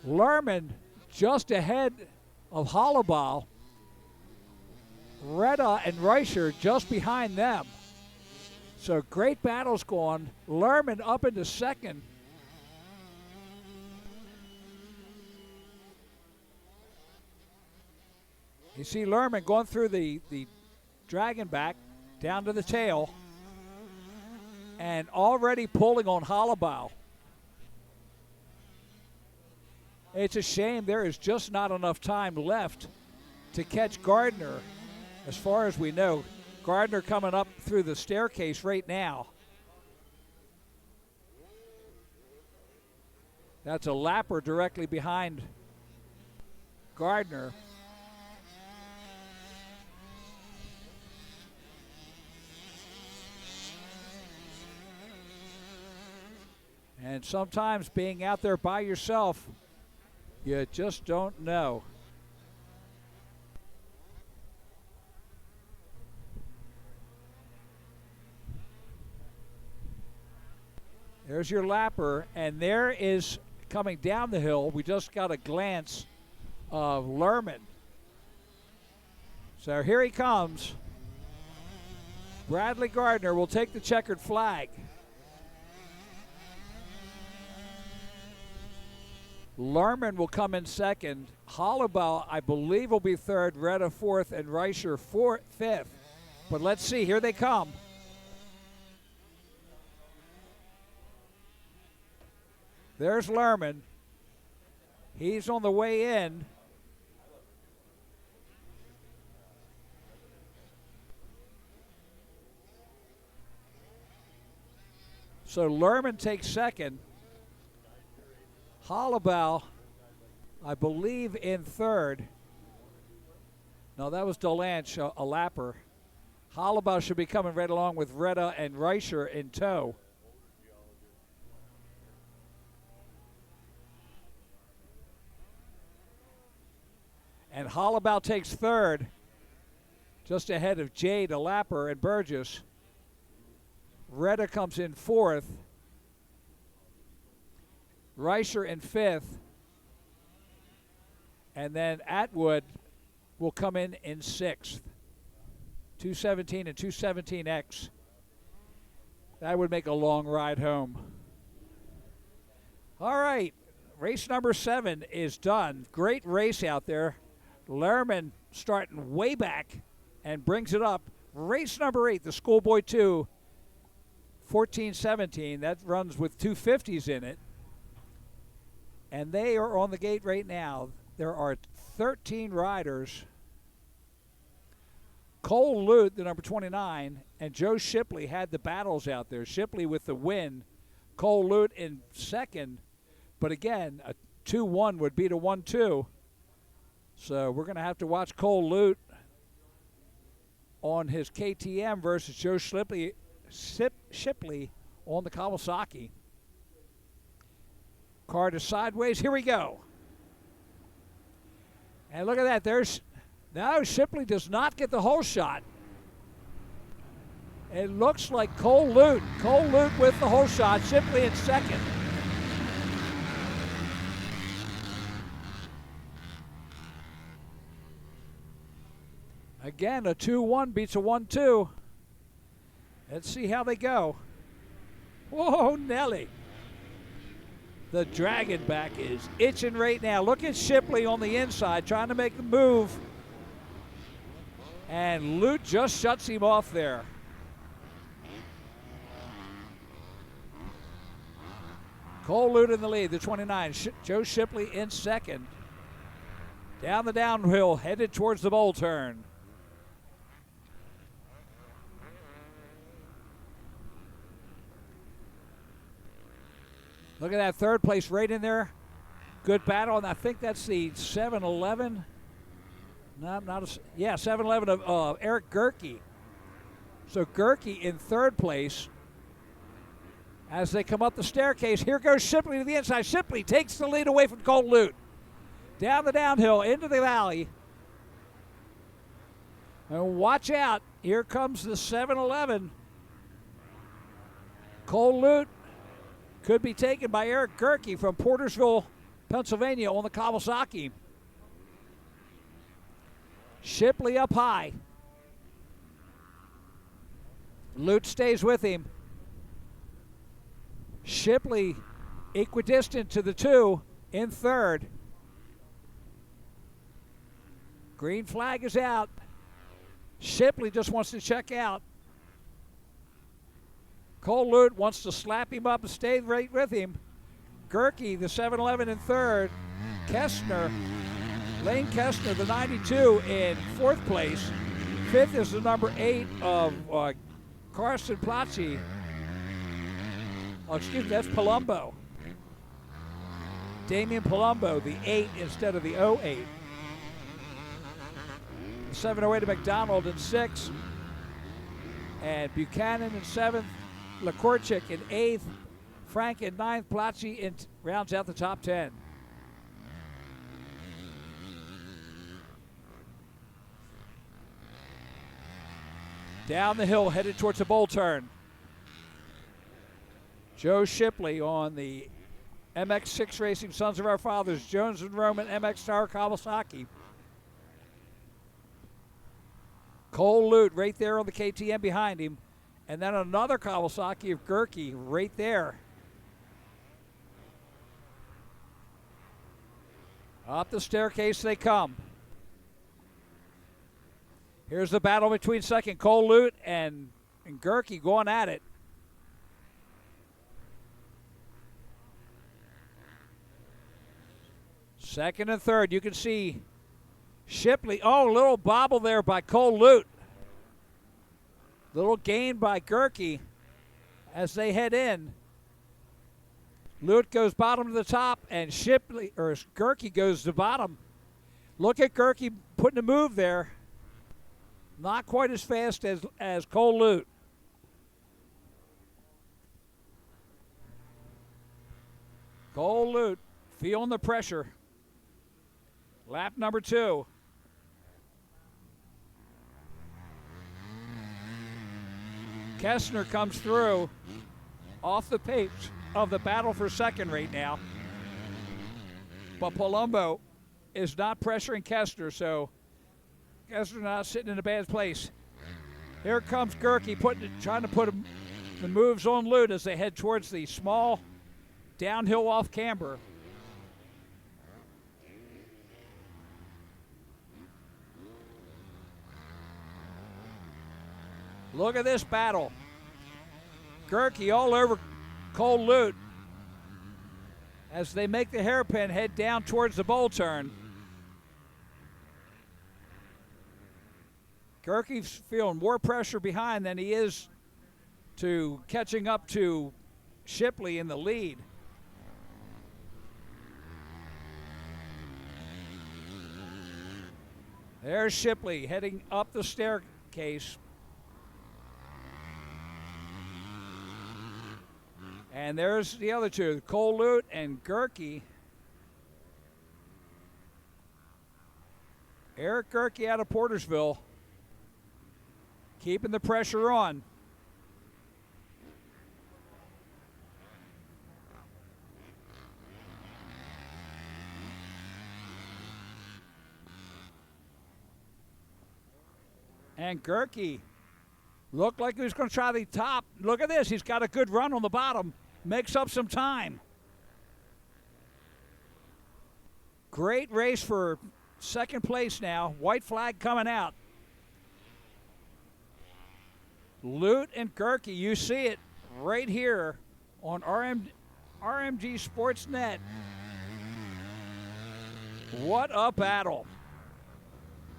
Lerman just ahead of Hollabaugh. Retta and Reicher just behind them. So great battles going. Lerman up into second. You see Lerman going through the dragon back down to the tail and already pulling on Hollabaugh. It's a shame there is just not enough time left to catch Gardner. As far as we know, Gardner coming up through the staircase right now. That's a lapper directly behind Gardner. And sometimes being out there by yourself, you just don't know. There's your lapper, and there is, coming down the hill, we just got a glance of Lerman. So here he comes. Bradley Gardner will take the checkered flag. Lerman will come in second. Hollowball, I believe, will be third. Retta fourth, and Reicher fifth. But let's see. Here they come. There's Lerman. He's on the way in. So Lerman takes second. Hollowball, I believe, in third. No, that was Delanche, a lapper. Hollowball should be coming right along with Retta and Reicher in tow. And Hollowball takes third, just ahead of Jade, a lapper, and Burgess. Retta comes in fourth. Reicher in fifth. And then Atwood will come in sixth. 217 and 217X. That would make a long ride home. All right, race number 7 is done. Great race out there. Lerman starting way back and brings it up. Race number 8, the Schoolboy 2, 14-17. That runs with 250s in it. And they are on the gate right now. There are 13 riders. Cole Lute, the number 29, and Joe Shipley had the battles out there. Shipley with the win. Cole Lute in second. But again, a 2-1 would beat a 1-2. So we're going to have to watch Cole Lute on his KTM versus Joe Shipley on the Kawasaki. Car to sideways. Here we go. And look at that. Now Shipley does not get the whole shot. It looks like Cole Lute. Cole Lute with the whole shot. Shipley in second. Again, a 2-1 beats a 1-2. Let's see how they go. Whoa, Nelly. The Dragon back is itching right now. Look at Shipley on the inside trying to make a move. And Lute just shuts him off there. Cole Lute in the lead, the 29. Joe Shipley in second. Down the downhill, headed towards the bowl turn. Look at that third place right in there. Good battle, and I think that's the 7-Eleven. No, not a, yeah, 7-Eleven of Eric Gerke. So Gerke in third place. As they come up the staircase, here goes Shipley to the inside. Shipley takes the lead away from Cole Lute. Down the downhill, into the valley. And watch out, here comes the 7-Eleven. Cole Lute could be taken by Eric Gerke from Portersville, Pennsylvania on the Kawasaki. Shipley up high. Lute stays with him. Shipley equidistant to the 2 in third. Green flag is out. Shipley just wants to check out. Cole Lute wants to slap him up and stay right with him. Gerke, the 7-Eleven in third. Lane Kestner, the 92 in fourth place. Fifth is the number 8 of Carson Placci. Oh, excuse me, that's Palumbo. Damian Palumbo, the 8 instead of the 08. 708 of McDonald in 6th. And Buchanan in 7th. Lakorchik in 8th. Frank in 9th. Placci rounds out the top 10. Down the hill, headed towards the bowl turn. Joe Shipley on the MX6 Racing Sons of Our Fathers, Jones and Roman MX Star Kawasaki. Cole Lute right there on the KTM behind him. And then another Kawasaki of Gerke right there. Up the staircase they come. Here's the battle between second Cole Lute and Gerke going at it. Second and third, you can see Shipley. Oh, a little bobble there by Cole Lute. Little gain by Gerke as they head in. Lute goes bottom to the top, and Gerke goes to bottom. Look at Gerke putting a move there. Not quite as fast as Cole Lute. Cole Lute feeling the pressure. Lap number 2. Kestner comes through off the pace of the battle for second right now. But Palumbo is not pressuring Kestner, so Kestner not sitting in a bad place. Here comes Gerke trying to put the moves on Lute as they head towards the small downhill off camber. Look at this battle. Gerke all over Cole Lute as they make the hairpin head down towards the bowl turn. Gerke's feeling more pressure behind than he is to catching up to Shipley in the lead. There's Shipley heading up the staircase. And there's the other two, Cole Lute and Gerke. Eric Gerke out of Portersville, keeping the pressure on. And Gerke looked like he was going to try the top. Look at this. He's got a good run on the bottom. Makes up some time. Great race for second place now. White flag coming out. Lute and Gerke, you see it right here on RMG Sports Net. What a battle.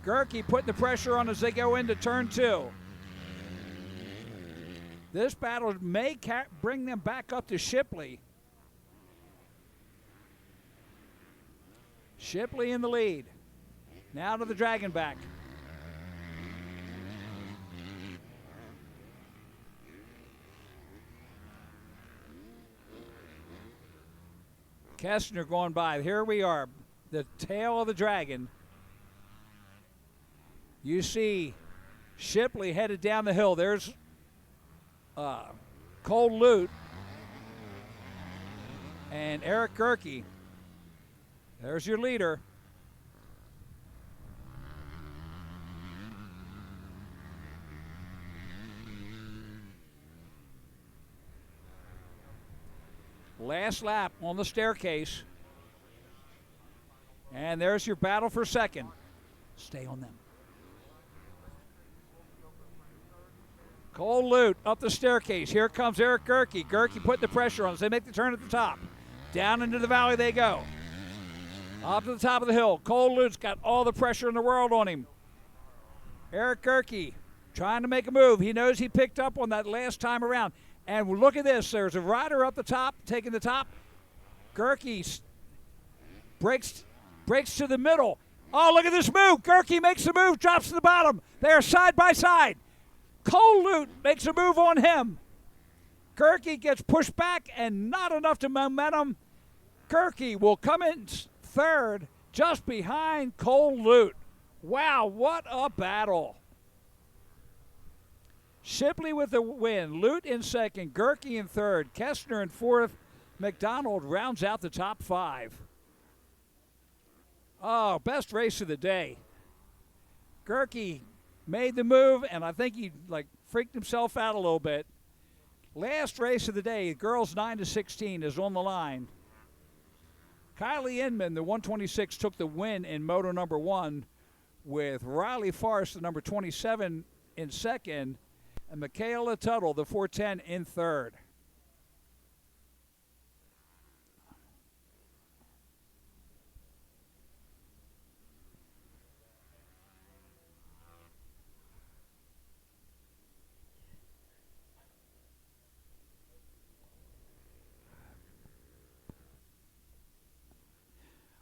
Gerke putting the pressure on as they go into turn 2. This battle may bring them back up to Shipley. Shipley in the lead. Now to the Dragon back. Kestner going by. Here we are, the tail of the Dragon. You see Shipley headed down the hill. There's Cole Lute and Eric Gerke. There's your leader. Last lap on the staircase. And there's your battle for second. Stay on them. Cole Lute up the staircase. Here comes Eric Gerke. Gerke putting the pressure on as they make the turn at the top. Down into the valley they go. Up to the top of the hill. Cole Lute's got all the pressure in the world on him. Eric Gerke trying to make a move. He knows he picked up on that last time around. And look at this. There's a rider up the top, taking the top. Gerke breaks to the middle. Oh, look at this move. Gerke makes the move, drops to the bottom. They are side by side. Cole Lute makes a move on him. Gerke gets pushed back and not enough to momentum. Gerke will come in third just behind Cole Lute. Wow, what a battle. Shipley with the win. Lute in second. Gerke in third. Kestner in fourth. McDonald rounds out the top 5. Oh, best race of the day. Gerke made the move, and I think he freaked himself out a little bit. Last race of the day, girls 9 to 16 is on the line. Kylie Inman, the 126, took the win in moto number 1, with Riley Forrest, the number 27, in second, and Michaela Tuttle, the 410, in third.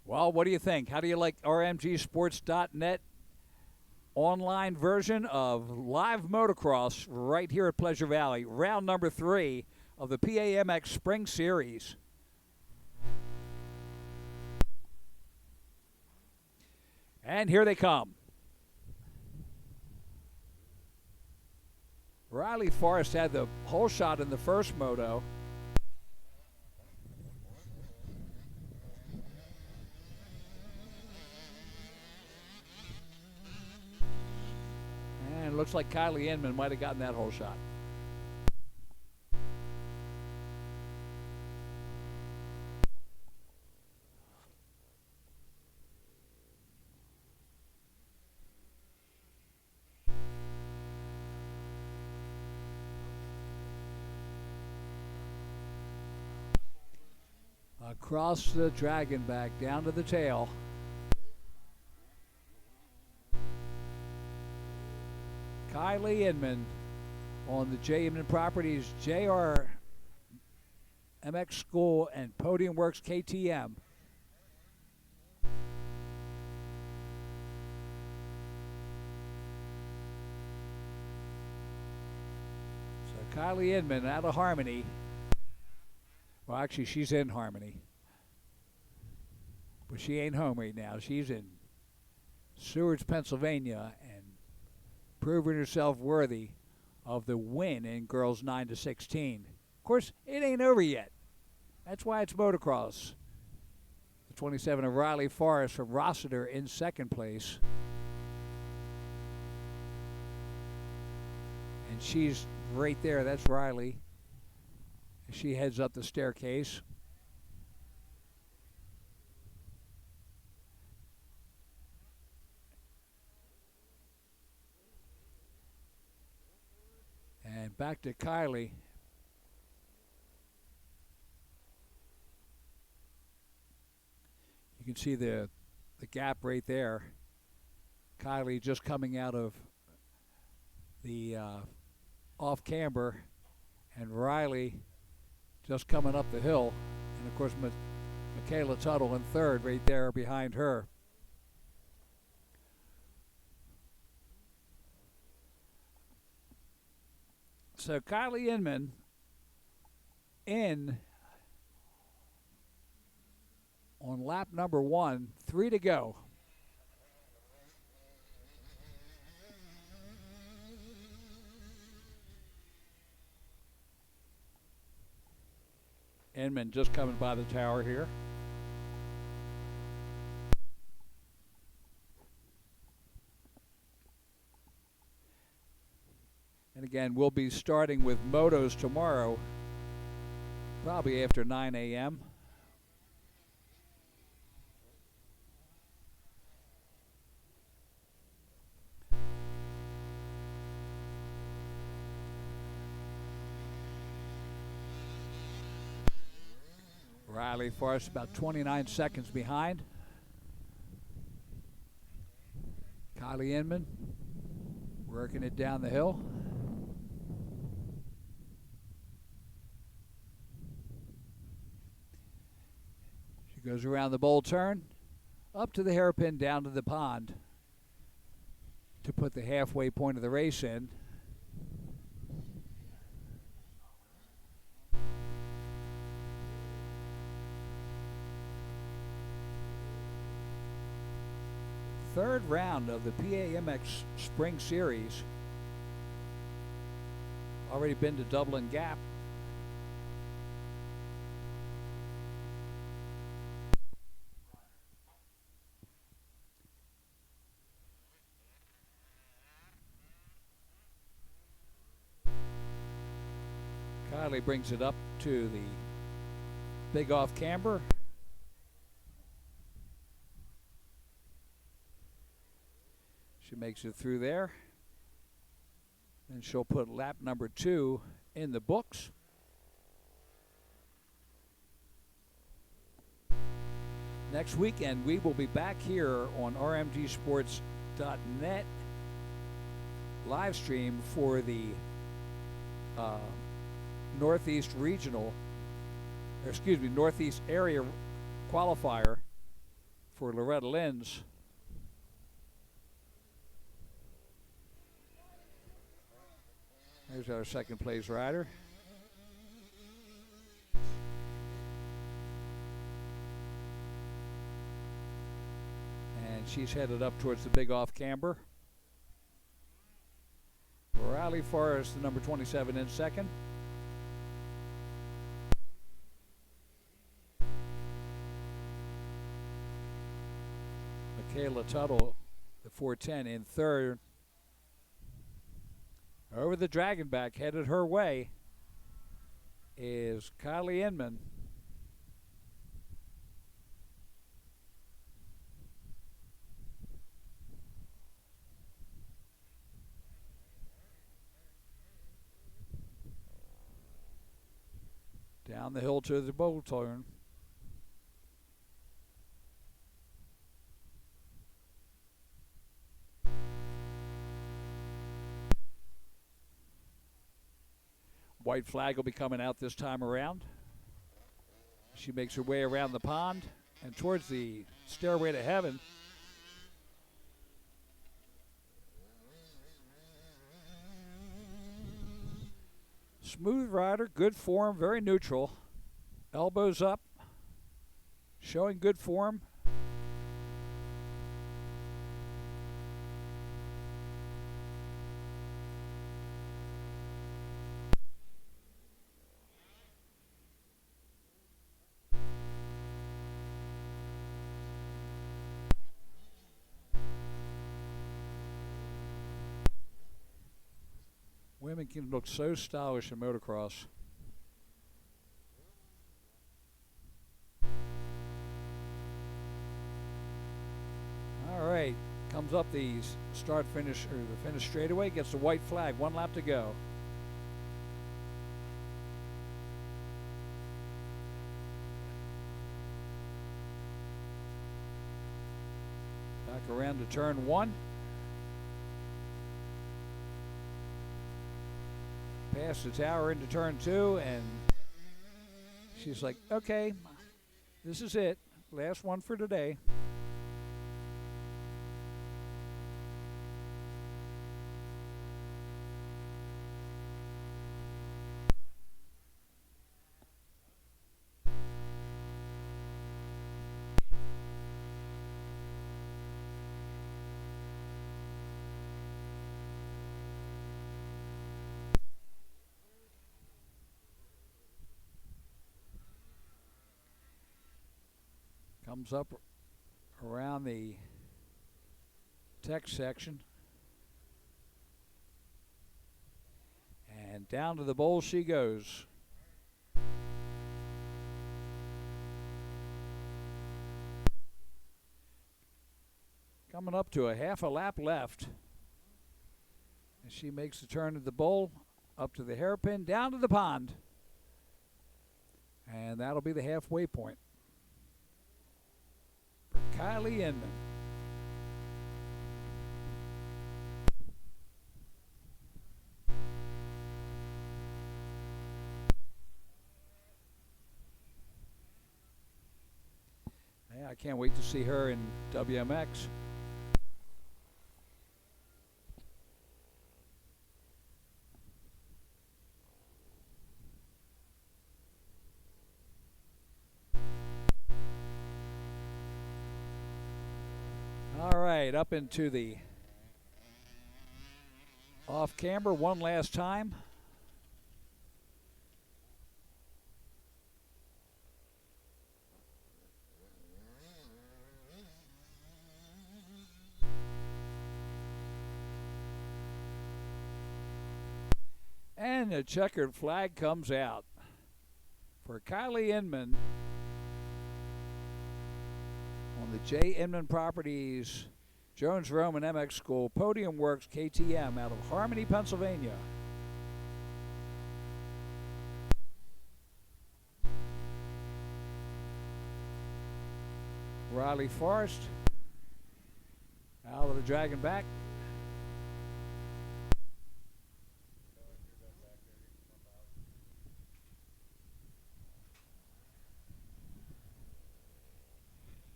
Well, what do you think? How do you like RMGsports.net online version of live motocross right here at Pleasure Valley, round number 3 of the PAMX Spring Series? And here they come. Riley Forrest had the whole shot in the first moto. And it looks like Kylie Inman might have gotten that whole shot. Across the dragon back down to the tail. Kylie Inman on the J. Inman Properties JR MX School and Podium Works KTM. So Kylie Inman out of Harmony. Well, actually, she's in Harmony. But she ain't home right now. She's in Seward's, Pennsylvania, and proving herself worthy of the win in girls 9 to 16. Of course, it ain't over yet. That's why it's motocross. The 27 of Riley Forrest from Rossiter in second place. And she's right there. That's Riley. She heads up the staircase. And back to Kylie. You can see the gap right there. Kylie just coming out of the off camber, and Riley just coming up the hill. And of course, Michaela Tuttle in third right there behind her. So Kylie Inman in on lap number 1, 3 to go. Inman just coming by the tower here. And again, we'll be starting with motos tomorrow, probably after 9 a.m. Riley Forrest about 29 seconds behind. Kylie Inman working it down the hill. She goes around the bowl turn, up to the hairpin, down to the pond to put the halfway point of the race in. Third round of the PAMX Spring Series. Already been to Dublin Gap. Kylie brings it up to the big off camber. She makes it through there. Then she'll put lap number 2 in the books. Next weekend, we will be back here on rmgsports.net live stream for the Northeast area qualifier for Loretta Lynn's. There's our second place rider. And she's headed up towards the big off camber. Riley Forrest, the number 27, in second. Michaela Tuttle, the 410, in third. Over the Dragonback, headed her way, is Kylie Inman. Down the hill to the bowl turn. White flag will be coming out this time around. She makes her way around the pond and towards the stairway to heaven. Smooth rider, good form, very neutral. Elbows up, showing good form. Women can look so stylish in motocross. All right, comes up the start finish or the finish straightaway, gets the white flag, 1 lap to go. Back around to turn 1. Past the tower into turn 2, and she's like, okay, this is it. Last one for today. Comes up around the tech section and down to the bowl she goes. Coming up to a half a lap left, and she makes the turn to the bowl, up to the hairpin, down to the pond, and that'll be the halfway point. Kylie Inman. Yeah, I can't wait to see her in WMX. Up into the off camber one last time. And the checkered flag comes out for Kylie Inman on the J. Inman Properties Jones Roman MX School, Podium Works KTM out of Harmony, Pennsylvania. Riley Forrest out of the Dragon back.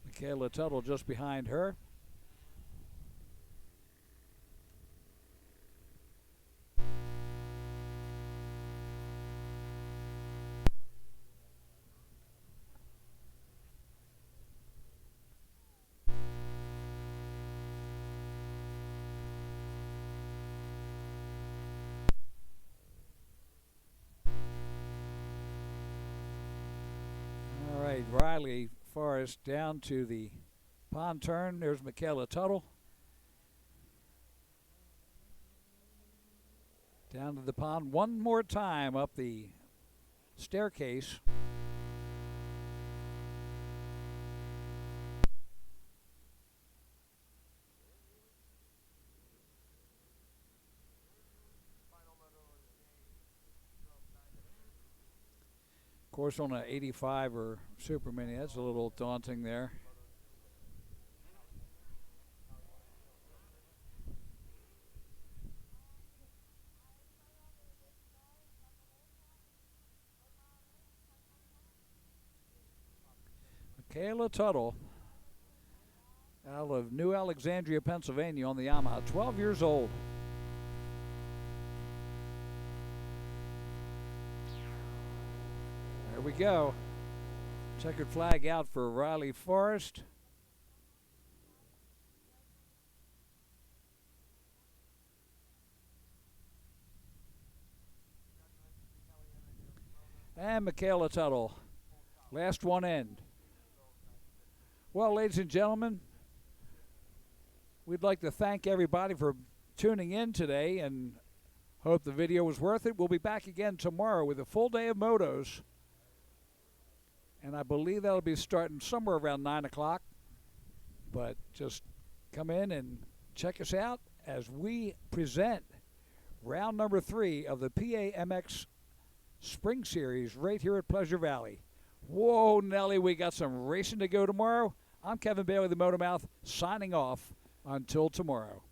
Michaela Tuttle just behind her. All right, Riley Forrest down to the pond turn. There's Michaela Tuttle. Down to the pond one more time up the staircase. Of course, on an 85 or Super Mini, that's a little daunting there. Michaela Tuttle out of New Alexandria, Pennsylvania on the Yamaha, 12 years old. There we go. Checkered flag out for Riley Forrest. And Michaela Tuttle, last one in. Well, ladies and gentlemen, we'd like to thank everybody for tuning in today and hope the video was worth it. We'll be back again tomorrow with a full day of motos. And I believe that'll be starting somewhere around 9 o'clock. But just come in and check us out as we present round number 3 of the PAMX Spring Series right here at Pleasure Valley. Whoa, Nelly, we got some racing to go tomorrow. I'm Kevin Bailey, the Motor Mouth, signing off until tomorrow.